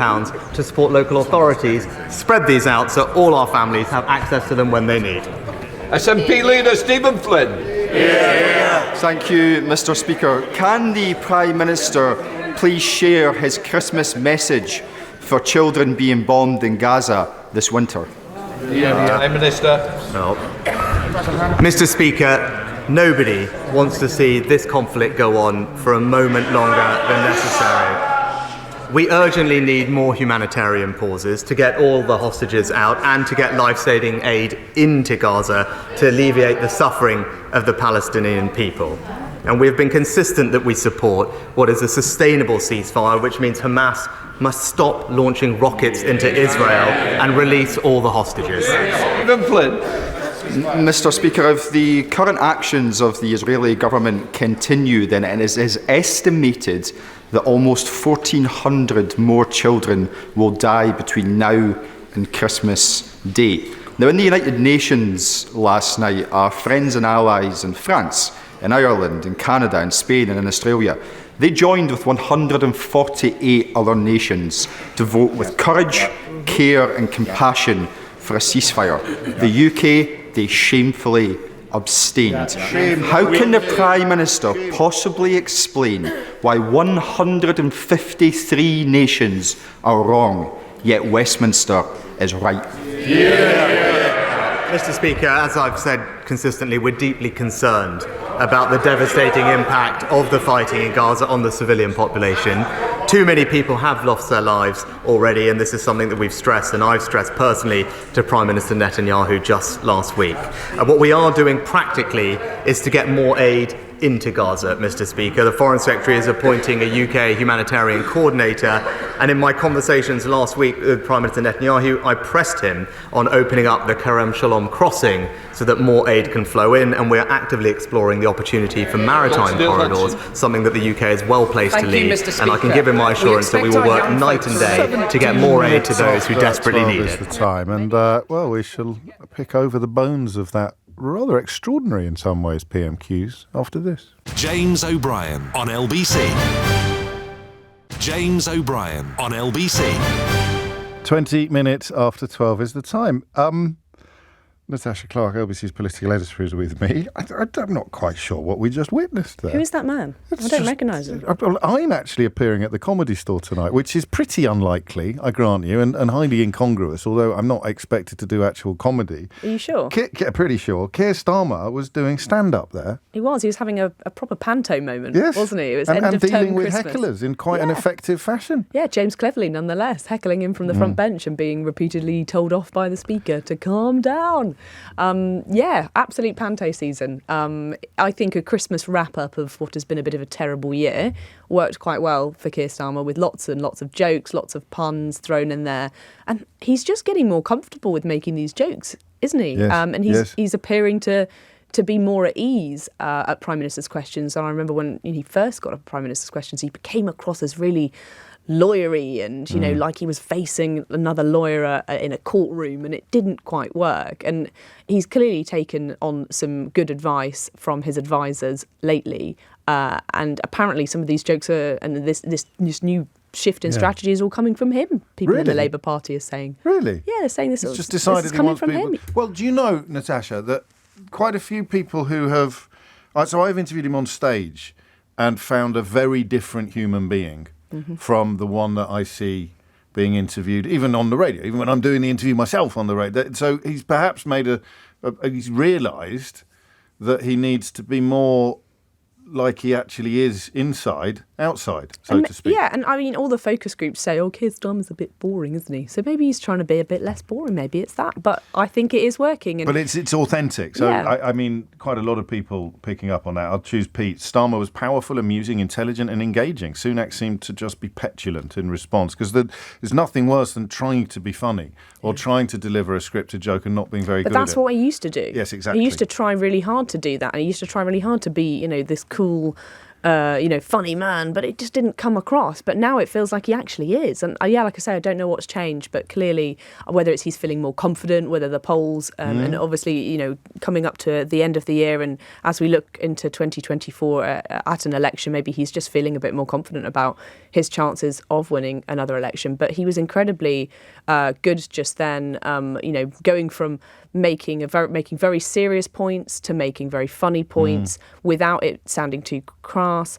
to support local authorities, spread these out so all our families have access to them when they need. SNP leader Stephen Flynn. Thank you, Mr. Speaker. Can the Prime Minister please share his Christmas message for children being bombed in Gaza this winter? Prime Minister. No. Mr. Speaker, nobody wants to see this conflict go on for a moment longer than necessary. We urgently need more humanitarian pauses to get all the hostages out and to get life-saving aid into Gaza to alleviate the suffering of the Palestinian people. And we have been consistent that we support what is a sustainable ceasefire, which means Hamas must stop launching rockets into Israel and release all the hostages. Stephen Flynn. Mr. Speaker, if the current actions of the Israeli government continue, then it is estimated that almost 1,400 more children will die between now and Christmas Day. Now, in the United Nations last night, our friends and allies in France, in Ireland, in Canada, in Spain and in Australia, they joined with 148 other nations to vote with courage, care and compassion for a ceasefire. The UK, they shamefully abstained. How can the Prime Minister possibly explain why 153 nations are wrong, yet Westminster is right? Mr. Speaker, as I've said consistently, we're deeply concerned about the devastating impact of the fighting in Gaza on the civilian population. Too many people have lost their lives already, and this is something that we've stressed, and I've stressed personally to Prime Minister Netanyahu just last week. What we are doing practically is to get more aid into Gaza, Mr. Speaker. The Foreign Secretary is appointing a UK humanitarian coordinator, and in my conversations last week with Prime Minister Netanyahu, I pressed him on opening up the Kerem Shalom crossing so that more aid can flow in, and we're actively exploring the opportunity for maritime corridors, something that the UK is well placed to lead, and I can give him my assurance that we will work night and day to get more aid to those who desperately need it. The time, and well, we shall pick over the bones of that rather extraordinary in some ways PMQs after this. James O'Brien on LBC. James O'Brien on LBC. 20 minutes after 12 is the time. Natasha Clark, LBC's political editor, is with me. I'm not quite sure what we just witnessed there. Who is that man? I don't recognise him. I'm actually appearing at the Comedy Store tonight, which is pretty unlikely, I grant you, and highly incongruous, although I'm not expected to do actual comedy. Are you sure? Pretty sure. Keir Starmer was doing stand-up there. He was. He was having a proper panto moment, yes, wasn't he? It was and end of term dealing with Christmas. hecklers in quite an effective fashion. Yeah, James Cleverly, nonetheless, heckling him from the front bench and being repeatedly told off by the speaker to calm down. Yeah, absolute panto season. I think a Christmas wrap-up of what has been a bit of a terrible year worked quite well for Keir Starmer, with lots and lots of jokes, lots of puns thrown in there. And he's just getting more comfortable with making these jokes, isn't he? Yes, and he's appearing to be more at ease at Prime Minister's questions. And I remember when he first got up Prime Minister's questions, he came across as really lawyery and, like he was facing another lawyer in a courtroom, and it didn't quite work. And he's clearly taken on some good advice from his advisors lately. And apparently some of these jokes and this new shift in strategy is all coming from him. People in the Labour Party are saying. Really? Yeah, they're saying this. He's just decided he wants people. Well, do you know, Natasha, that quite a few people who have... So I've interviewed him on stage and found a very different human being from the one that I see being interviewed, even on the radio, even when I'm doing the interview myself on the radio. So he's perhaps he's realised that he needs to be more like he actually is outside, so to speak. Yeah, and I mean, all the focus groups say, Keir Starmer's a bit boring, isn't he? So maybe he's trying to be a bit less boring, maybe it's that. But I think it is working. And but it's authentic. So, yeah. I mean, quite a lot of people picking up on that. I'll choose Pete. Starmer was powerful, amusing, intelligent and engaging. Sunak seemed to just be petulant in response, because there's nothing worse than trying to be funny or trying to deliver a scripted joke and not being very good at it. But that's what he used to do. Yes, exactly. He used to try really hard to do that, and he used to try really hard to be, this cool, funny man, but it just didn't come across. But now it feels like he actually is. And like I say, I don't know what's changed, but clearly, whether it's he's feeling more confident, whether the polls, and obviously, coming up to the end of the year, and as we look into 2024 at an election, maybe he's just feeling a bit more confident about his chances of winning another election. But he was incredibly good just then, going from making very serious points to making very funny points without it sounding too crass.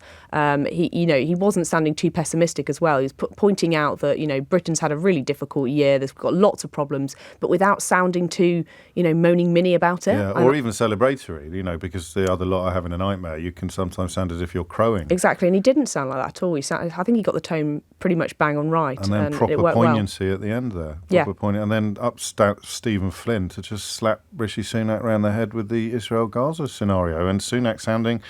He wasn't sounding too pessimistic as well. He was pointing out that Britain's had a really difficult year. There's got lots of problems, but without sounding too moaning Minnie about it. Yeah, or even celebratory. Because the other lot are having a nightmare. You can sometimes sound as if you're crowing. Exactly, and he didn't sound like that at all. I think he got the tone pretty much bang on right, and then proper it worked poignancy at the end there. And then up Stephen Flynn to just slap Rishi Sunak around the head with the Israel-Gaza scenario, and Sunak sounding,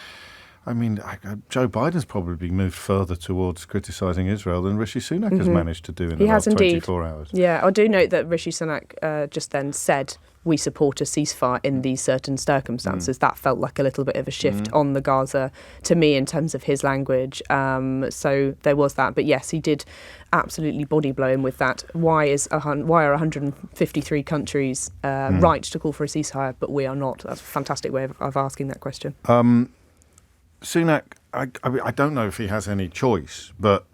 I mean, Joe Biden's probably moved further towards criticising Israel than Rishi Sunak has managed to do in the last 24 hours. Yeah, I do note that Rishi Sunak just then said, we support a ceasefire in these certain circumstances. That felt like a little bit of a shift on the Gaza to me in terms of his language. So there was that. But yes, he did absolutely body blow him with that. Why are 153 countries right to call for a ceasefire, but we are not? That's a fantastic way of asking that question. Sunak, I don't know if he has any choice, but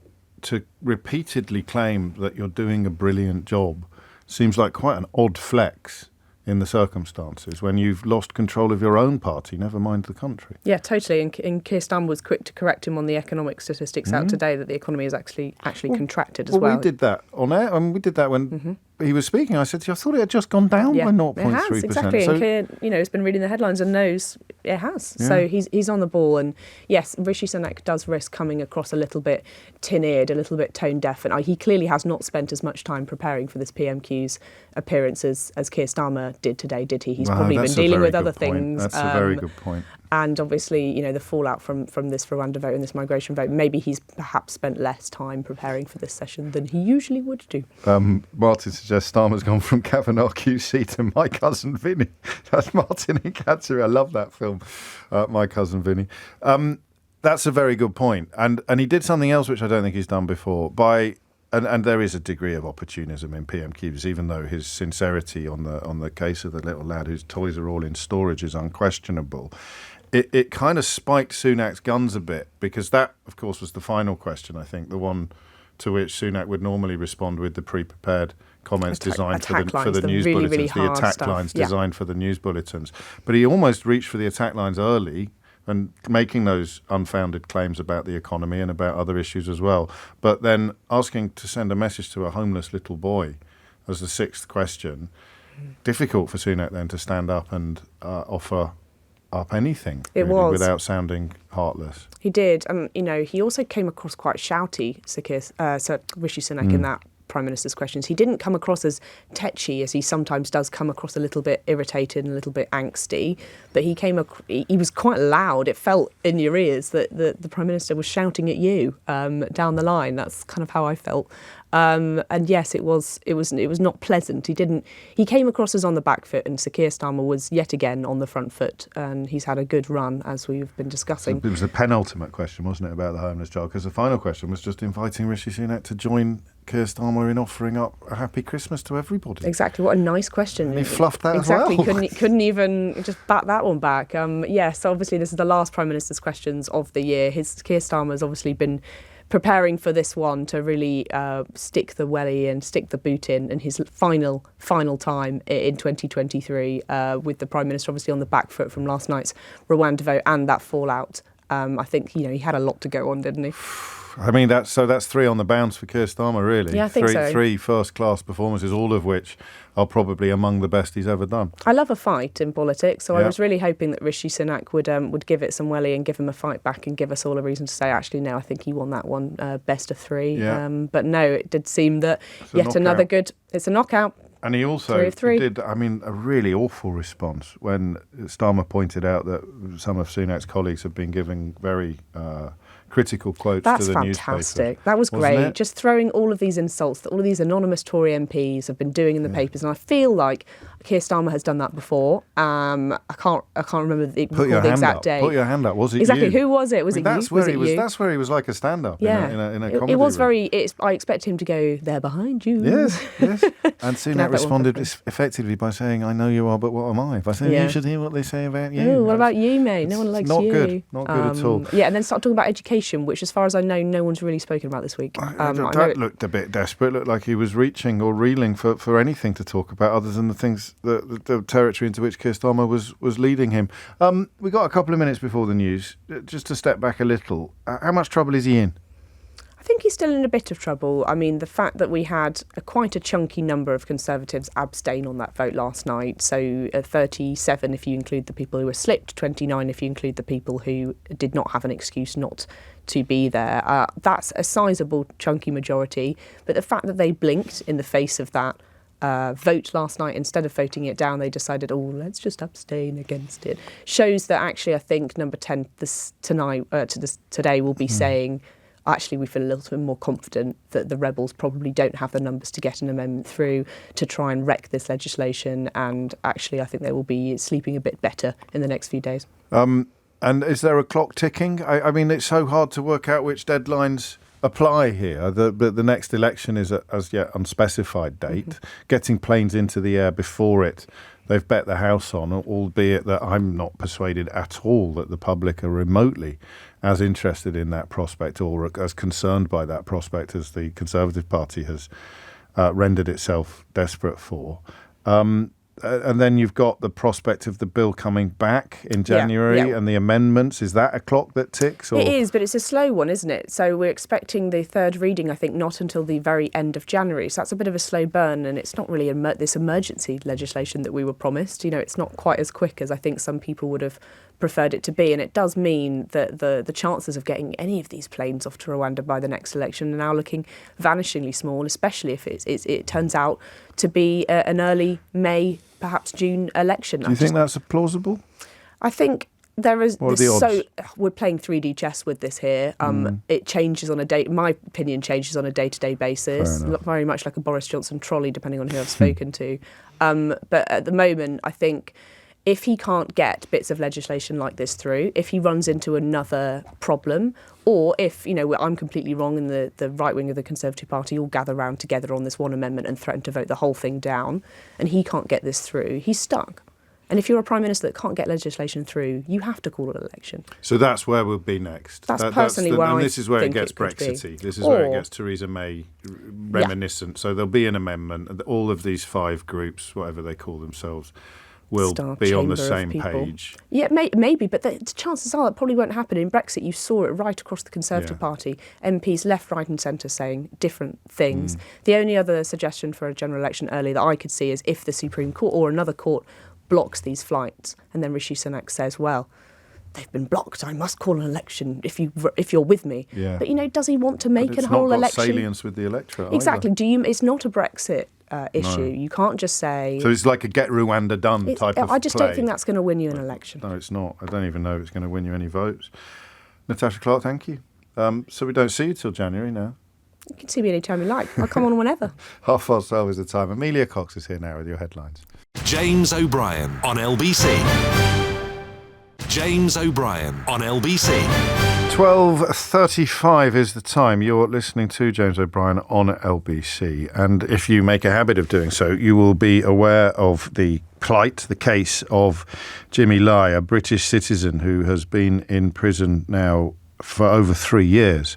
to repeatedly claim that you're doing a brilliant job seems like quite an odd flex in the circumstances when you've lost control of your own party, never mind the country. Yeah, totally. And Keir Starmer was quick to correct him on the economic statistics out today that the economy has actually contracted as well. We did that on air, and we did that when he was speaking. I said to you, I thought it had just gone down by 0.3%. It has, exactly. So, and Keir, has been reading the headlines and knows it has. Yeah. So he's on the ball. And yes, Rishi Sunak does risk coming across a little bit tin-eared, a little bit tone-deaf. And he clearly has not spent as much time preparing for this PMQs appearance as Keir Starmer did today, did he? He's probably been dealing with other things. That's a very good point. And obviously, the fallout from this Rwanda vote and this migration vote, maybe he's perhaps spent less time preparing for this session than he usually would do. Martin suggests Starmer's gone from Kavanaugh QC to My Cousin Vinny. That's Martin in Katsuri. I love that film, My Cousin Vinny. That's a very good point. And he did something else which I don't think he's done before. And there is a degree of opportunism in PMQs, even though his sincerity on the case of the little lad whose toys are all in storage is unquestionable. It kind of spiked Sunak's guns a bit, because that, of course, was the final question, I think, the one to which Sunak would normally respond with the pre-prepared comments designed for the news bulletins, really the attack lines designed for the news bulletins. But he almost reached for the attack lines early and making those unfounded claims about the economy and about other issues as well. But then asking to send a message to a homeless little boy as the sixth question, difficult for Sunak then to stand up and offer up anything without sounding heartless. He did. He also came across quite shouty, Rishi Sunak, in that Prime Minister's questions. He didn't come across as tetchy, as he sometimes does come across a little bit irritated and a little bit angsty, but he was quite loud. It felt in your ears that the Prime Minister was shouting at you down the line. That's kind of how I felt. And yes, it was not pleasant. He came across as on the back foot, and Sir Keir Starmer was yet again on the front foot, and he's had a good run, as we've been discussing. It was the penultimate question, wasn't it, about the homeless child? Because the final question was just inviting Rishi Sunak to join Keir Starmer in offering up a happy Christmas to everybody. Exactly, what a nice question. And he fluffed that as well. Exactly, couldn't even just bat that one back. Yes, obviously this is the last Prime Minister's questions of the year. Keir Starmer's obviously been preparing for this one to really stick the welly and stick the boot in his final time in 2023 with the Prime Minister obviously on the back foot from last night's Rwanda vote and that fallout. I think he had a lot to go on, didn't he? I mean, that's three on the bounce for Keir Starmer, really. Yeah, I think so. Three first-class performances, all of which are probably among the best he's ever done. I love a fight in politics, so I was really hoping that Rishi Sunak would give it some welly and give him a fight back and give us all a reason to say, actually, no, I think he won that one best of three. Yeah. But no, it did seem that another good... It's a knockout. And he also did, a really awful response when Starmer pointed out that some of Sunak's colleagues have been giving very critical quotes to the newspapers. That's fantastic. That was great. Just throwing all of these insults that all of these anonymous Tory MPs have been doing in the papers, and I feel like Keir Starmer has done that before. I can't remember the exact day. Put your hand up. Was it exactly? You? Who was it? Was it you? That's where he was like a stand-up. Yeah. in a comedy it was room. I expect him to go, they're behind you. Yes. And Sunak responded effectively by saying, I know you are, but what am I? By saying, you should hear what they say about you. Ooh, what about you, mate? No one likes you. Not good at all. Yeah, and then start talking about education, which as far as I know, no one's really spoken about this week. That looked a bit desperate. It looked like he was reaching or reeling for anything to talk about other than the things, the territory into which Keir Starmer was leading him. We got a couple of minutes before the news. Just to step back a little, how much trouble is he in? I think he's still in a bit of trouble. I mean, the fact that we had quite a chunky number of Conservatives abstain on that vote last night, so 37 if you include the people who were slipped, 29 if you include the people who did not have an excuse not to be there. That's a sizable chunky majority, but the fact that they blinked in the face of that vote last night. Instead of voting it down, they decided, let's just abstain against it. Shows that actually, I think number 10 today will be saying, actually, we feel a little bit more confident that the rebels probably don't have the numbers to get an amendment through to try and wreck this legislation. And actually, I think they will be sleeping a bit better in the next few days. And is there a clock ticking? I mean, it's so hard to work out which deadlines apply here. The next election is as yet unspecified date. Mm-hmm. Getting planes into the air before it, they've bet the house on, albeit that I'm not persuaded at all that the public are remotely as interested in that prospect or as concerned by that prospect as the Conservative Party has rendered itself desperate for. And then you've got the prospect of the bill coming back in January and the amendments. Is that a clock that ticks? Or? It is, but it's a slow one, isn't it? So we're expecting the third reading, I think, not until the very end of January. So that's a bit of a slow burn, and it's not really this emergency legislation that we were promised. It's not quite as quick as I think some people would have preferred it to be, and it does mean that the chances of getting any of these planes off to Rwanda by the next election are now looking vanishingly small, especially if it turns out to be an early May, perhaps June election. Do you think that's plausible? I think there is. What are the odds? We're playing 3D chess with this here. It changes on a day. My opinion changes on a day-to-day basis. Very much like a Boris Johnson trolley, depending on who I've spoken to. But at the moment, I think, if he can't get bits of legislation like this through, if he runs into another problem, or if, I'm completely wrong and the right wing of the Conservative Party all gather round together on this one amendment and threaten to vote the whole thing down, and he can't get this through, he's stuck. And if you're a Prime Minister that can't get legislation through, you have to call an election. So that's where we'll be next. That's personally where I think and this is where it gets Brexity. This is where it gets Theresa May reminiscent. So there'll be an amendment. All of these 5 groups, whatever they call themselves, will be on the same page. Yeah, maybe, but the chances are that probably won't happen. In Brexit, you saw it right across the Conservative Party. MPs left, right and centre saying different things. The only other suggestion for a general election early that I could see is if the Supreme Court or another court blocks these flights, and then Rishi Sunak says, well, they've been blocked, I must call an election if you're with me. Yeah. But, does he want to make a whole election? It's not got salience with the electorate Exactly. either. It's not a Brexit issue. No. You can't just say... So it's like a get Rwanda done type of I just play. don't think that's going to win you an election. No, it's not. I don't even know if it's going to win you any votes. Natasha Clark, thank you. So we don't see you till January now. You can see me anytime you like. I'll come on whenever. 12:30 is the time. Amelia Cox is here now with your headlines. James O'Brien on LBC. James O'Brien on LBC. 12:35 is the time. You're listening to James O'Brien on LBC. And if you make a habit of doing so, you will be aware of the case of Jimmy Lai, a British citizen who has been in prison now for over 3 years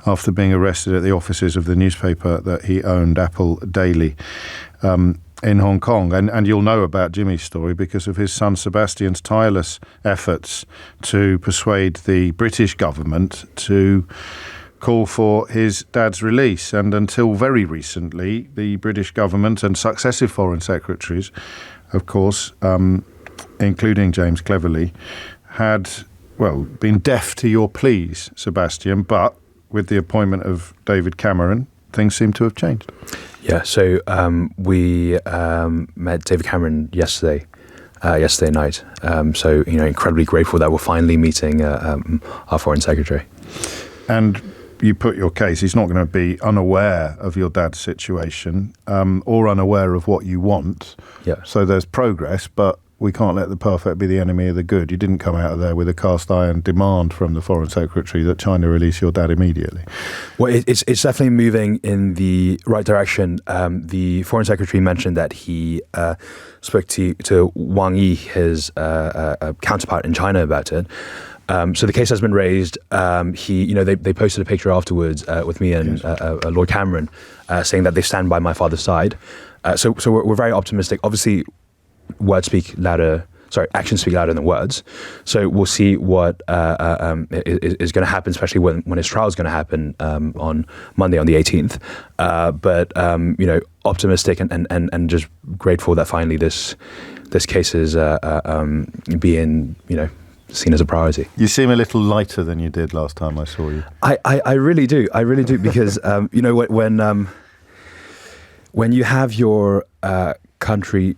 after being arrested at the offices of the newspaper that he owned, Apple Daily, in Hong Kong. And you'll know about Jimmy's story because of his son Sebastian's tireless efforts to persuade the British government to call for his dad's release. And until very recently, the British government and successive foreign secretaries, of course, including James Cleverly, had, been deaf to your pleas, Sebastian, but with the appointment of David Cameron, things seem to have changed. Yeah, so we met David Cameron yesterday night. So, incredibly grateful that we're finally meeting our Foreign Secretary. And you put your case. He's not going to be unaware of your dad's situation or unaware of what you want. Yeah. So there's progress, but we can't let the perfect be the enemy of the good. You didn't come out of there with a cast iron demand from the Foreign Secretary that China release your dad immediately. Well, it's definitely moving in the right direction. The Foreign Secretary mentioned that he spoke to Wang Yi, his counterpart in China, about it. So the case has been raised. They posted a picture afterwards with me and Lord Cameron saying that they stand by my father's side. So we're very optimistic. Obviously, actions speak louder than words. So we'll see what is going to happen, especially when his trial is going to happen on Monday, on the 18th. But optimistic and just grateful that finally this case is being seen as a priority. You seem a little lighter than you did last time I saw you. I really do. I really do because when you have your country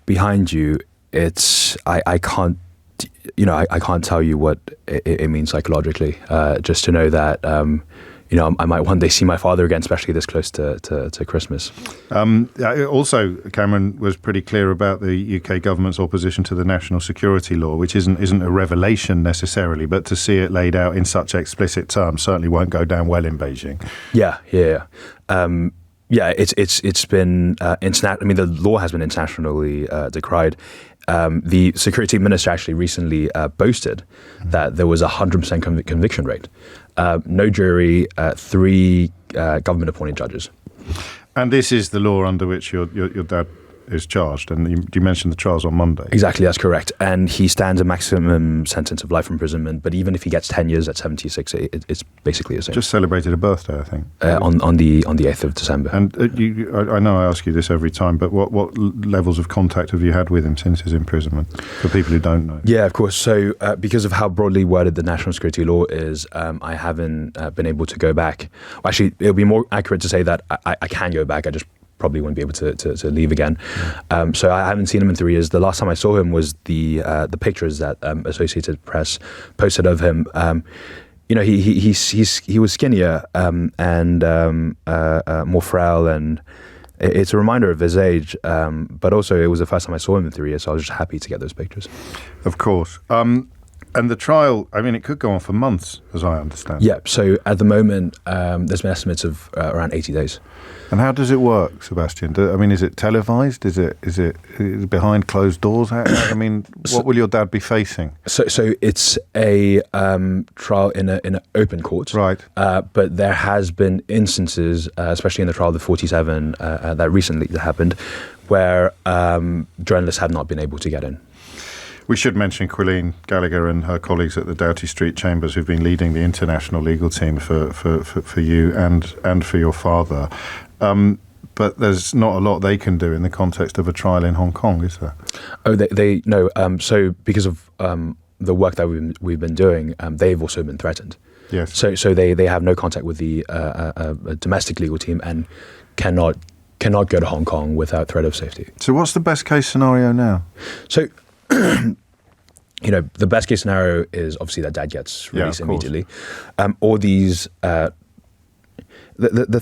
behind you, I can't tell you what it means psychologically. Just to know that I might one day see my father again, especially this close to Christmas. Also, Cameron was pretty clear about the UK government's opposition to the national security law, which isn't a revelation necessarily, but to see it laid out in such explicit terms certainly won't go down well in Beijing. Yeah. It's been international. I mean, the law has been internationally decried. The security minister actually recently boasted that there was a 100% conviction rate. No jury, 3 government-appointed judges. And this is the law under which your dad is charged, and you mentioned the trials on Monday. Exactly, that's correct. And he stands a maximum sentence of life imprisonment, but even if he gets 10 years at 76, it's basically the same. Just celebrated a birthday, I think. On the 8th of December. And I know I ask you this every time, but what levels of contact have you had with him since his imprisonment, for people who don't know? Yeah, of course. So because of how broadly worded the national security law is, I haven't been able to go back. Well, actually, it would be more accurate to say that I can go back. I just probably wouldn't be able to leave again. So I haven't seen him in 3 years. The last time I saw him was the pictures that Associated Press posted of him. He was skinnier and more frail, and it's a reminder of his age. But also, it was the first time I saw him in 3 years, so I was just happy to get those pictures. Of course. And the trial, I mean, it could go on for months, as I understand. Yeah, so at the moment, there's been estimates of around 80 days. And how does it work, Sebastian? Is it televised? Is it behind closed doors? What will your dad be facing? So it's a trial in an open court. Right. But there has been instances, especially in the trial of the 47 that recently happened, where journalists have not been able to get in. We should mention Quilleen Gallagher and her colleagues at the Doughty Street Chambers, who've been leading the international legal team for you and for your father. But there's not a lot they can do in the context of a trial in Hong Kong, is there? Oh, they no. So because of the work that we've been doing, they've also been threatened. Yes. So they have no contact with the domestic legal team and cannot go to Hong Kong without threat of safety. So what's the best case scenario now? So, the best case scenario is obviously that dad gets released immediately. Or these, the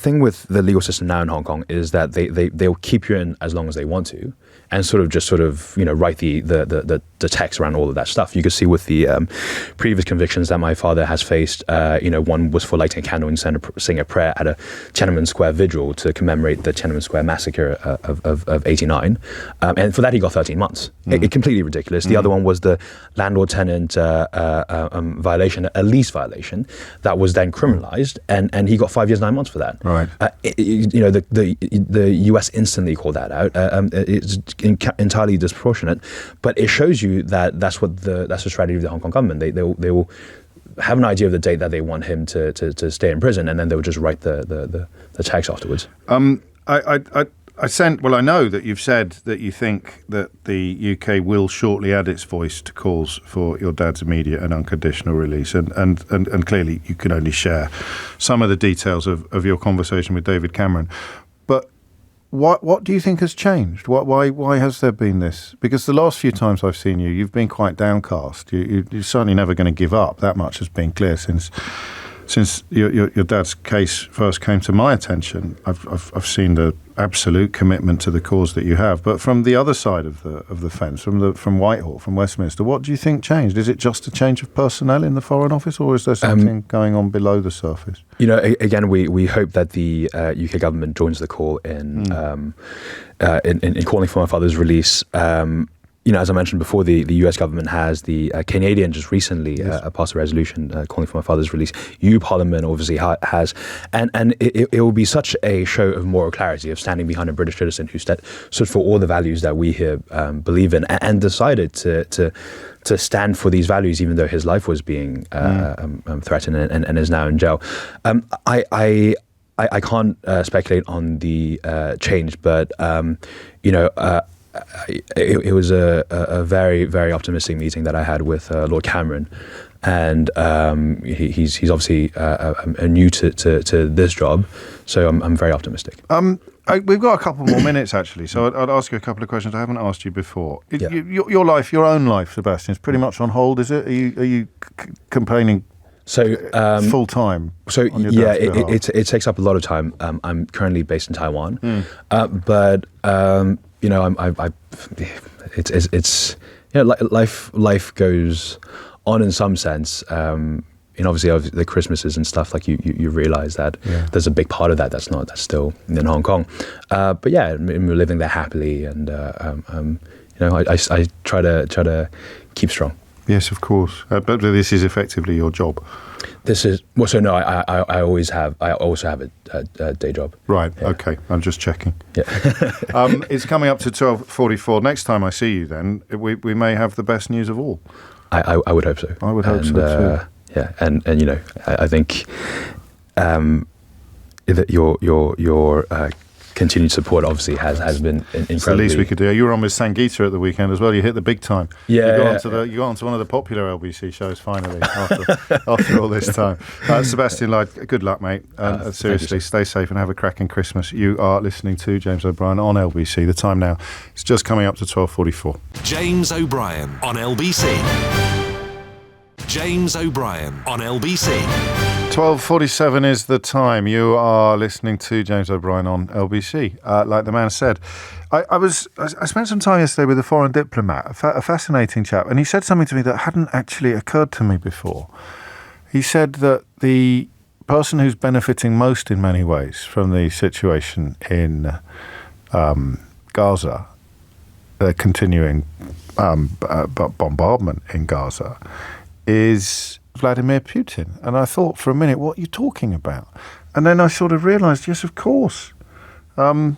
thing with the legal system now in Hong Kong is that they'll keep you in as long as they want to, and write the text around all of that stuff. You could see with the previous convictions that my father has faced, one was for lighting a candle and saying a prayer at a Tiananmen Square vigil to commemorate the Tiananmen Square massacre of 89. And for that he got 13 months. It completely ridiculous. The other one was the landlord-tenant violation, a lease violation, that was then criminalized, and he got 5 years, 9 months for that. Right. The US instantly called that out. It's entirely disproportionate, but it shows you that that's the strategy of the Hong Kong government. They will have an idea of the date that they want him to stay in prison, and then they will just write the text afterwards. I know that you've said that you think that the UK will shortly add its voice to calls for your dad's immediate and unconditional release, and clearly you can only share some of the details of your conversation with David Cameron. But what do you think has changed? Why has there been this? Because the last few times I've seen you, you've been quite downcast. You're certainly never going to give up. That much has been clear since your dad's case first came to my attention. I've seen the absolute commitment to the cause that you have. But from the other side of the fence, from Whitehall, from Westminster, what do you think changed? Is it just a change of personnel in the Foreign Office, or is there something going on below the surface? Again, we hope that the UK government joins the call in calling for my father's release. As I mentioned before, the US government has, the Canadian just recently passed a resolution calling for my father's release. EU Parliament obviously has, and it will be such a show of moral clarity, of standing behind a British citizen who stood for all the values that we here believe in, and decided to stand for these values, even though his life was being threatened and is now in jail. I can't speculate on the change, but it was a very, very optimistic meeting that I had with Lord Cameron, and he's obviously new to this job, so I'm very optimistic. we've got a couple more minutes, actually, so I'd ask you a couple of questions I haven't asked you before. Your life, your own life, Sebastian, is pretty much on hold, is it? Are you campaigning full time? So it takes up a lot of time. I'm currently based in Taiwan, but life goes on in some sense. Obviously the Christmases and stuff, like you realize that there's a big part of that's still in Hong Kong. But we're living there happily, and I try to keep strong. Yes, of course. But this is effectively your job. This is I also have a day job. Right. Yeah. Okay. I'm just checking. Yeah. It's coming up to 12:44. Next time I see you, then we may have the best news of all. I would hope so. I would hope so too. Yeah, and I think that your continued support obviously has been incredibly. It's the least we could do. You were on with Sangeeta at the weekend as well. You hit the big time. Yeah, you got onto one of the popular LBC shows finally after all this time. Sebastian Lai, good luck, mate. Seriously, stay safe and have a cracking Christmas. You are listening to James O'Brien on LBC. The time now is just coming up to 12:44. James O'Brien on LBC. James O'Brien on LBC. 12:47 is the time. You are listening to James O'Brien on LBC. Like the man said, I spent some time yesterday with a foreign diplomat, a fascinating chap, and he said something to me that hadn't actually occurred to me before. He said that the person who's benefiting most in many ways from the situation in Gaza, the continuing bombardment in Gaza, is Vladimir Putin. And I thought for a minute, what are you talking about? And then I sort of realised, yes, of course. We've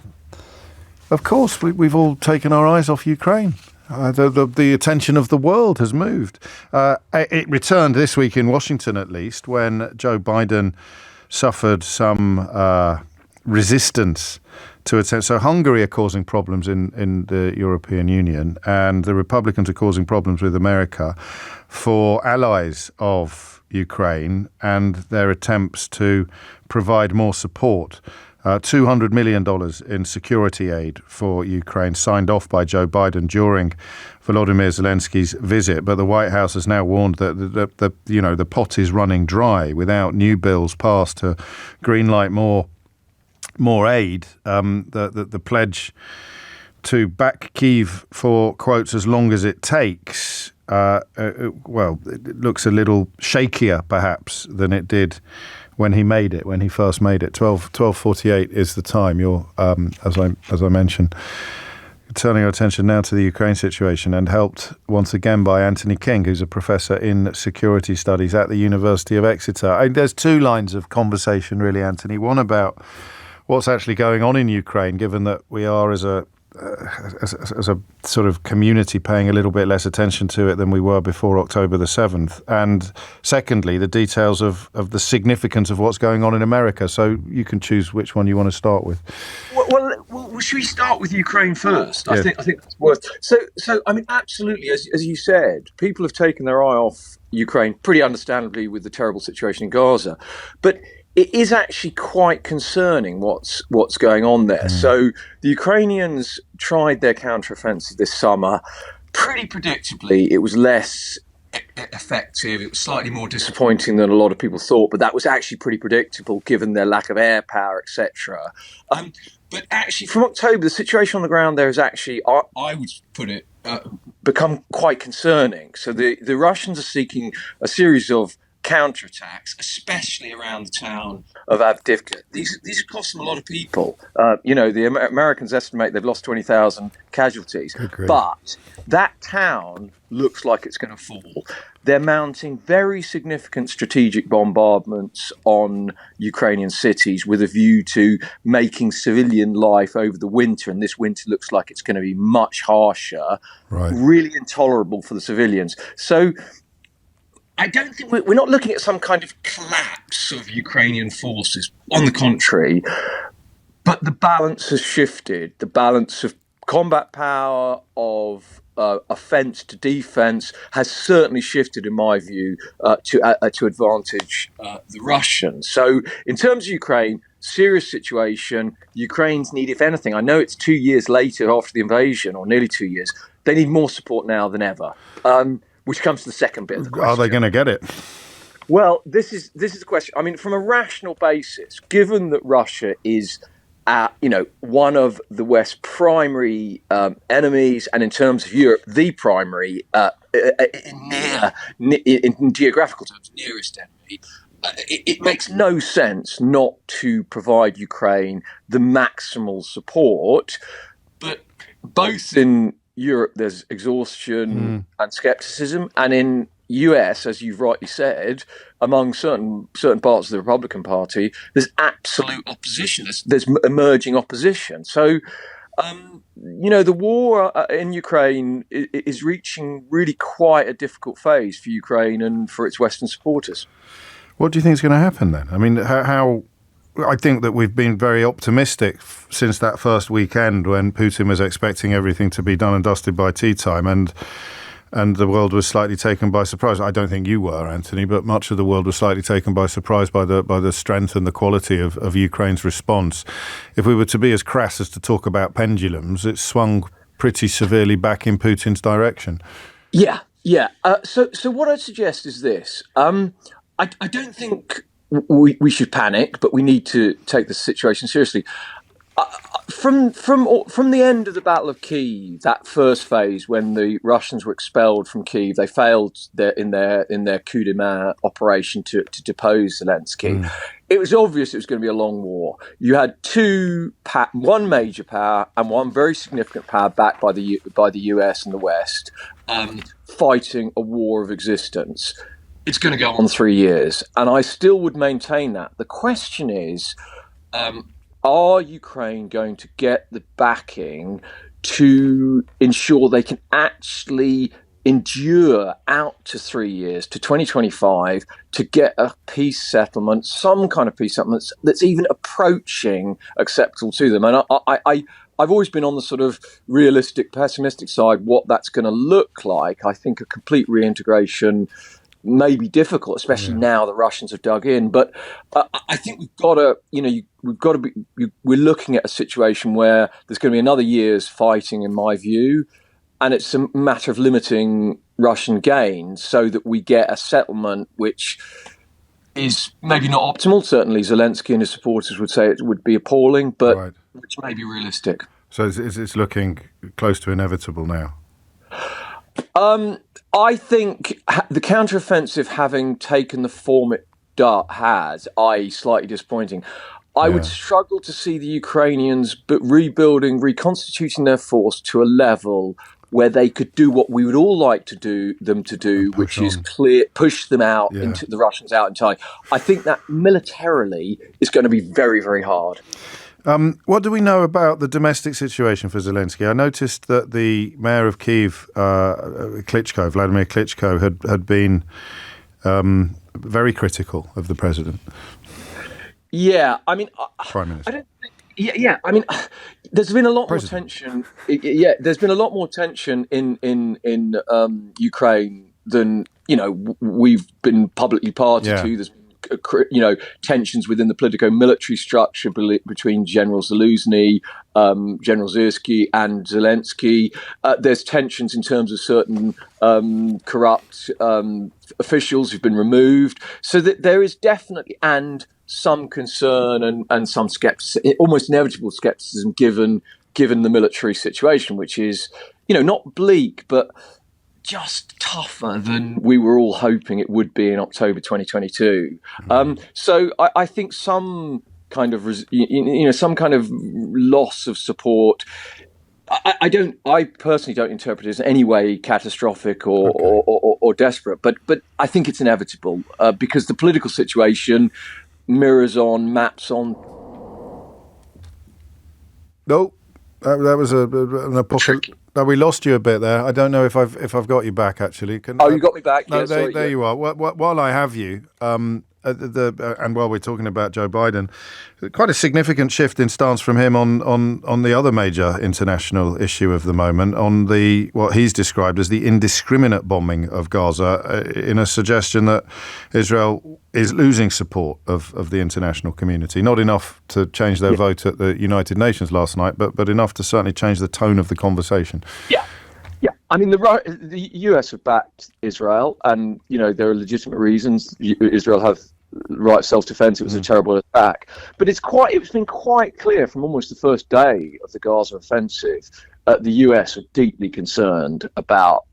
all taken our eyes off Ukraine. The attention of the world has moved. It returned this week in Washington, at least, when Joe Biden suffered some resistance to attend. So Hungary are causing problems in the European Union, and the Republicans are causing problems with America for allies of Ukraine and their attempts to provide more support. $200 million in security aid for Ukraine signed off by Joe Biden during Volodymyr Zelensky's visit, but the White House has now warned that the pot is running dry without new bills passed to greenlight more aid. The pledge to back Kyiv for, quotes, as long as it takes, it looks a little shakier perhaps than it did when he first made it. 12:48 is the time. You're, as I mentioned, turning our attention now to the Ukraine situation, and helped once again by Anthony King, who's a professor in security studies at the University of Exeter. There's two lines of conversation really, Anthony. One about what's actually going on in Ukraine, given that we are as a sort of community paying a little bit less attention to it than we were before October the 7th. And secondly, the details of the significance of what's going on in America. So you can choose which one you want to start with. Well, should we start with Ukraine first? Yeah. I think that's worth. So I mean, absolutely, as you said, people have taken their eye off Ukraine pretty understandably with the terrible situation in Gaza, but it is actually quite concerning what's going on there. So the Ukrainians tried their counteroffensive this summer. Pretty predictably, it was less effective. It was slightly more disappointing than a lot of people thought, but that was actually pretty predictable given their lack of air power, etc. But actually, from October, the situation on the ground there has actually, I would put it, become quite concerning. So the Russians are seeking a series of counterattacks, especially around the town of Avdiivka. These have cost them a lot of people. The Americans estimate they've lost 20,000 casualties. But that town looks like it's going to fall. They're mounting very significant strategic bombardments on Ukrainian cities with a view to making civilian life over the winter, and this winter looks like it's going to be much harsher, really intolerable for the civilians. So I don't think we're not looking at some kind of collapse of Ukrainian forces. On the contrary, but the balance has shifted. The balance of combat power, of offence to defence has certainly shifted, in my view, to advantage the Russians. So in terms of Ukraine, serious situation. Ukraine's need, if anything, I know it's 2 years later after the invasion, or nearly 2 years, they need more support now than ever, which comes to the second bit of the question. Are they going to get it? Well, this is the question. I mean, from a rational basis, given that Russia is one of the West's primary enemies, and in terms of Europe, the primary, in geographical terms, nearest enemy, it makes no sense not to provide Ukraine the maximal support. But both in Europe, there's exhaustion and skepticism, and in US, as you've rightly said, among certain parts of the Republican Party, there's absolute opposition. There's emerging opposition. So, the war in Ukraine is reaching really quite a difficult phase for Ukraine and for its Western supporters. What do you think is going to happen then? I mean, how I think that we've been very optimistic since that first weekend when Putin was expecting everything to be done and dusted by tea time, and the world was slightly taken by surprise. I don't think you were, Anthony, but much of the world was slightly taken by surprise by the strength and the quality of Ukraine's response. If we were to be as crass as to talk about pendulums, it swung pretty severely back in Putin's direction. Yeah. So what I'd suggest is this. I don't think we should panic, but we need to take the situation seriously. From the end of the Battle of Kyiv, that first phase when the Russians were expelled from Kyiv, they failed in their coup de main operation to depose Zelensky. It was obvious it was going to be a long war. You had one major power and one very significant power backed by the US and the West, fighting a war of existence. It's going to go on 3 years, and I still would maintain that. The question is, are Ukraine going to get the backing to ensure they can actually endure out to 3 years, to 2025, to get a peace settlement, some kind of peace settlement that's even approaching acceptable to them? And I've always been on the sort of realistic, pessimistic side, what that's going to look like. I think a complete reintegration may be difficult, especially now the Russians have dug in. But I think we've got to be. We're looking at a situation where there's going to be another year's fighting, in my view, and it's a matter of limiting Russian gains so that we get a settlement which is maybe not optimal. Certainly, Zelensky and his supporters would say it would be appalling, but which may be realistic. So it's looking close to inevitable now. I think the counteroffensive, having taken the form it has, i.e. slightly disappointing, I would struggle to see the Ukrainians reconstituting their force to a level where they could do what we would all like to do, which is push them out into the Russians out entirely. I think that militarily is going to be very, very hard. What do we know about the domestic situation for Zelensky? I noticed that the mayor of Kyiv, Vladimir Klitschko, had been very critical of the president. Yeah, I mean, Prime Minister. I don't think. Yeah. I mean, there's been a lot more tension. Yeah, there's been a lot more tension in Ukraine than we've been publicly party to. There's tensions within the politico-military structure between General Zaluzny, General Zyrski and Zelensky. There's tensions in terms of certain corrupt officials who've been removed. So that there is definitely some concern and some skepticism, almost inevitable skepticism given the military situation, which is, not bleak, but just tougher than we were all hoping it would be in October 2022. So I think some kind of loss of support. I personally don't interpret it as any way catastrophic or desperate, but I think it's inevitable because the political situation maps on. No, that was an apocalypse. No, we lost you a bit there. I don't know if I've got you back actually. You got me back. No, yeah, there you are. While I have you, and while we're talking about Joe Biden, quite a significant shift in stance from him on the other major international issue of the moment, on what he's described as the indiscriminate bombing of Gaza, in a suggestion that Israel is losing support of the international community. Not enough to change their vote at the United Nations last night, but enough to certainly change the tone of the conversation. Yeah. I mean, the US have backed Israel, and there are legitimate reasons. Israel have right of self-defense. It was a terrible attack, but it's been quite clear from almost the first day of the Gaza offensive. The US are deeply concerned about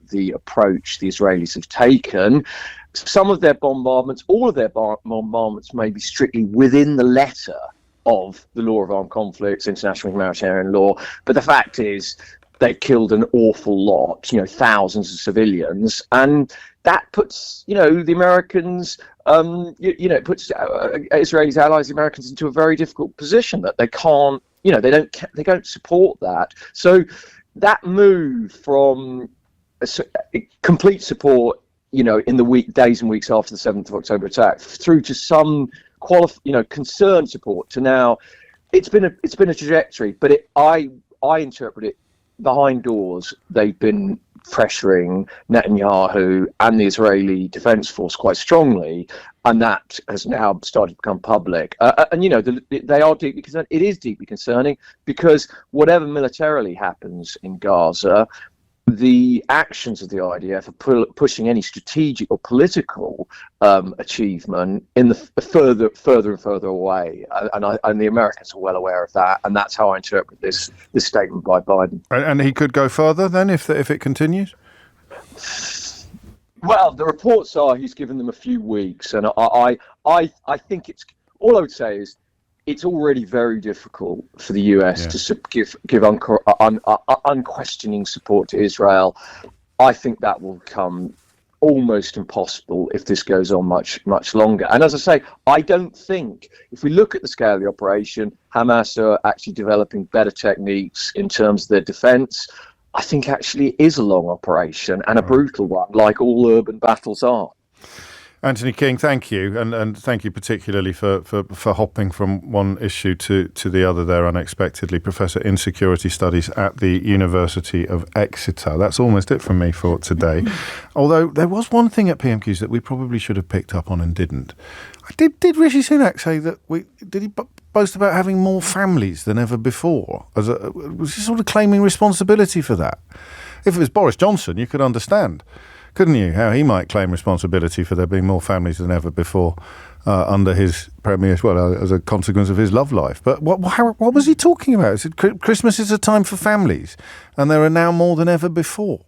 the approach the Israelis have taken. Some of their bombardments, all of their bombardments, may be strictly within the letter of the law of armed conflicts, international humanitarian law, but the fact is, they've killed an awful lot, thousands of civilians, and that puts, the Americans, it puts Israelis' allies, the Americans, into a very difficult position that they can't, they don't support that. So that move from complete support, in the days and weeks after the 7th of October attack, through to some concerned support to now, it's been a trajectory, but I interpret it. Behind doors, they've been pressuring Netanyahu and the Israeli Defense Force quite strongly, and that has now started to become public. They are deeply concerned. It is deeply concerning because whatever militarily happens in Gaza, the actions of the IDF are pushing any strategic or political achievement in the further and further away, and the Americans are well aware of that, and that's how I interpret this statement by Biden. And he could go further then if it continues. Well, the reports are he's given them a few weeks, and I think it's all I would say is. It's already very difficult for the US to give unquestioning support to Israel. I think that will become almost impossible if this goes on much longer. And as I say, I don't think, if we look at the scale of the operation, Hamas are actually developing better techniques in terms of their defense. I think actually it is a long operation and a brutal one, like all urban battles are. Anthony King, thank you, and thank you particularly for hopping from one issue to the other there unexpectedly. Professor in Security Studies at the University of Exeter. That's almost it from me for today. Although there was one thing at PMQs that we probably should have picked up on and didn't. Did Rishi Sunak say that did he boast about having more families than ever before? Was he sort of claiming responsibility for that? If it was Boris Johnson, you could understand. Couldn't you? How he might claim responsibility for there being more families than ever before under his premiership, as a consequence of his love life. But what was he talking about? He said Christmas is a time for families, and there are now more than ever before.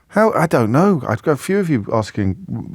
How? I don't know. I've got a few of you asking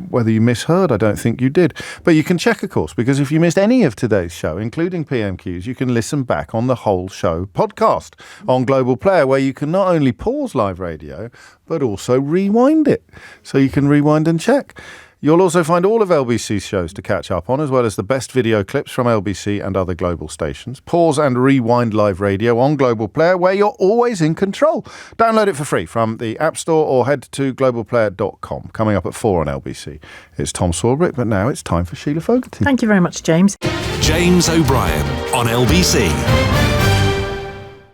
whether you misheard. I don't think you did. But you can check, of course, because if you missed any of today's show, including PMQs, you can listen back on the whole show podcast on Global Player, where you can not only pause live radio, but also rewind it. So you can rewind and check. You'll also find all of LBC's shows to catch up on, as well as the best video clips from LBC and other global stations. Pause and rewind live radio on Global Player, where you're always in control. Download it for free from the App Store or head to globalplayer.com. Coming up at 4 on LBC. It's Tom Swarbrick, but now it's time for Sheila Fogarty. Thank you very much, James. James O'Brien on LBC.